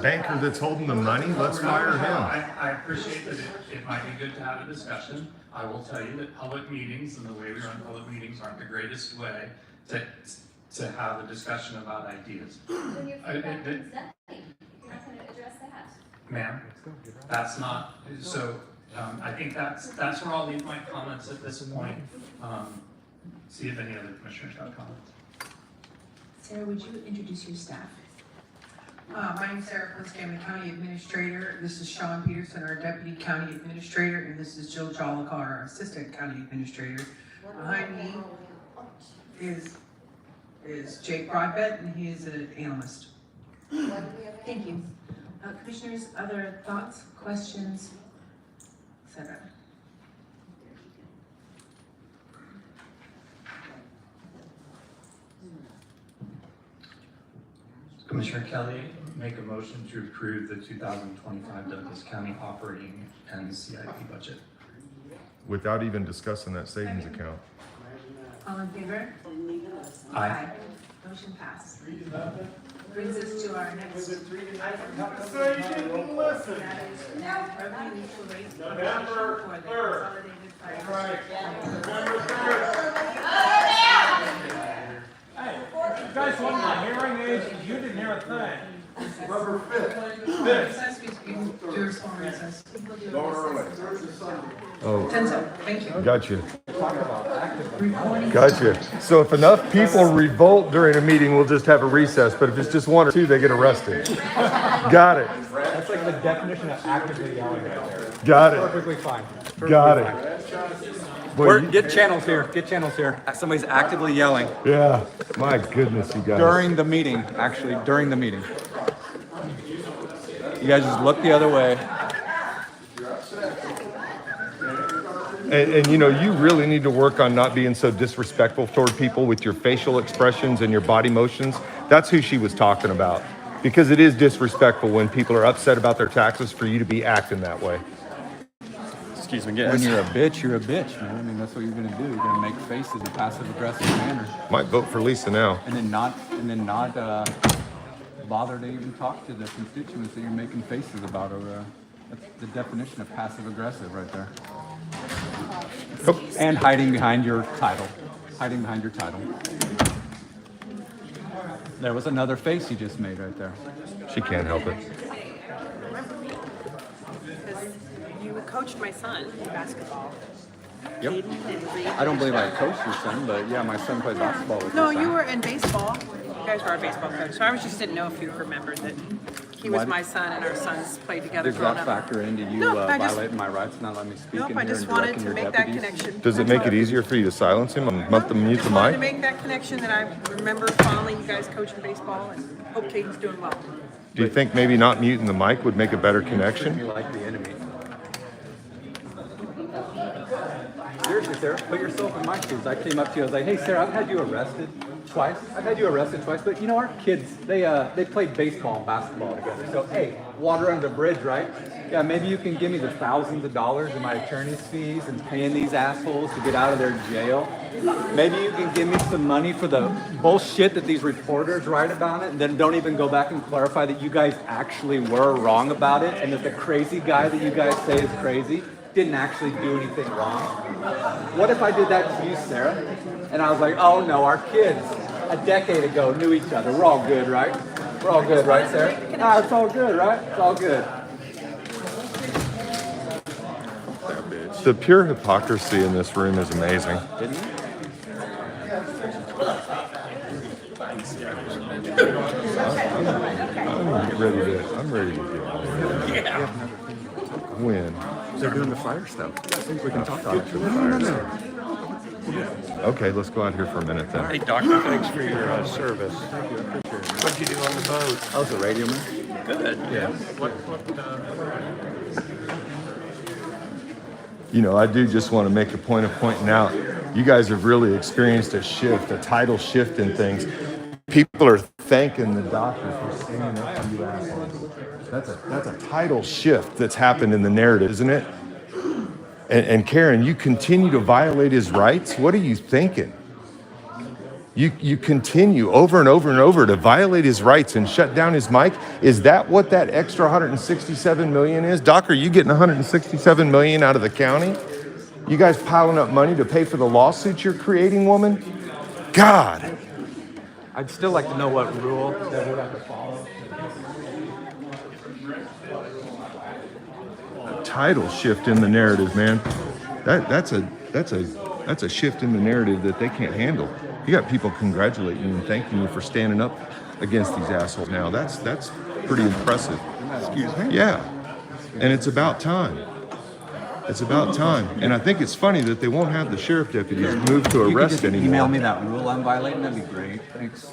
banker that's holding the money, let's fire him. I appreciate that it might be good to have a discussion. I will tell you that public meetings and the way we run public meetings aren't the greatest way to have a discussion about ideas. ma'am, that's not, so, I think that's where I'll leave my comments at this point. See if any other commissioners have comments. Sarah, would you introduce your staff? My name's Sarah Prince, I'm the county administrator. This is Sean Peterson, our deputy county administrator, and this is Jill Jolicoeur, our assistant county administrator. Behind me is Jake Broadbent, and he is an analyst. Thank you. Commissioners, other thoughts, questions, etc.? Commissioner Kelly, make a motion to approve the 2025 Douglas County operating and CIP budget. Without even discussing that savings account. All in favor? Aye. Motion passed. Brings us to our next item. So you didn't listen. That is now revenue neutral rate November for the 3rd. consolidated fire. Right. November 3rd. Hey, you guys want my hearing aids? You didn't hear a thing. November 5th. Recess, we do respond recess. We'll do a Going recess. early. Oh, 10-7, thank you. gotcha. Gotcha. So if enough people revolt during a meeting, we'll just have a recess. But if it's just one or two, they get arrested. Got it. That's like the definition of actively yelling right there. Got it. Perfectly fine. Got it. Boy, Get channels here. Get channels here. Somebody's actively yelling yeah. My goodness, you guys. during the meeting. Actually, during the meeting. You guys just look the other way. And you know, you really need to work on not being so disrespectful toward people with your facial expressions and your body motions. That's who she was talking about. Because it is disrespectful when people are upset about their taxes for you to be acting that way. Excuse me, when you're a bitch, man. I mean, that's what you're gonna do. You're gonna make faces in a passive-aggressive manner, Might vote for Lisa now. and then not bother to even talk to the constituents that you're making faces about. Or that's the definition of passive-aggressive right there. Nope. And hiding behind your title. Hiding behind your title. There was another face you just made right there. She can't help it. You coached my son in basketball. Yep. I don't believe I coached your son, but yeah, my son plays basketball with No, your son. you were in baseball. You guys were our baseball coach. So I just didn't know if you remembered that he was Why my son and our sons played together Does growing that up. factor into you No, I just- violating my rights, not letting me speak Nope, in I here just and wanted directing to your make that deputies? connection. Does it make it easier for you to silence him and mute the Just wanted to mic? make that connection that I remember fondly you guys coaching baseball and hope Caden's doing well. Do you think maybe not muting the mic would make a better You connection? like the enemy. Seriously, Sarah, put yourself in my shoes. I came up to you, I was like, hey, Sarah, I've had you arrested twice. But you know, our kids, they played baseball and basketball together. So, hey, water under the bridge, right? Yeah, maybe you can give me the thousands of dollars in my attorney's fees and paying these assholes to get out of their jail. Maybe you can give me some money for the bullshit that these reporters write about it and then don't even go back and clarify that you guys actually were wrong about it and that the crazy guy that you guys say is crazy didn't actually do anything wrong. What if I did that to you, Sarah? And I was like, oh no, our kids a decade ago knew each other. We're all good, right? We're all good, right, Sarah? Ah, it's all good, right? It's all good. The pure hypocrisy in this room is amazing. Didn't you? I'm ready to get when? They're doing the fire stuff. I think we can talk about it. No. Okay, let's go out here for a minute then. Hey, Doctor, thanks for your service. What'd you do on the boat? I was a radio man. Good. Yeah. You know, I do just want to make a point of pointing out, you guys have really experienced a shift, a tidal shift in things. People are thanking the doctor for standing up for you assholes. That's a tidal shift that's happened in the narrative, isn't it? And Karen, you continue to violate his rights? What are you thinking? You continue over and over and over to violate his rights and shut down his mic? Is that what that extra $167 million is? Doc, are you getting $167 million out of the county? You guys piling up money to pay for the lawsuits you're creating, woman? God. I'd still like to know what rule that we have to follow. tidal shift in the narrative, man. That's a shift in the narrative that they can't handle. You got people congratulating you and thanking you for standing up against these assholes now. That's pretty impressive. Excuse me? Yeah. And it's about time. It's about time. And I think it's funny that they won't have the sheriff deputies moved to arrest anymore. Email me that rule I'm violating, that'd be great. Thanks.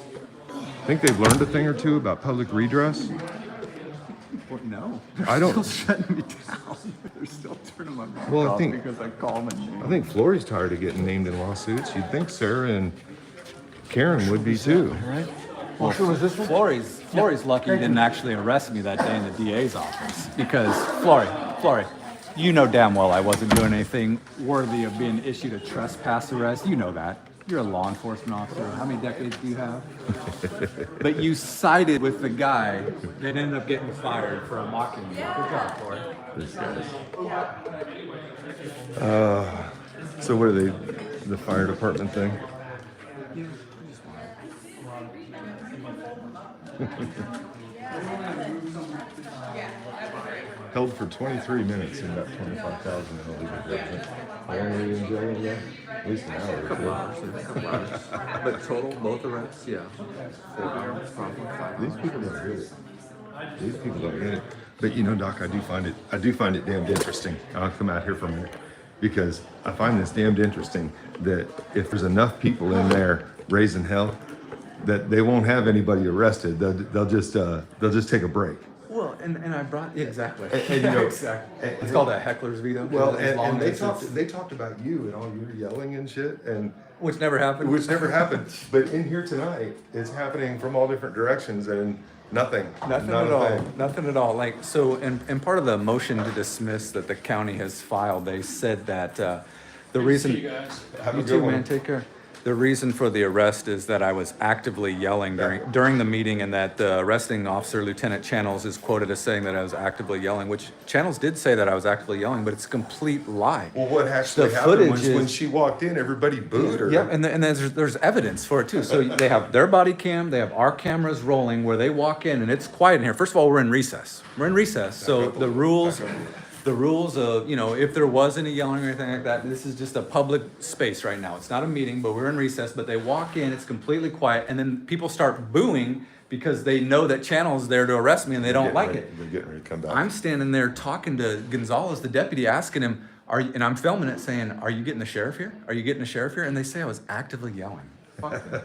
Think they've learned a thing or two about public redress? No. I don't. They're still shutting me down. They're still turning my mic Well, I off think because I call them a name. I think Flory's tired of getting named in lawsuits. You'd think Sarah and Karen would be too. Right? Well, Flory's lucky he didn't actually arrest me that day in the DA's office because Flory, you know damn well I wasn't doing anything worthy of being issued a trespass arrest. You know that. You're a law enforcement officer. How many decades do you have? But you sided with the guy that ended up getting fired for mocking you. Good job, Flory. This guy. So what are they? The fire department thing? Held for 23 minutes and got 25,000 in illegal judgment. How long were you in jail over there? At least an hour. Couple hours. But total, both arrests, yeah. 4 hours, probably 5 hours. These people don't get it. These people don't get it. But you know, Doc, I do find it damned interesting. I'll come out here for a minute because I find this damned interesting that if there's enough people in there raising hell, that they won't have anybody arrested. They'll just take a break. Well, and I brought exactly. And, you know, exactly. It's called a heckler's veto. Well, As long and as they talked about you and all your yelling and shit, and which never happened. But in here tonight, it's happening from all different directions, and nothing. Nothing Not at a all. thing. Nothing at all. Like so, and part of the motion to dismiss that the county has filed, they said that the reason. Have a You good too, one. man. Take care. The reason for the arrest is that I was actively yelling during the meeting, and that the arresting officer, Lieutenant Channels, is quoted as saying that I was actively yelling, which Channels did say that I was actively yelling, but it's a complete lie. Well, what actually The happened footage was when is- she walked in, everybody booed her. Yeah, and there's evidence for it too. So they have their body cam, they have our cameras rolling where they walk in, and it's quiet in here. First of all, we're in recess. So the rules of, you know, if there was any yelling or anything like that, this is just a public space right now. It's not a meeting, but we're in recess, but they walk in, it's completely quiet, and then people start booing because they know that Channel's there to arrest me and they don't like it. They're getting ready to come back. I'm standing there talking to Gonzalez, the deputy, asking him, and I'm filming it saying, are you getting the sheriff here? Are you getting the sheriff here? And they say I was actively yelling. Fuck them.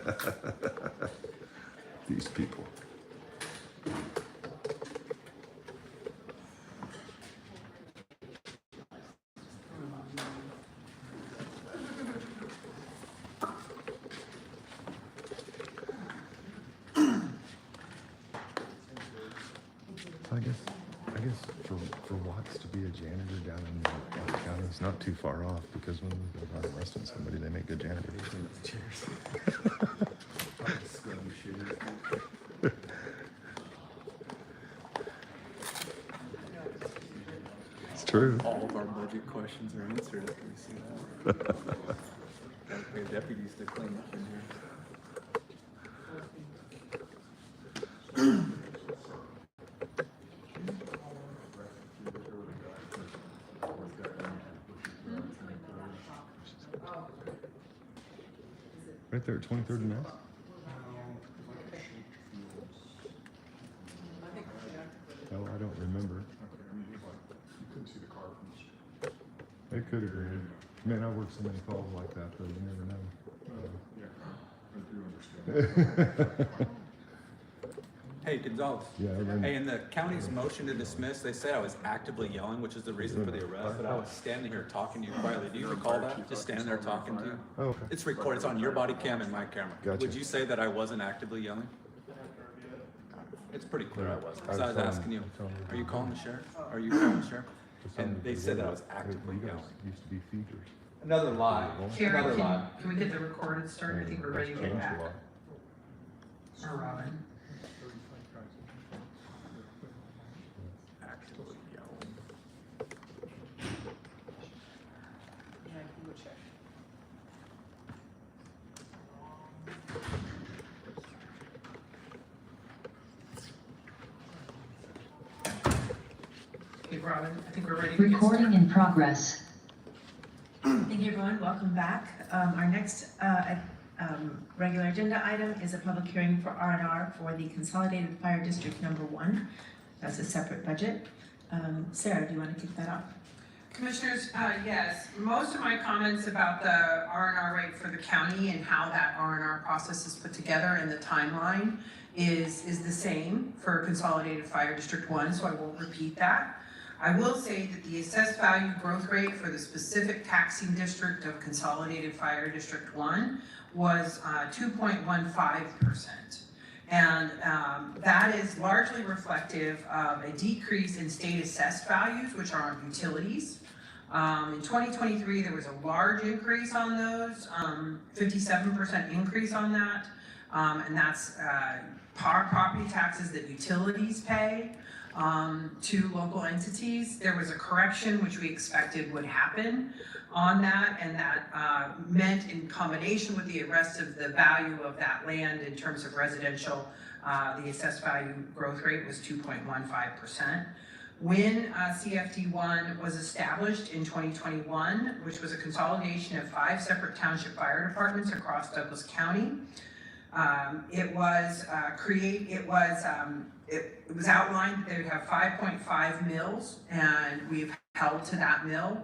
These people. I guess for Watts to be a janitor down in Watts County, it's not too far off because when they're not arresting somebody, they make good janitors. It's true. All of our budget questions are answered after we see that. Gotta pay deputies to clean up in here. Right there at 23rd and Mass? Oh, I don't remember. It could have been. Man, I work so many calls like that, though, you never know. Hey, Gonzalez. Yeah, I remember. Hey, in the county's motion to dismiss, they said I was actively yelling, which is the reason for the arrest, but I was standing here talking to you quietly. Do you recall that? Just standing there talking to you? Oh, okay. It's recorded. It's on your body cam and my camera. Gotcha. Would you say that I wasn't actively yelling? It's pretty clear I wasn't. So I was asking you, are you calling the sheriff? Are you calling the sheriff? And they said that I was actively You guys yelling. used to be feeders. Another lie. Karen, Another lie. can we get the recorded started? I think we're ready to get back. Or Robin. Actively yelling. Okay, Robin, I think we're ready to get Recording started. in progress. Thank you, everyone. Welcome back. Our next regular agenda item is a public hearing for R&R for the Consolidated Fire District Number 1. That's a separate budget. Sarah, do you want to kick that off? Commissioners, yes, most of my comments about the R&R rate for the county and how that R&R process is put together and the timeline is the same for Consolidated Fire District 1, so I won't repeat that. I will say that the assessed value growth rate for the specific taxing district of Consolidated Fire District 1 was 2.15%. And that is largely reflective of a decrease in state assessed values, which are on utilities. In 2023, there was a large increase on those, 57% increase on that. And that's property taxes that utilities pay to local entities. There was a correction, which we expected would happen on that, and that meant in combination with the rest of the value of that land in terms of residential, the assessed value growth rate was 2.15%. When CFD1 was established in 2021, which was a consolidation of 5 separate township fire departments across Douglas County, it was outlined that they would have 5.5 mills, and we've held to that mill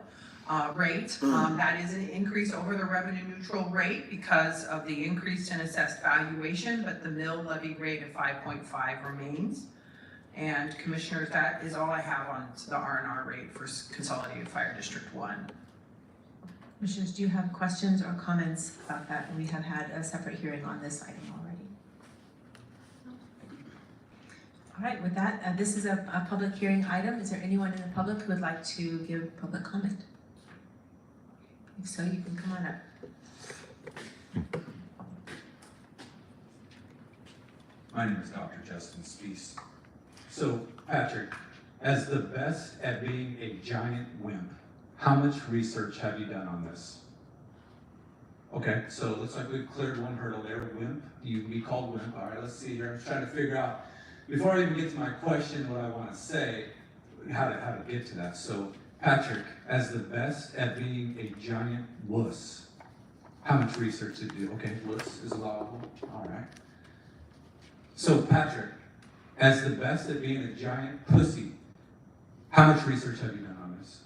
rate. That is an increase over the revenue neutral rate because of the increase in assessed valuation, but the mill levy rate of 5.5 remains. And commissioners, that is all I have on the R&R rate for Consolidated Fire District 1. Commissioners, do you have questions or comments about that? And we have had a separate hearing on this item already. All right, with that, this is a public hearing item. Is there anyone in the public who would like to give public comment? If so, you can come on up. My name is Dr. Justin Spees. So, Patrick, as the best at being a giant wimp, how much research have you done on this? Okay, so it looks like we've cleared one hurdle there, wimp. You be called wimp. All right, let's see here. I'm trying to figure out, before I even get to my question, what I want to say, how to get to that. So, Patrick, as the best at being a giant wuss, how much research did you do? Okay, wuss is allowable. All right. So, Patrick, as the best at being a giant pussy, how much research have you done on this?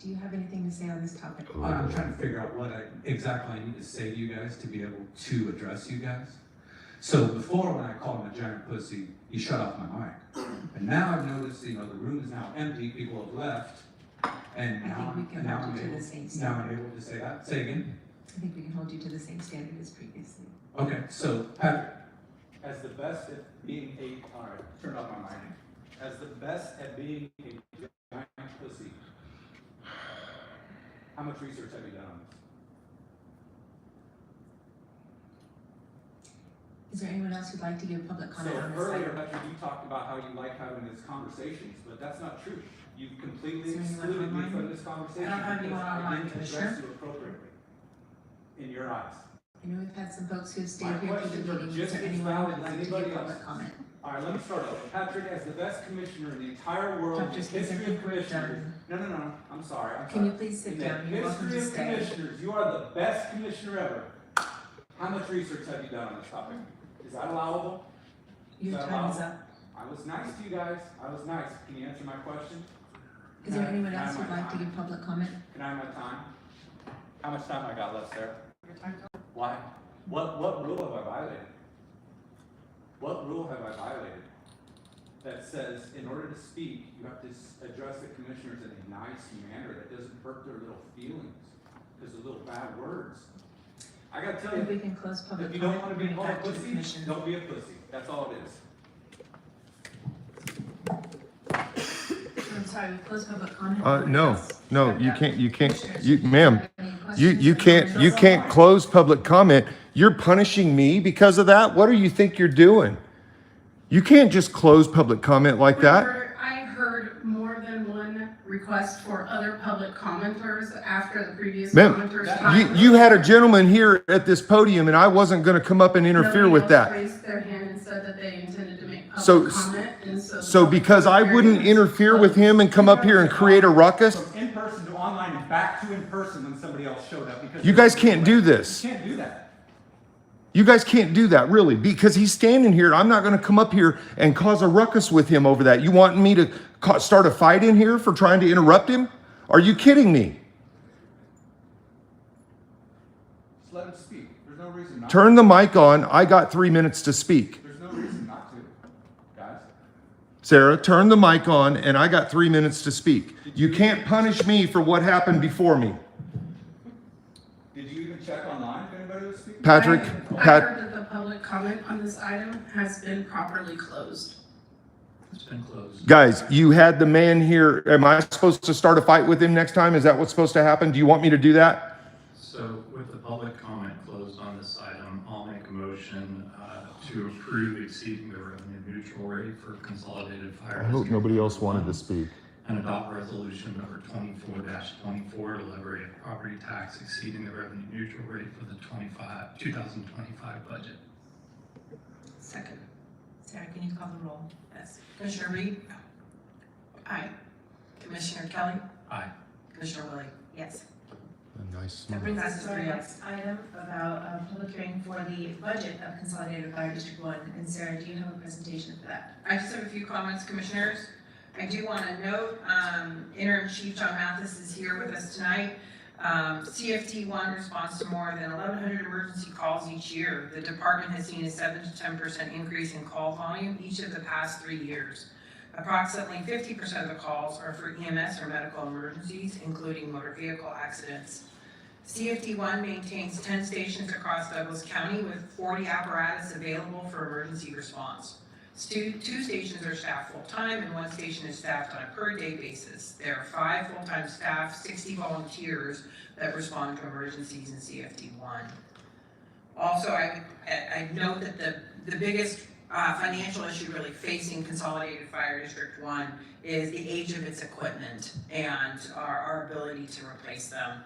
Do you have anything to say on this topic? I'm trying to figure out what exactly I need to say to you guys to be able to address you guys. So before, when I called him a giant pussy, he shut off my mic. And now I've noticed, the room is now empty, people have left, and now I'm able to say that. Say again? I think we can hold you to the same standard as previously. Okay, so Patrick. As the best at being all right, turn off my mic. As the best at being a giant pussy, how much research have you done on this? Is there anyone else who'd like to give public comment on this Earlier, item? Patrick, you talked about how you like having these conversations, but that's not true. You've completely Is there anyone excluded me online? from this conversation. I don't have anyone because online, I didn't Commissioner. address you appropriately, in your eyes. I know we've had some folks who've My stayed here through questions the are meeting. Is just there as anyone valid who'd as like to anybody give else. public comment? All right, let me start over. Patrick, as the best commissioner in the entire world, in Dr. the Spees, I history think of we're commissioners. done. No, I'm sorry. Can you please sit down? You're welcome to In the history stay. of commissioners, you are the best commissioner ever. How much research have you done on this topic? Is that allowable? Your that time is allowable? up. I was nice to you guys. I was nice. Can you answer my question? Is there anyone Can I else have who'd my like to time? give public comment? Can I have my time? How much time I got left, Sarah? Why? What rule have I violated? What rule have I violated that says in order to speak, you have to address the commissioners in a nice manner that doesn't hurt their little feelings because of little bad words? I gotta tell If we you, can close public if you comment, don't want to bring be it called back a to the pussy, commission. don't be a pussy. That's all it is. I'm sorry, we closed public comment. No, you can't, ma'am, you can't close public comment. You're punishing me because of that? What do you think you're doing? You can't just close public comment like that. I heard more than one request for other public commenters after the previous Ma'am, commenters. you had a gentleman here at this podium and I wasn't gonna come up and interfere with Nobody else that. raised their hand and said that they intended to make So, public comment, and so. so because I wouldn't interfere with him and come up here and create a ruckus, From in-person to online and back to in-person when somebody else showed up because. you guys can't do this. You can't do that. You guys can't do that, really, because he's standing here. I'm not going to come up here and cause a ruckus with him over that. You want me to start a fight in here for trying to interrupt him? Are you kidding me? Just let him speak. There's no reason not to. Turn the mic on. I got 3 minutes to speak. There's no reason not to, guys. Sarah, turn the mic on, and I got 3 minutes to speak. You can't punish me for what happened before me. Did you even check online if anybody was speaking? Patrick, I heard that the public comment on this item has been properly closed. It's been closed. guys, you had the man here. Am I supposed to start a fight with him next time? Is that what's supposed to happen? Do you want me to do that? So with the public comment closed on this item, I'll make a motion to approve exceeding the revenue neutral rate for consolidated fire. I hope nobody else wanted to speak. And adopt resolution number 24-24 to levy a property tax exceeding the revenue neutral rate for the 2025 budget. Second. Sarah, can you call the roll? Yes. Commissioner Reed? Aye. Commissioner Kelly? Aye. Commissioner Willie? Yes. Nice. That brings us to our next item about public hearing for the budget of Consolidated Fire District 1. And Sarah, do you have a presentation for that? I just have a few comments, commissioners. I do want to note, Interim Chief John Mathis is here with us tonight. CFT1 responds to more than 1,100 emergency calls each year. The department has seen a 7 to 10% increase in call volume each of the past 3 years. Approximately 50% of the calls are for EMS or medical emergencies, including motor vehicle accidents. CFT1 maintains 10 stations across Douglas County with 40 apparatus available for emergency response. Two stations are staffed full-time and one station is staffed on a per-day basis. There are 5 full-time staff, 60 volunteers that respond to emergencies in CFT1. Also, I note that the biggest financial issue really facing Consolidated Fire District 1 is the age of its equipment and our ability to replace them.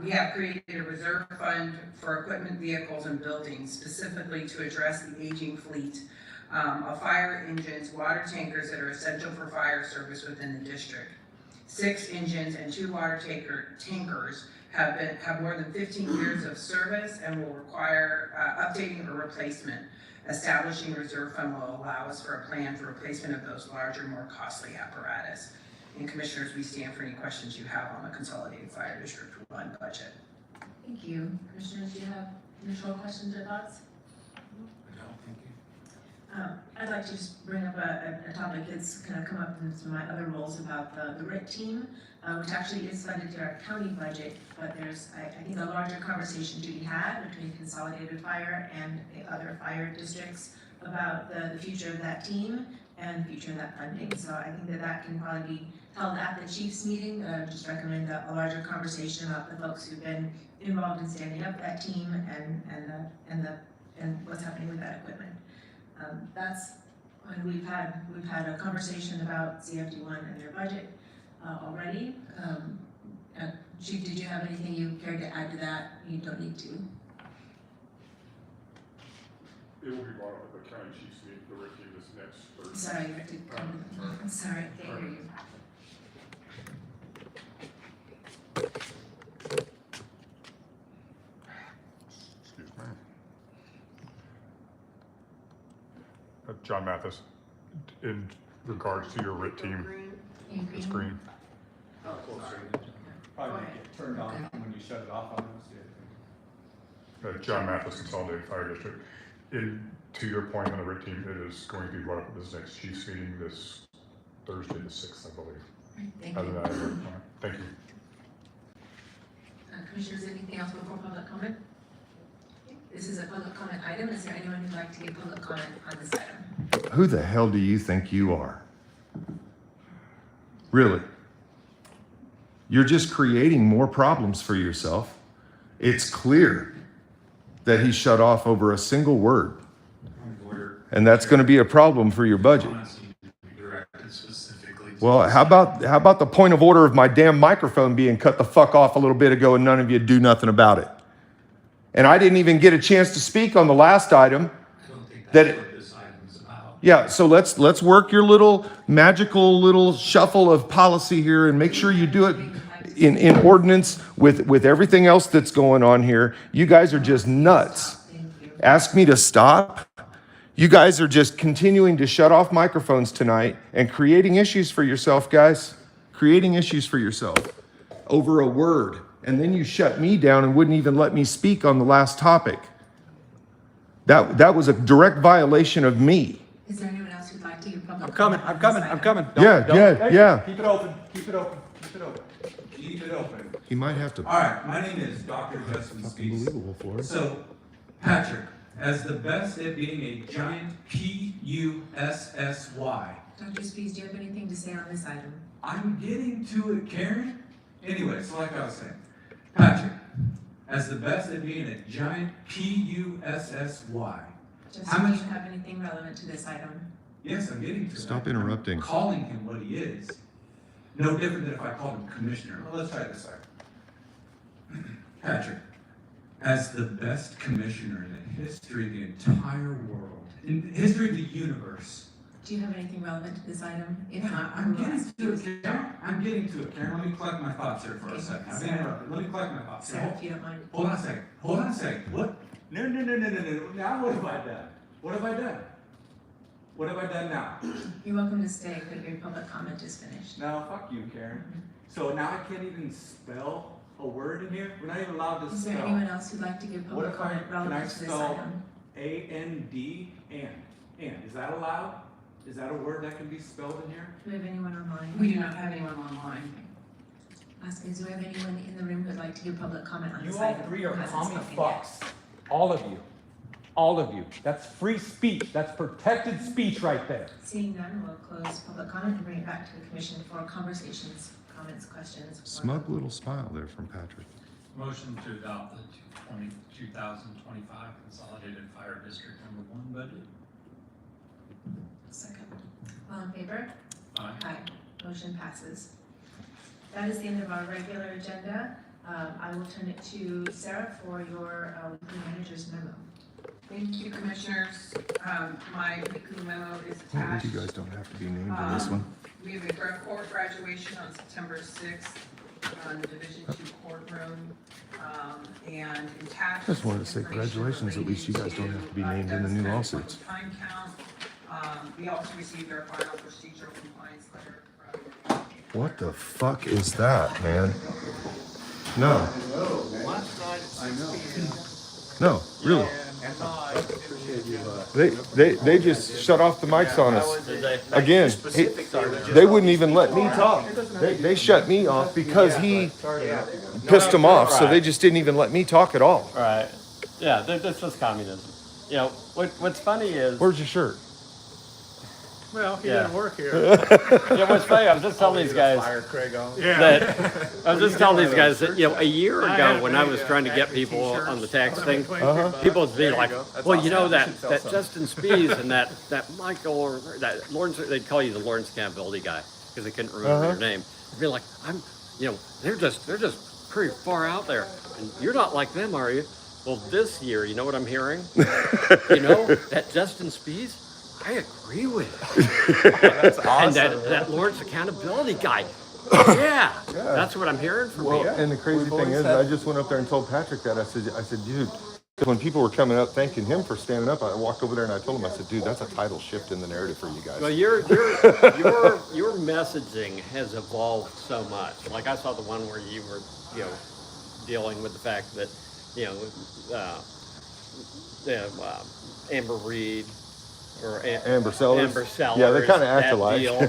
We have created a reserve fund for equipment, vehicles, and buildings specifically to address the aging fleet of fire engines, water tankers that are essential for fire service within the district. 6 engines and 2 water tankers have more than 15 years of service and will require updating or replacement. Establishing a reserve fund will allow us for a plan for replacement of those larger, more costly apparatus. And commissioners, we stand for any questions you have on the Consolidated Fire District 1 budget. Thank you. Commissioners, do you have additional questions or thoughts? I'd like to just bring up a topic that's kind of come up in some of my other roles about the RIT team, which actually is funded through our county budget, but there's, I think, a larger conversation to be had between Consolidated Fire and the other fire districts about the future of that team and the future of that funding. So I think that can probably be held at the chiefs meeting. Just recommend a larger conversation about the folks who've been involved in standing up that team and what's happening with that equipment. That's when we've had a conversation about CFD1 and their budget already. Chief, did you have anything you cared to add to that? You don't need to. It will be brought up at the county chiefs meeting, the RIT team this next Thursday. Sorry, you have to come. I'm sorry, I can't hear you. Excuse me. John Mathis, in regards to your RIT team, it's green. Oh, probably get turned on when you shut it off on us. John Mathis, Consolidated Fire District. To your point on the RIT team, it is going to be brought up at this next chiefs meeting this Thursday the 6th, I believe. Thank Other you. than that, thank you. Commissioners, anything else before public comment? This is a public comment item. Is there anyone who'd like to give public comment on this item? Who the hell do you think you are? Really? You're just creating more problems for yourself. It's clear that he shut off over a single word. And that's going to be a problem for your budget. Well, how about the point of order of my damn microphone being cut the fuck off a little bit ago and none of you do nothing about it? And I didn't even get a chance to speak on the last item. I don't think That that's what this item's about. Yeah, so let's work your little magical little shuffle of policy here and make sure you do it in ordinance with everything else that's going on here. You guys are just nuts. Ask me to stop. You guys are just continuing to shut off microphones tonight and creating issues for yourself, guys. Creating issues for yourself over a word. And then you shut me down and wouldn't even let me speak on the last topic. That was a direct violation of me. Is there anyone else who'd like to give public I'm coming. Yeah. Keep it open, keep it open, keep it open, keep it open. He might have to. All right, my name is Dr. Justin Speaks. Unbelievable for him. So, Patrick, as the best at being a giant P-U-S-S-Y. Dr. Spees, do you have anything to say on this item? I'm getting to it, Karen. Anyway, so like I was saying, Patrick, as the best at being a giant P-U-S-S-Y. Justin, do you have anything relevant to this item? Yes, I'm getting to it. Stop interrupting. I'm calling him what he is. No different than if I called him commissioner. Well, let's try this out. Patrick, as the best commissioner in the history of the entire world, in the history of the universe. Do you have anything relevant to this item? If Yeah, not, I'm getting to it, Karen. I'm getting to it, Karen. Let me collect my thoughts here for a second. I've been interrupted. Let me collect my thoughts. Sarah, if you don't mind. Hold on a second. Hold on a second. What? No. Now what have I done? What have I done? What have I done now? You're welcome to stay, but your public comment is finished. No, fuck you, Karen. So now I can't even spell a word in here? We're not even allowed to Is there spell. anyone else who'd like to give What public if I, comment can I relevant to this spell item? A-N-D and? Is that allowed? Is that a word that can be spelled in here? Do we have anyone online? We do not have anyone online. Ask, do we have anyone in the room who'd like to give public comment on You this all item? three are who hasn't commie spoken yet? fucks. All of you. All of you. That's free speech. That's protected speech right there. Seeing none, we'll close public comment and bring it back to the commission for conversations, comments, questions. Smug little smile there from Patrick. Motion to adopt the 2025 Consolidated Fire District Number 1 budget. Second. All in favor? Aye. Aye. Motion passes. That is the end of our regular agenda. I will turn it to Sarah for your weekly manager's memo. Thank you, commissioners. My weekly memo is Well, attached. you guys don't have to be named in this one. We have a court graduation on September 6th on the Division II courtroom, and attached. Just wanted to say congratulations, at least you guys don't have to be named in the new lawsuits. Time count. We also received our final procedural compliance letter from. What the fuck is that, man? No. No, really. They just shut off the mics on us. Again, they wouldn't even let me talk. They shut me off because he pissed them off, so they just didn't even let me talk at all. Right. Yeah, this was communism. You know, what's funny is... Where's your shirt? Well, he Yeah. didn't work here. Yeah, what's funny, I was just telling these guys that, you know, a year ago when I was trying to get people on the tax thing, people would be like, well, you know, that Justin Spees and that Michael, or that Lawrence, they'd call you the Lawrence Accountability guy because they couldn't remember your name. They'd be like, they're just pretty far out there. And you're not like them, are you? Well, this year, you know what I'm hearing? You know, that Justin Spees, I agree with. That's awesome. And that Lawrence Accountability guy. Yeah, that's what I'm hearing from Well, you. and the crazy thing is, I just went up there and told Patrick that. I said, dude, when people were coming up thanking him for standing up, I walked over there and I told him, I said, dude, that's a title shift in the narrative for you guys. Well, your messaging has evolved so much. Like I saw the one where you were, you know, dealing with the fact that, you know, Amber Reed. Or Amber Sellers. Amber Sellers. Yeah, they kind of act that alike. Deal,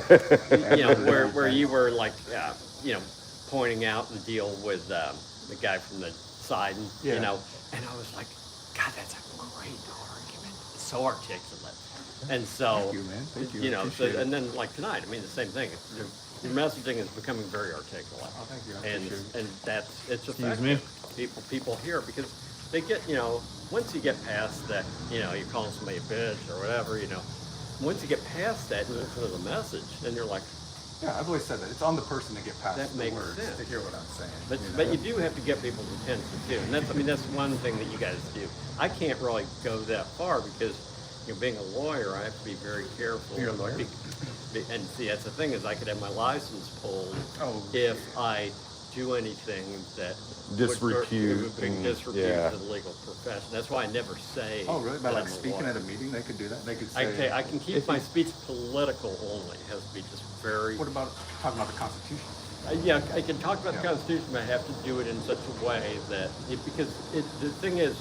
you know, where you were like, you know, pointing out the deal with the guy from the side, and, you know, and I was like, God, that's a great argument. It's so articulate. And so, Thank you, man. Thank you. You know, Appreciate it. and then like tonight, I mean, the same thing. Your messaging is becoming very articulate. Oh, thank you. I And appreciate it. it's Excuse me? effective. People hear because they get, you know, once you get past that, you know, you're calling somebody a bitch or whatever, you know, once you get past that and listen to the message, then you're like, yeah, I've always said that. It's on the person to get past that the makes words sense. to hear what I'm saying. But you do have to get people's attention too, and that's one thing that you guys do. I can't really go that far because, You know, being a lawyer, I have to be very careful. You're a lawyer? And see, that's the thing, is I could have my license pulled Oh, if I do anything that Disrepute would and- disrepute yeah. to the legal profession. That's why I never say. oh, really? By that like I'm a speaking lawyer. at a meeting, they could do that? They could say. I can keep if my you- speech political only. It has to be just very. What about talking about the Constitution? Yeah, I can talk about the Yeah. Constitution, but I have to do it in such a way that the thing is,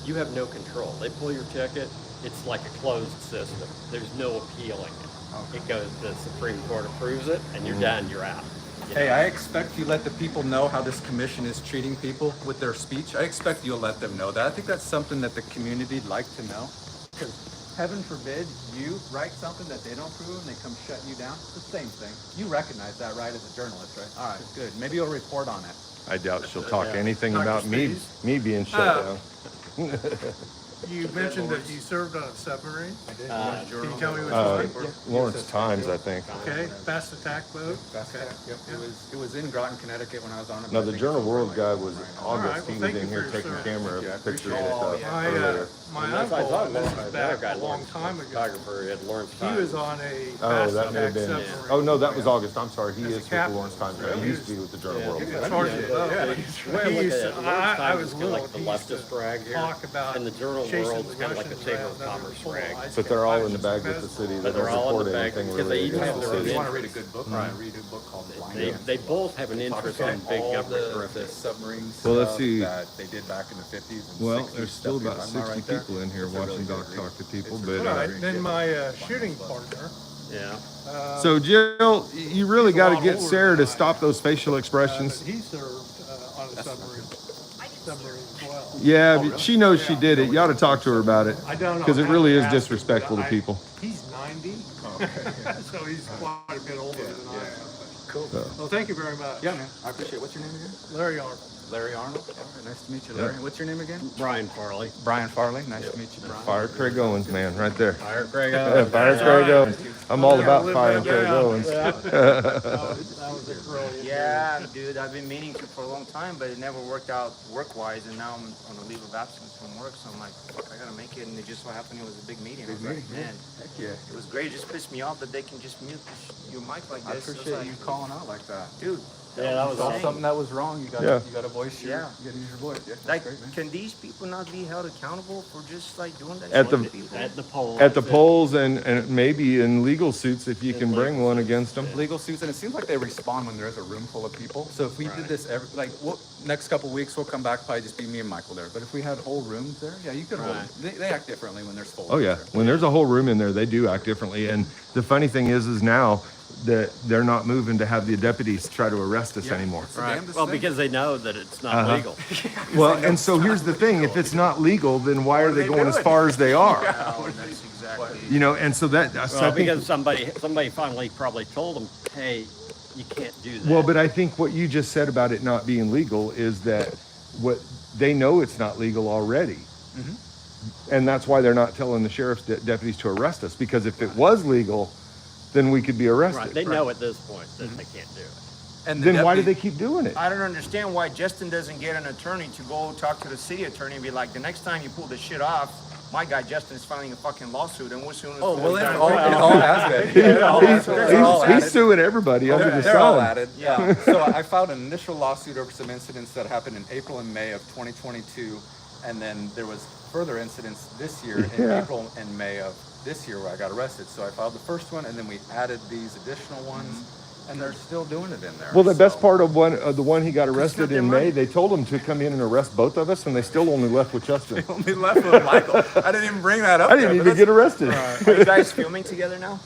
you have no control. They pull your ticket, it's like a closed system. There's no appealing it. Okay. It goes, the Supreme Court approves it, and you're done, you're out. You Hey, know? I expect you let the people know how this commission is treating people with their speech. I expect you'll let them know that. I think that's something that the community'd like to know. Because heaven forbid you write something that they don't approve and they come shut you down. It's the same thing. You recognize that, right, as a journalist, right? All right, good. Maybe you'll report on it. I doubt she'll talk Yeah. anything Dr. about me being shut down. You mentioned that you served on a submarine. Uh, Can you tell me which Uh, one? Lawrence Times, I think. Okay, fast attack boat. That's Okay. Yep. It was in Groton, Connecticut when I was on it. No, but I the think Journal it's over World like guy was 20. All right, August. He well, was thank in you here for your taking service. camera Yeah, I pictures appreciate and it. stuff My, earlier. my And that's what I uncle, thought this about is that back guy, a long Lawrence, time ago. photographer at Lawrence He Times. was on a Oh, fast that may have attack been. submarine. Oh, no, that was August. I'm sorry. He As a is with the captain. Lawrence Times. Really? He used to be with the Journal Yeah, World. he was in charge of the boat. The way I He look used at to- it, Lawrence I Times was is kind of like little. the He used to leftist rag here, talk about and the Journal chasing World's the kind of like a Russians Chamber around of under Commerce full rag. ice But they're all in the caps bag and with the city. fast They But they're don't all in report the bag anything because they related each to have the their own city. If you want to read a good book, I read a book called Blind Man's They Bull. both have an interest in big All government the corruption. submarine Well, let's stuff see. that they did back in the 50s and Well, 60s. there's still stuff. about Am I 60 right there? people in here It's a really watching good Doc read. talk to people, It's but, really All good right, read. then my shooting partner. Yeah. So, Jill, you really he's a got to lot get older Sarah than to I stop am. those facial But expressions. he served on a submarine as well. Yeah, but she knows she did it. You ought to talk to her about it. I don't know. Because it really is I have to ask him, disrespectful to but people. He's 90, so he's quite a bit older than I am. Cool. Well, thank you very much. Yeah, man. I appreciate it. What's your name again? Larry Arnold. Larry Arnold. All right, nice to meet you, Larry. What's your name again? Brian Farley. Brian Farley. Nice to meet you, Brian. Fire Craig Owens, man, right there. Fire Craig Yeah, Owens. Fire Craig Owens. I'm all about firing Craig Owens. That was a brilliant. Yeah, dude, I've been meaning to for a long time, but it never worked out work-wise, and now I'm on a leave of absence from work, so I'm like, fuck, I gotta make it, and it just so happened it was a big meeting. I was like, man, Heck yeah. it was great. It just pissed me off that they can just mute your mic like I this. It's appreciate like, you calling out like that. dude. Yeah, that was Saw insane. something that was wrong. You got Yeah. you got to voice your, Yeah. you got to use your voice. Yeah, that's Like, great, man. can these people not be held accountable for just like doing that At shit the- to people? At the polls. At the polls and maybe in legal suits if you can bring one against them. Legal suits, and it seems like they respond when there's a room full of people. So if we did this next couple weeks, we'll come back, probably just be me and Michael there. But if we had whole rooms there, yeah, you could hold. They act differently when there's full. Oh yeah, when there's a whole room in there, they do act differently. And the funny thing is now that they're not moving to have the deputies try to arrest us anymore. Right. Well, because they know that it's not legal. Well, and so here's the thing: if it's not legal, then why are they going as far as they are? Oh, that's exactly. You know, and so that. So I Well, think, because somebody finally probably told them, hey, you can't do that. well, but I think what you just said about it not being legal is that what they know it's not legal already. And that's why they're not telling the sheriff's deputies to arrest us, because if it was legal, then we could be arrested. Right, they know at this point that they can't do it. And Then why do they keep doing it? I don't understand why Justin doesn't get an attorney to go talk to the city attorney and be like, the next time you pull this shit off, my guy Justin is filing a fucking lawsuit, and we're suing. Oh, well, it it all has been. He's suing everybody under the They're all sun. at it. Yeah. So I filed an initial lawsuit over some incidents that happened in April and May of 2022, and then there was further incidents this year in Yeah. April and May of this year where I got arrested. So I filed the first one, and then we added these additional ones, and they're still doing it in there. Well, the best So- part of the one he got arrested in May, they told him to come in and arrest both of us, and they still only left with Justin. Only left with Michael. I didn't even bring that up. I didn't even get arrested. Are you guys filming together now?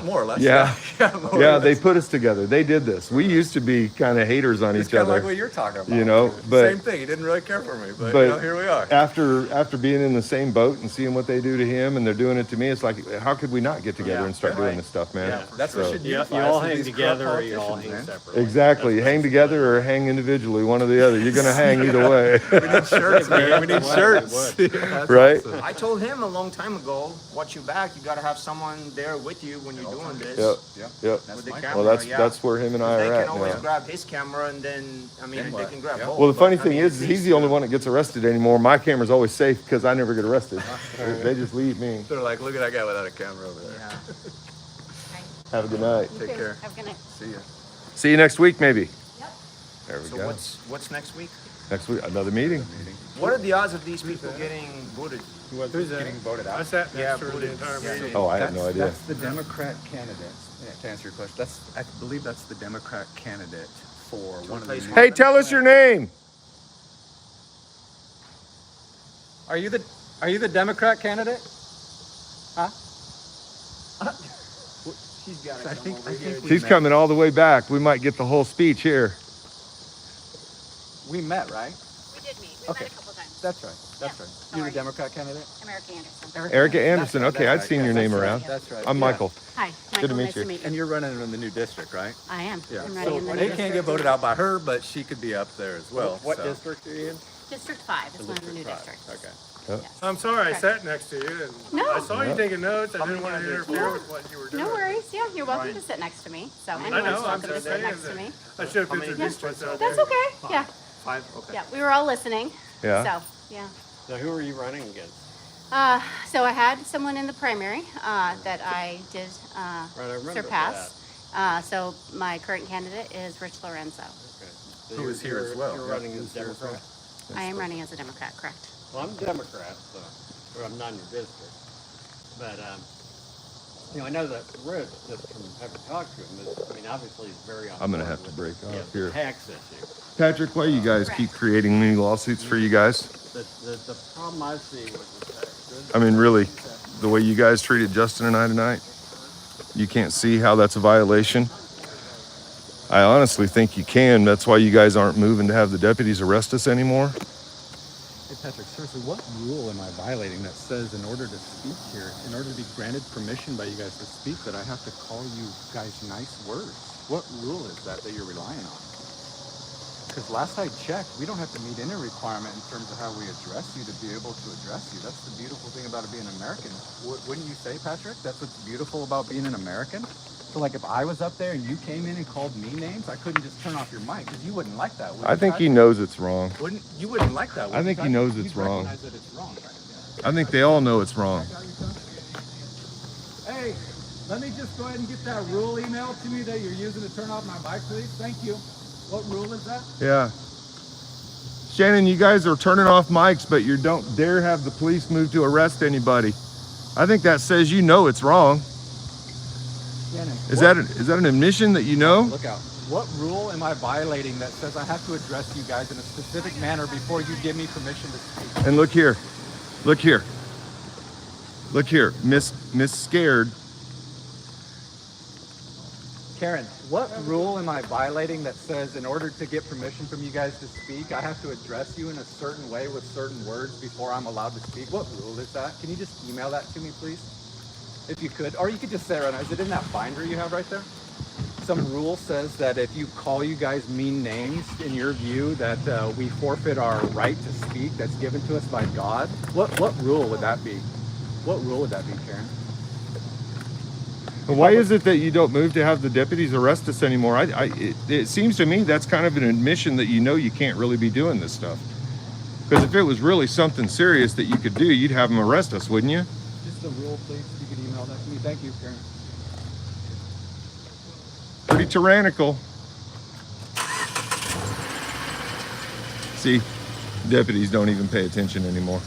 More or less. Yeah, more or yeah, less. they put us together. They did this. We used to be kind of haters on It's each kind of other. like what you're talking about. You know, but same thing. He didn't really care for me, but, but you know, here we are. After being in the same boat and seeing what they do to him, and they're doing it to me, it's like, how could we not get together and start doing this stuff, man? Yeah, that's what So- should You unify all us with hang these together corrupt or you all hang politicians, man. separately. Exactly. Hang together or hang individually, one or the other. You're going to hang either way. We need shirts, man. We need shirts. Right? I told him a long time ago, watch your back. You got to have someone there with you when you're doing this. Yep. With the Well, camera, yeah. that's where him and I They are can at always now. grab his camera and then, I mean, they can grab both. Well, the but, funny I thing mean, is, he's the only one that gets arrested anymore. My camera's always safe because I never get arrested. They just leave me. They're like, look at that guy without a camera over there. Yeah. Have a good night. Take care. Have a good night. See ya. See you next week, maybe. Yep. There we So go. what's next week? Next week, another meeting. What are the odds of these people getting booted? Who's getting voted out? I sat Yeah, next to her the booted. entire Yeah. meeting. Oh, I have no idea. That's the Democrat candidate. To answer your question, I believe that's the Democrat candidate for one of the. Replacement. Hey, tell us your name. Are you the Democrat candidate? Huh? She's got it. I think we She's met. coming all the way back. We might get the whole speech here. We met, right? We did meet. We Okay. met a couple times. That's right. That's right. How You're are the you? Democrat candidate? America Anderson. Erica Anderson. That's right, Okay, I'd that's seen right. your name That's around. right. That's right. I'm Yeah. Michael. Hi, Good Michael. to meet Nice you. to meet you. And you're running in the new district, right? I am. Yeah. I'm So running in the they new can't get district. voted out by her, but she could be up there as well. What so. district are you in? District 5 is one of the new Five. districts. Okay. Yep. Yes. I'm sorry, I Correct. sat next to you and No. I saw you Yep. taking notes. I How didn't many want to others? interfere No. with what you were doing. No worries. Yeah, you're welcome Right. to sit next to me. So I anyone's know, I'm welcome to just sit saying next to that me. I should have How many introduced districts myself. That's okay. Yeah. 5? Okay. Yeah, we were all listening. Yeah. So, yeah. Now, who are you running against? So I had someone in the primary that I did Right, I remember surpass. So my current candidate is Rich Lorenzo. Okay. So Who you're- is here as you're- well. You're Yep, running as he's here as Democrat? I am running as a Democrat, correct? Well, I'm a Democrat, so I'm not in your district. But, I know that Rich, just from having talked to him, is, I mean, obviously he's very on I'm gonna board have to with, break yeah, off the here. tax issue. Patrick, why you guys keep creating new lawsuits for you guys? The problem I see with the tax. I mean, really, the way you guys treated Justin and I tonight, you can't see how that's a violation. I honestly think you can. That's why you guys aren't moving to have the deputies arrest us anymore. Hey Patrick, seriously, what rule am I violating that says in order to speak here, in order to be granted permission by you guys to speak, that I have to call you guys nice words? What rule is that you're relying on? Because last I checked, we don't have to meet any requirement in terms of how we address you to be able to address you. That's the beautiful thing about it being American. Wouldn't you say, Patrick? That's what's beautiful about being an American? So like if I was up there and you came in and called me names, I couldn't just turn off your mic because you wouldn't like that, would you, I think he Patrick? knows it's wrong. You wouldn't like that, would I you, think he Patrick? knows it's You'd wrong. recognize that it's wrong, right? I think they all know it's wrong. Hey, let me just go ahead and get that rule emailed to me that you're using to turn off my mic, please. Thank you. What rule is that? Yeah. Shannon, you guys are turning off mics, but you don't dare have the police move to arrest anybody. I think that says you know it's wrong. Shannon, Is that an admission that you know? Look out. What rule am I violating that says I have to address you guys in a specific manner before you give me permission to speak? And look here. Look here. Look here. Miss Scared. Karen, what rule am I violating that says in order to get permission from you guys to speak, I have to address you in a certain way with certain words before I'm allowed to speak? What rule is that? Can you just email that to me, please? If you could. Or you could just say it right now. Is it in that binder you have right there? Some rule says that if you call you guys mean names, in your view, that we forfeit our right to speak that's given to us by God. What rule would that be? What rule would that be, Karen? Why is it that you don't move to have the deputies arrest us anymore? It seems to me that's kind of an admission that you know you can't really be doing this stuff. Because if it was really something serious that you could do, you'd have them arrest us, wouldn't you? Just the rule, please. If you could email that to me. Thank you, Karen. Pretty tyrannical. See, deputies don't even pay attention anymore.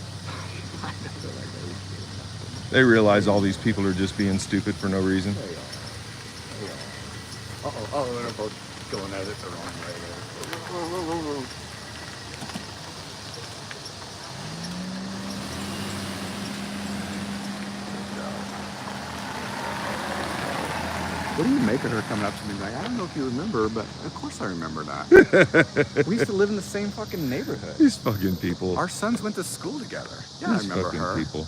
They realize all these people are just being stupid for no reason. Uh-oh, they're both going at it the wrong way there. What do you make of her coming up to me like, I don't know if you remember, but of course I remember that. We used to live in the same fucking neighborhood. These fucking people. Our sons went to school together. Yeah, These I remember fucking her. people.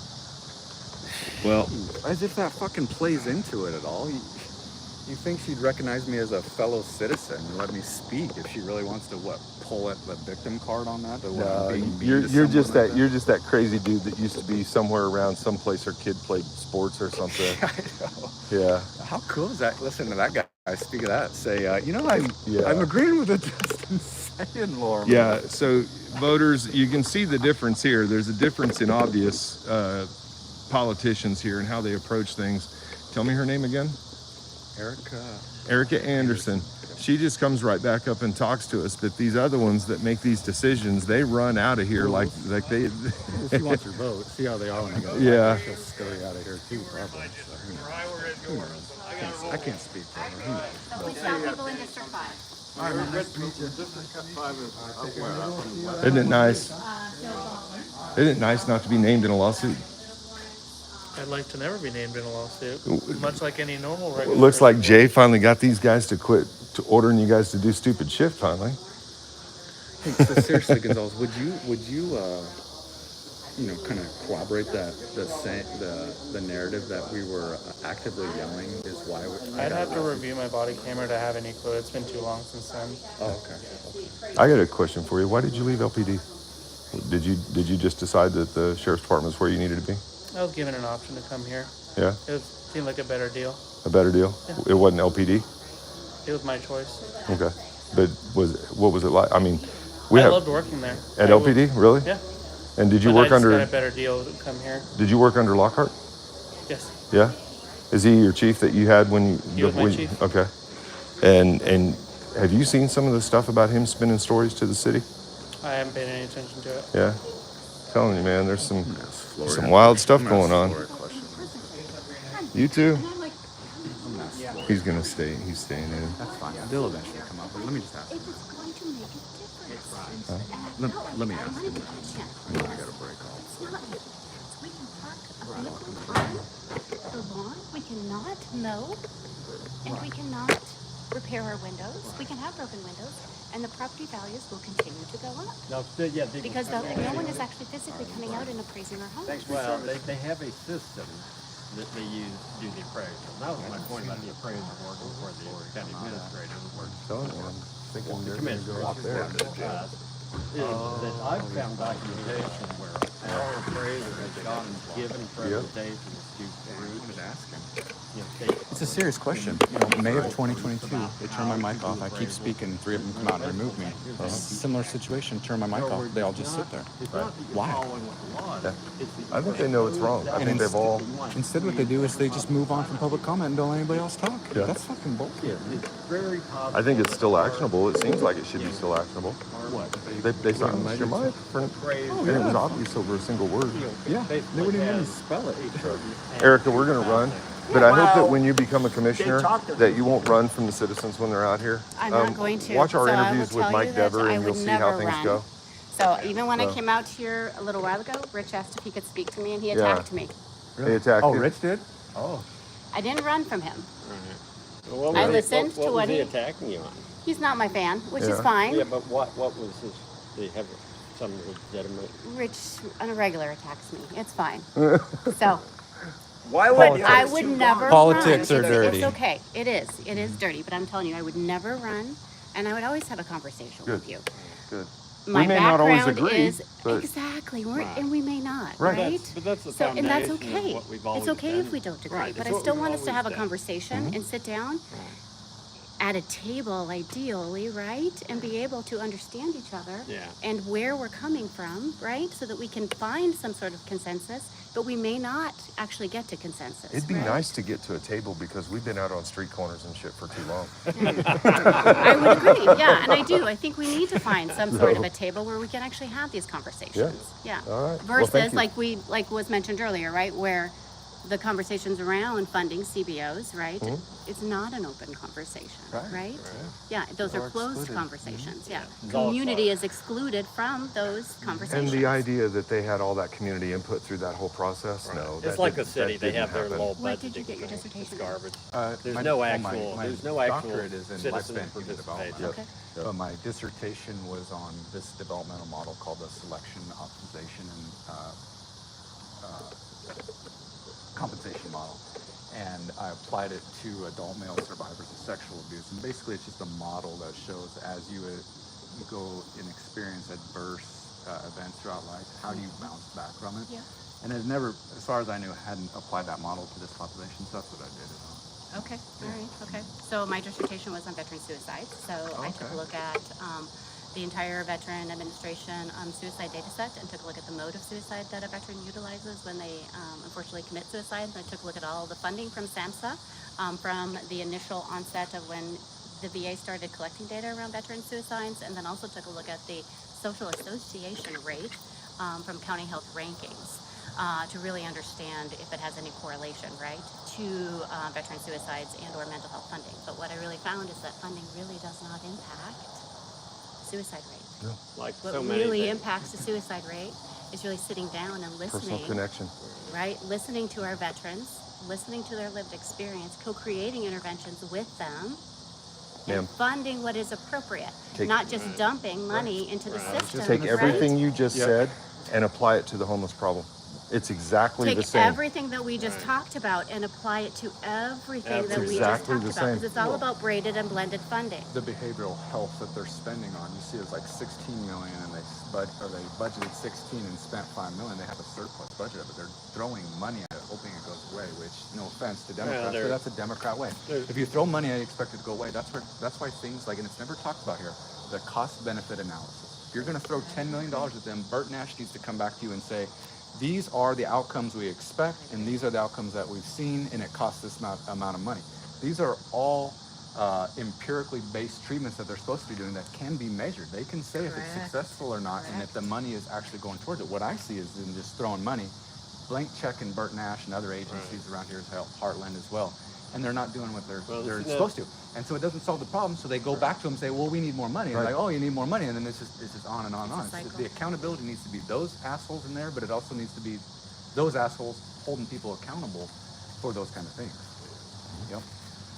Well, As if that fucking plays into it at all. You You think she'd recognize me as a fellow citizen and let me speak if she really wants to pull at the victim card on that? No, you're just that you're just that crazy dude that used to be somewhere around someplace her kid played sports or something. I know. Yeah. How cool is that? Listen to that guy. Speak of that. Say, I'm agreeing with what Justin's saying, Laura. Yeah. So voters, you can see the difference here. There's a difference in obvious politicians here and how they approach things. Tell me her name again. Erica Anderson. She just comes right back up and talks to us. But these other ones that make these decisions, they run out of here like they. She wants your vote. See how they are when they go. Yeah. She'll scurry out of here too, probably. So, who knows? I can't speak for her. Who knows? We saw people in District 5. Isn't it nice? Isn't it nice not to be named in a lawsuit? I'd like to never be named in a lawsuit, much like any normal regular. Looks like Jay finally got these guys to quit to ordering you guys to do stupid shit finally. Hey, so seriously, Gonzalez, would you kind of corroborate that the narrative that we were actively yelling is why? I'd have to review my body camera to have any clue. It's been too long since then. Oh, okay. I got a question for you. Why did you leave LPD? Did you just decide that the sheriff's department is where you needed to be? I was given an option to come here. Yeah. It seemed like a better deal. A better deal? Yeah. It wasn't LPD? It was my choice. Okay. But what was it like? I mean, I loved working there. At LPD? Really? Yeah. And did you But work I just under? got a better deal to come here. Did you work under Lockhart? Yes. Yeah. Is he your chief that you had when you? He was my chief. Okay. And have you seen some of the stuff about him spinning stories to the city? I haven't paid any attention to it. Yeah. Telling you, man, there's some wild stuff going on. You too. He's gonna stay. He's staying in. That's fine. They'll eventually come up. But let me just ask. If it's going to make a difference. Let me ask him. I know I got a break off. It's not. We can park a vehicle on the lawn. We cannot mow, and we cannot repair our windows. We can have broken windows, and the property values will continue to go up. Because no one is actually physically coming out and appraising our homes. Well, they have a system that they use to do the appraisal. That was my point about the appraiser working for the county administrator who works for the commissioner up there. Is that I've found documentation where our appraiser has gotten given presentations to groups. It's a serious question. May of 2022, they turn my mic off. I keep speaking. 3 of them come out and remove me. Similar situation. Turn my mic off. They all just sit there. Why? Yeah. I think they know it's wrong. I think they've all. Instead, what they do is they just move on from public comment and don't let anybody else talk. Yeah. That's fucking bullshit. I think it's still actionable. It seems like it should be still actionable. They silenced your mic, and it was obvious over a single word. Yeah, they wouldn't even spell it. Erica, we're gonna run. But I hope that when you become a commissioner, that you won't run from the citizens when they're out here. I'm not going to. Watch our So I will interviews with tell Mike you that Dever, I and you'll would see how never things run. go. So even when I So- came out here a little while ago, Rich asked if he could speak to me, and he Yeah. attacked me. They attacked you. Rich did? Oh. I didn't run from him. Well, I listened to what what was he he. attacking you on? He's not my fan, which is Yeah. fine. Yeah, but what was his? Did he have some legitimate? Rich on a regular attacks me. It's fine. So. Why I would never Politics run. are dirty. It's okay. It is. It is dirty. But I'm telling you, I would never run, and I would always have a conversation Good. with you. Good. My We may not always background agree, is but- exactly, and we may not, Right. right? But that's the So, and that's foundation of okay. what we've It's always okay if done. we don't agree, Right, but it's I what still we've want us to always have a done. conversation and sit down at a table, ideally, right? And be able to understand each other Yeah. and where we're coming from, right? So that we can find some sort of consensus, but we may not actually get to consensus. It'd be right? nice to get to a table because we've been out on street corners and shit for too long. I would agree, yeah, and I do. I think we need to find some sort of a table where we can actually have these conversations. Yeah. All right. Well, Versus, thank you. like was mentioned earlier, right, where the conversations around funding CBOs, right? It's not an open conversation, right? Yeah, those are closed conversations, yeah. Community is excluded from those And conversations. the idea that they had all that community input through that whole process, no. It's that like didn't- the city, that they didn't have their happen. low What budget. did you get your dissertation It's in? garbage. There's My- no my actual, there's no actual doctorate is in citizen lifespan human participation. development. Okay. But my dissertation was on this developmental model called the selection, optimization, and compensation model. and I applied it to adult male survivors of sexual abuse. And basically, it's just a model that shows as you go and experience adverse events throughout life, how do you bounce back from it? Yeah. And it never, as far as I knew, hadn't applied that model to this population, so that's what I did. Okay, all right, okay. So my dissertation was on veteran suicide. So I took a look at the entire Veteran Administration suicide data set and took a look at the mode of suicide that a veteran utilizes when they unfortunately commit suicide. I took a look at all the funding from SAMHSA from the initial onset of when the VA started collecting data around veteran suicides, and then also took a look at the social association rate from county health rankings. To really understand if it has any correlation, right, to veteran suicides and or mental health funding. But what I really found is that funding really does not impact suicide rate. No. Like What so many really things. impacts the suicide rate is really sitting down and listening. Personal connection. Right, listening to our veterans, listening to their lived experience, co-creating interventions with them, Ma'am. and funding what is appropriate, Take- not just dumping money into the system. Take everything right? you just said and apply it to the homeless problem. It's exactly the Take same. everything that we just talked about and apply it to everything that we just exactly talked the about, same. because it's all about braided and blended funding. The behavioral health that they're spending on, you see it's like 16 million and they budgeted 16 and spent 5 million. They have a surplus budget, but they're throwing money at it, hoping it goes away, which, no offense to Democrats, but that's a Democrat way. If you throw money at it, you expect it to go away. That's why things like, and it's never talked about here, the cost benefit analysis. If you're gonna throw $10 million at them, Bert Nash needs to come back to you and say, these are the outcomes we expect, and these are the outcomes that we've seen, and it costs this amount of money. These are all empirically based treatments that they're supposed to be doing that can be measured. They can say if it's successful or not, and if the money is actually going towards it. What I see is them just throwing money, blank check in Bert Nash and other agencies around here, Heartland as well, and they're not doing what they're supposed to. And so it doesn't solve the problem, so they go back to them and say, well, we need more money. And like, oh, you need more money, and then it's just on and on and on. So the accountability needs to be those assholes in there, but it also needs to be those assholes holding people accountable for those kind of things. Yep.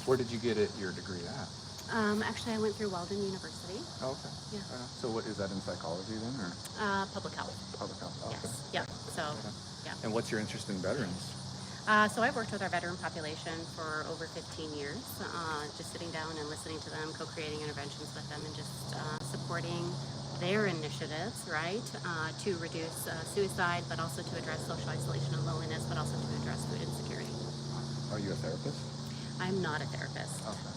Where did you get your degree at? Actually, I went through Walden University. Oh, okay. Yeah. So what is that in psychology then, or? Public health. Public health. Okay. Yes. Yeah. So, yeah. And what's your interest in veterans? So I've worked with our veteran population for over 15 years, just sitting down and listening to them, co-creating interventions with them, and just supporting their initiatives, right, to reduce suicide, but also to address social isolation and loneliness, but also to address food insecurity. Are you a therapist? I'm not a therapist. Okay.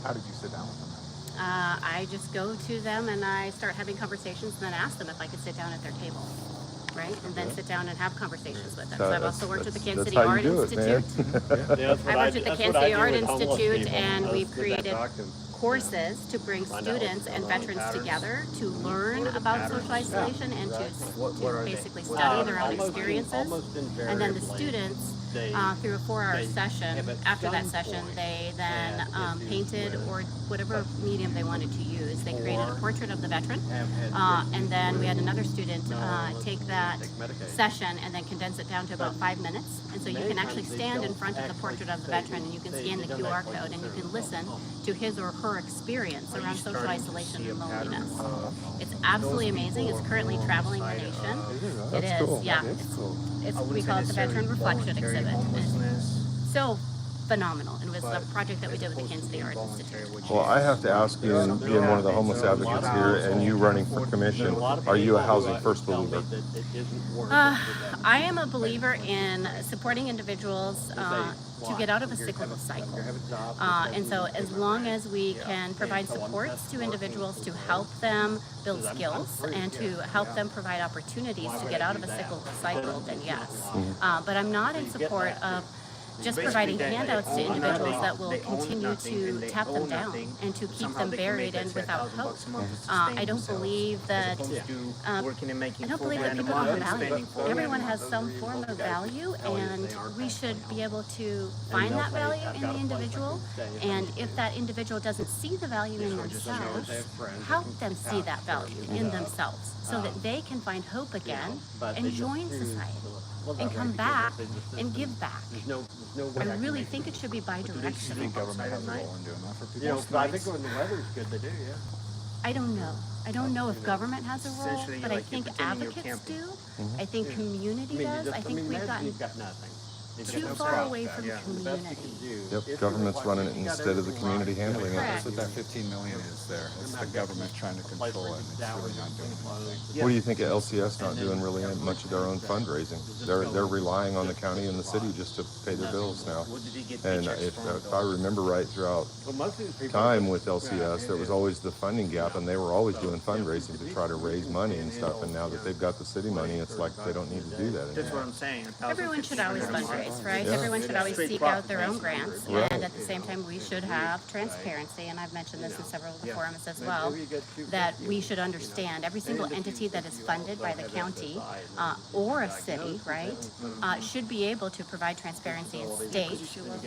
How did you sit down with them? I just go to them and I start having conversations and then ask them if I could sit down at their table. Right, and then sit down and have conversations with them. So I've also worked at the Kansas City Art Institute. I worked at the Kansas City Art Institute, and we've created courses to bring students and veterans together to learn about social isolation and to basically study their own experiences. And then the students, through a 4-hour session, after that session, they then painted, or whatever medium they wanted to use. They created a portrait of the veteran, and then we had another student take that session and then condense it down to about 5 minutes. And so you can actually stand in front of the portrait of the veteran, and you can scan the QR code, and you can listen to his or her experience around social isolation and loneliness. It's absolutely amazing. It's currently traveling the nation. It is, yeah. We call it the Veteran Reflection Exhibit. It's so phenomenal. It was a project that we did with the Kansas City Art Institute. Well, I have to ask you, and being one of the homeless advocates here, and you running for commission, are you a housing first believer? I am a believer in supporting individuals to get out of a cyclical cycle. And so as long as we can provide supports to individuals to help them build skills and to help them provide opportunities to get out of a cyclical cycle, then yes. But I'm not in support of just providing handouts to individuals that will continue to tap them down and to keep them buried and without hope. I don't believe that people don't have value. Everyone has some form of value, and we should be able to find that value in the individual. And if that individual doesn't see the value in themselves, help them see that value in themselves so that they can find hope again and join society and come back and give back. I really think it should be bi-directional. Do you think government has a role in doing that for people? You know, I think when the weather's good, they do, yeah. I don't know. I don't know if government has a role, but I think advocates do. I think community does. I think we've gotten... You've got nothing. too far away from the community. Yep, government's running it instead of the community handling it. Correct. That's what that 15 million is there. It's the government trying to control it, and it's really not doing anything. What do you think of LCS not doing really much of their own fundraising? They're relying on the county and the city just to pay their bills now. And if I remember right, throughout time with LCS, there was always the funding gap, and they were always doing fundraising to try to raise money and stuff. And now that they've got the city money, it's like they don't need to do that That's what anymore. I'm saying. Everyone should always fundraise, right? Yeah. Everyone should always seek out their own grants, Right. and at the same time, we should have transparency, and I've mentioned this in several of the forums as well, that we should understand every single entity that is funded by the county or a city, right, should be able to provide transparency and state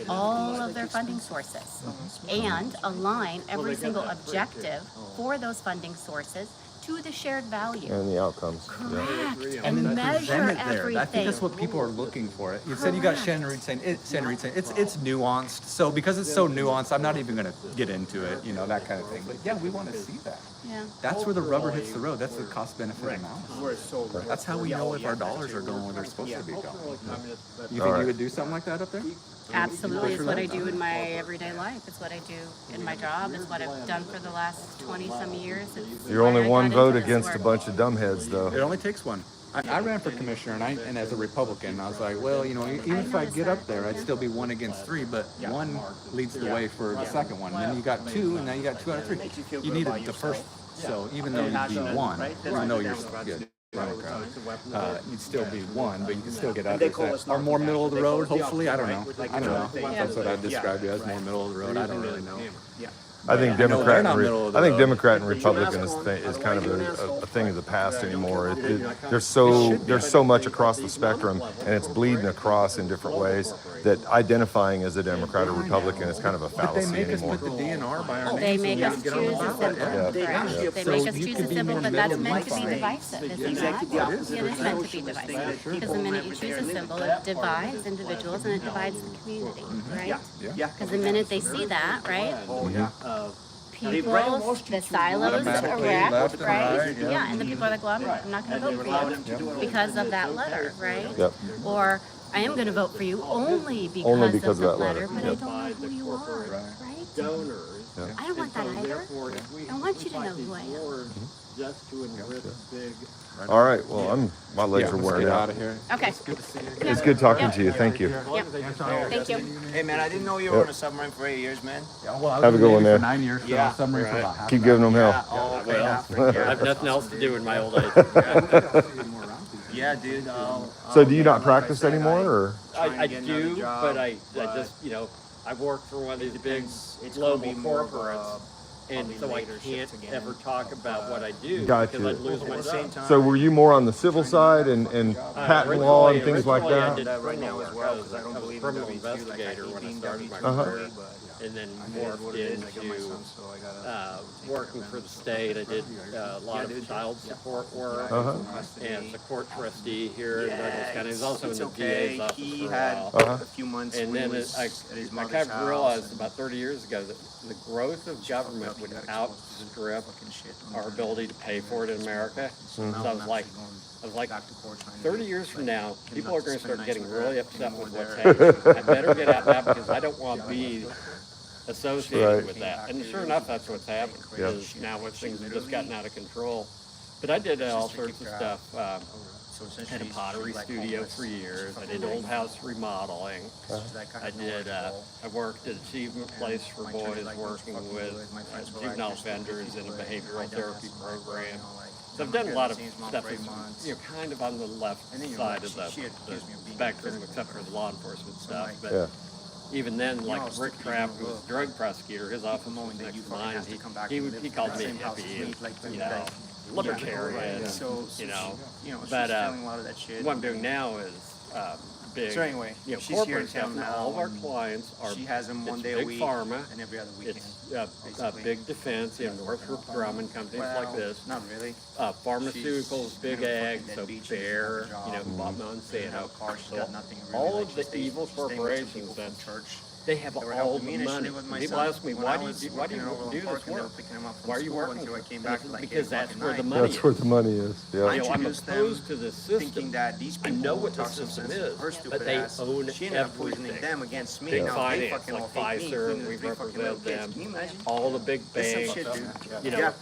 all of their funding sources and align every single objective for those funding sources to the shared value. And the outcomes. Yeah. Correct, And then measure present it there. everything. I think that's what people are looking for. You said you got Shannon Reed saying it's nuanced. So because it's so nuanced, I'm not even going to get into it, that kind of thing. But yeah, we want to see that. Yeah. That's where the rubber hits the road. That's the cost benefit analysis. That's how we know if our dollars are going where they're supposed to be going. You think you would do something like that up there? Absolutely, it's what I do in my everyday life. It's what I do in my job. It's what I've done for the last 20-some years. It's You're why only I one got vote into this against a work. bunch of dumbheads, though. It only takes one. I ran for commissioner, and as a Republican, I was like, well, even if I get up there, I'd still be 1 against 3, but 1 leads the way for the second one. And then you got 2, and now you got 2 out of 3. You needed the first, so even though you'd be 1, even though you're good Democrat, you'd still be 1, but you can still get others that are more middle of the road, hopefully. I don't know. That's what I'd describe you as, more middle of the road. I don't really know. I think I know they're not middle of the road. Democrat and Republican is kind of a thing of the past anymore. There's so much across the spectrum, and it's bleeding across in different ways that identifying as a Democrat or Republican is kind of a But they fallacy make us anymore. put the DNR by our name. They so make we us can choose get on the a ballot. symbol. Yeah. Correct. They So make us you choose could a be symbol, more but that's middle meant to be of the divisive, is it not? It is meant to be divisive. Because the minute you choose a symbol, it divides individuals and it divides the community, right? Because the minute they see that, right? People, the silos Automatically erect, left and right? right, yeah. And the people are like, well, I'm not gonna vote for you because of that letter, right? Yep. Or I am gonna vote for you only Only because of the that letter. letter, but I Yep. don't know who you are, right? Donors. Yeah. I don't want that either. I want you to know who I am. Just to enrich big. All right. Well, my legs are let's wearing get out. out of here. Okay. It's good talking to you. Thank you. Yep. Thank you. Hey man, I didn't know you were on a submarine for 8 years, man. Have a good one, For man. 9 years, so Yeah. submarine for about half. Keep giving them hell. Oh, I have nothing else to do in my old age. Yeah, dude. So, do you not practice anymore, or? I do, but I just, I work for one of these big global corporates, and so I can't ever talk about what I do Gotcha. because I'd lose my job. So, were you more on the civil side and patent law and things like Originally, I that? did right now as well, I was because I don't a believe in criminal W2, like I investigator when I hate started my W2, career, and then morphed into working for the state. I did a lot of child support work, and as a court trustee here in Douglas County. I was also in the DA's office he for a had while. a few months And when he then was I at his mother's kind of house realized and- about 30 years ago that the growth of government would outstrip our ability to pay for it in America. So I was like, 30 years from now, people are going to start getting really upset with what's happening. I better get out now because I don't want to be associated with that. And sure enough, that's what's happened. Because now when things have just gotten out of control. But I did all sorts of stuff. Had a pottery studio for years. I did old house remodeling. I worked at Achievement Place for boys, working with juvenile offenders in a behavioral therapy program. So I've done a lot of stuff that's kind of on the left side of the spectrum, except for the law enforcement stuff. But even then, like Rick Trapp, who was a drug prosecutor, his office was next to mine. He called me a hippie, and, libertarian, But what I'm doing now is big. So anyway, she's here in corporate stuff. town now. All of our clients are She has them one it's day a big week pharma. and every other weekend. It's big defense, Northrop Grumman, companies like this. Not really. Pharmaceuticals, big ag, so Bayer, bought Monsanto. So all of the evil corporations that They have They were all helping the me initially money. with my People son. ask me, When why I do was you do working in this Overland Park work? and they were picking him up from Why are you school working until I for came them? back at like 8 Because o'clock that's at where the night. money That's is. where the money is, I yeah. I'm introduced them opposed to the system. thinking that these I people know would what the talk some system sense is, into her but stupid they ass. own She ended up poisoning everything. them against me. Big Now they finance, fucking like all hate me, Pfizer, including the we 3 fucking little represent kids. them. Can you imagine? All the big That's some banks, shit, dude. you know, Yeah.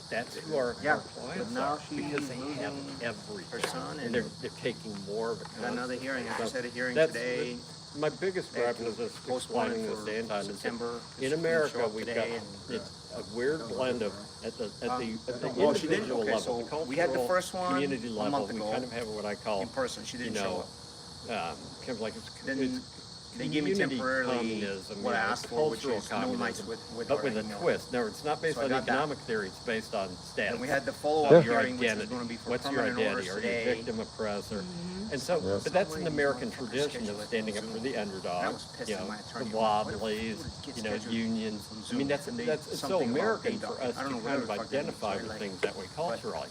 that's who our Yeah. clients But now are, she's because they have losing everything. her son And they're taking more of it. got another hearing. I just had a hearing That's today. My biggest They gripe is just postponed it explaining this for to Anton is that September. in She's gonna America, show up we've got, today it's a weird blend of, at the well, she didn't. individual Okay, level, so the we had the cultural, first one community a level, month we ago kind of have what I call, in person. She you didn't show know, up. kind of like it's Then they gave me community temporarily communism, what I you know, asked for, which cultural is no nights communism, with but our with a email. twist. No, it's not based So I on got that. economic theory, it's based on status. And we had the So follow-up your hearing, which was identity. going to be for What's your permanent identity? orders Are you a today. victim, oppressor? Mm-hmm. And so, Yes. but that's an American Schedule tradition of it standing up from for Zoom. the underdog, That was pissing you know, my attorney the off. wobblies, Get you know, scheduled unions. from I Zoom, mean, that's and they- it's so something about American date for doc. us I don't to know kind of whatever the fuck it identify is, with like- things that way culturally.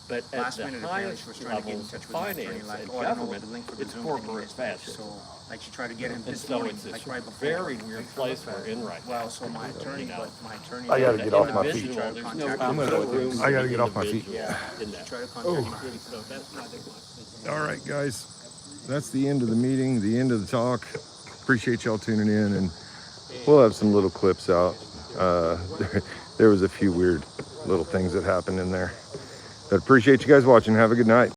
But at Last the minute, apparently, she highest was trying to get in levels of touch with my attorney, finance like, and oh, I don't know what government, the link for the it's Zoom corporate thing is. fascism. So, like, she tried to get him And this so morning, it's this like, right before. very weird place we're in right now. Well, so my attorney, You know. but my attorney. I gotta The get off my feet. individual, there's no I'm gonna- room for I gotta the get off my feet. individual in that. Try to Oh. contact me. So that's my big one. All right, guys, that's the end of the meeting, the end of the talk. Appreciate y'all tuning in, and we'll have some little clips out. There was a few weird little things that happened in there. But appreciate you guys watching. Have a good night.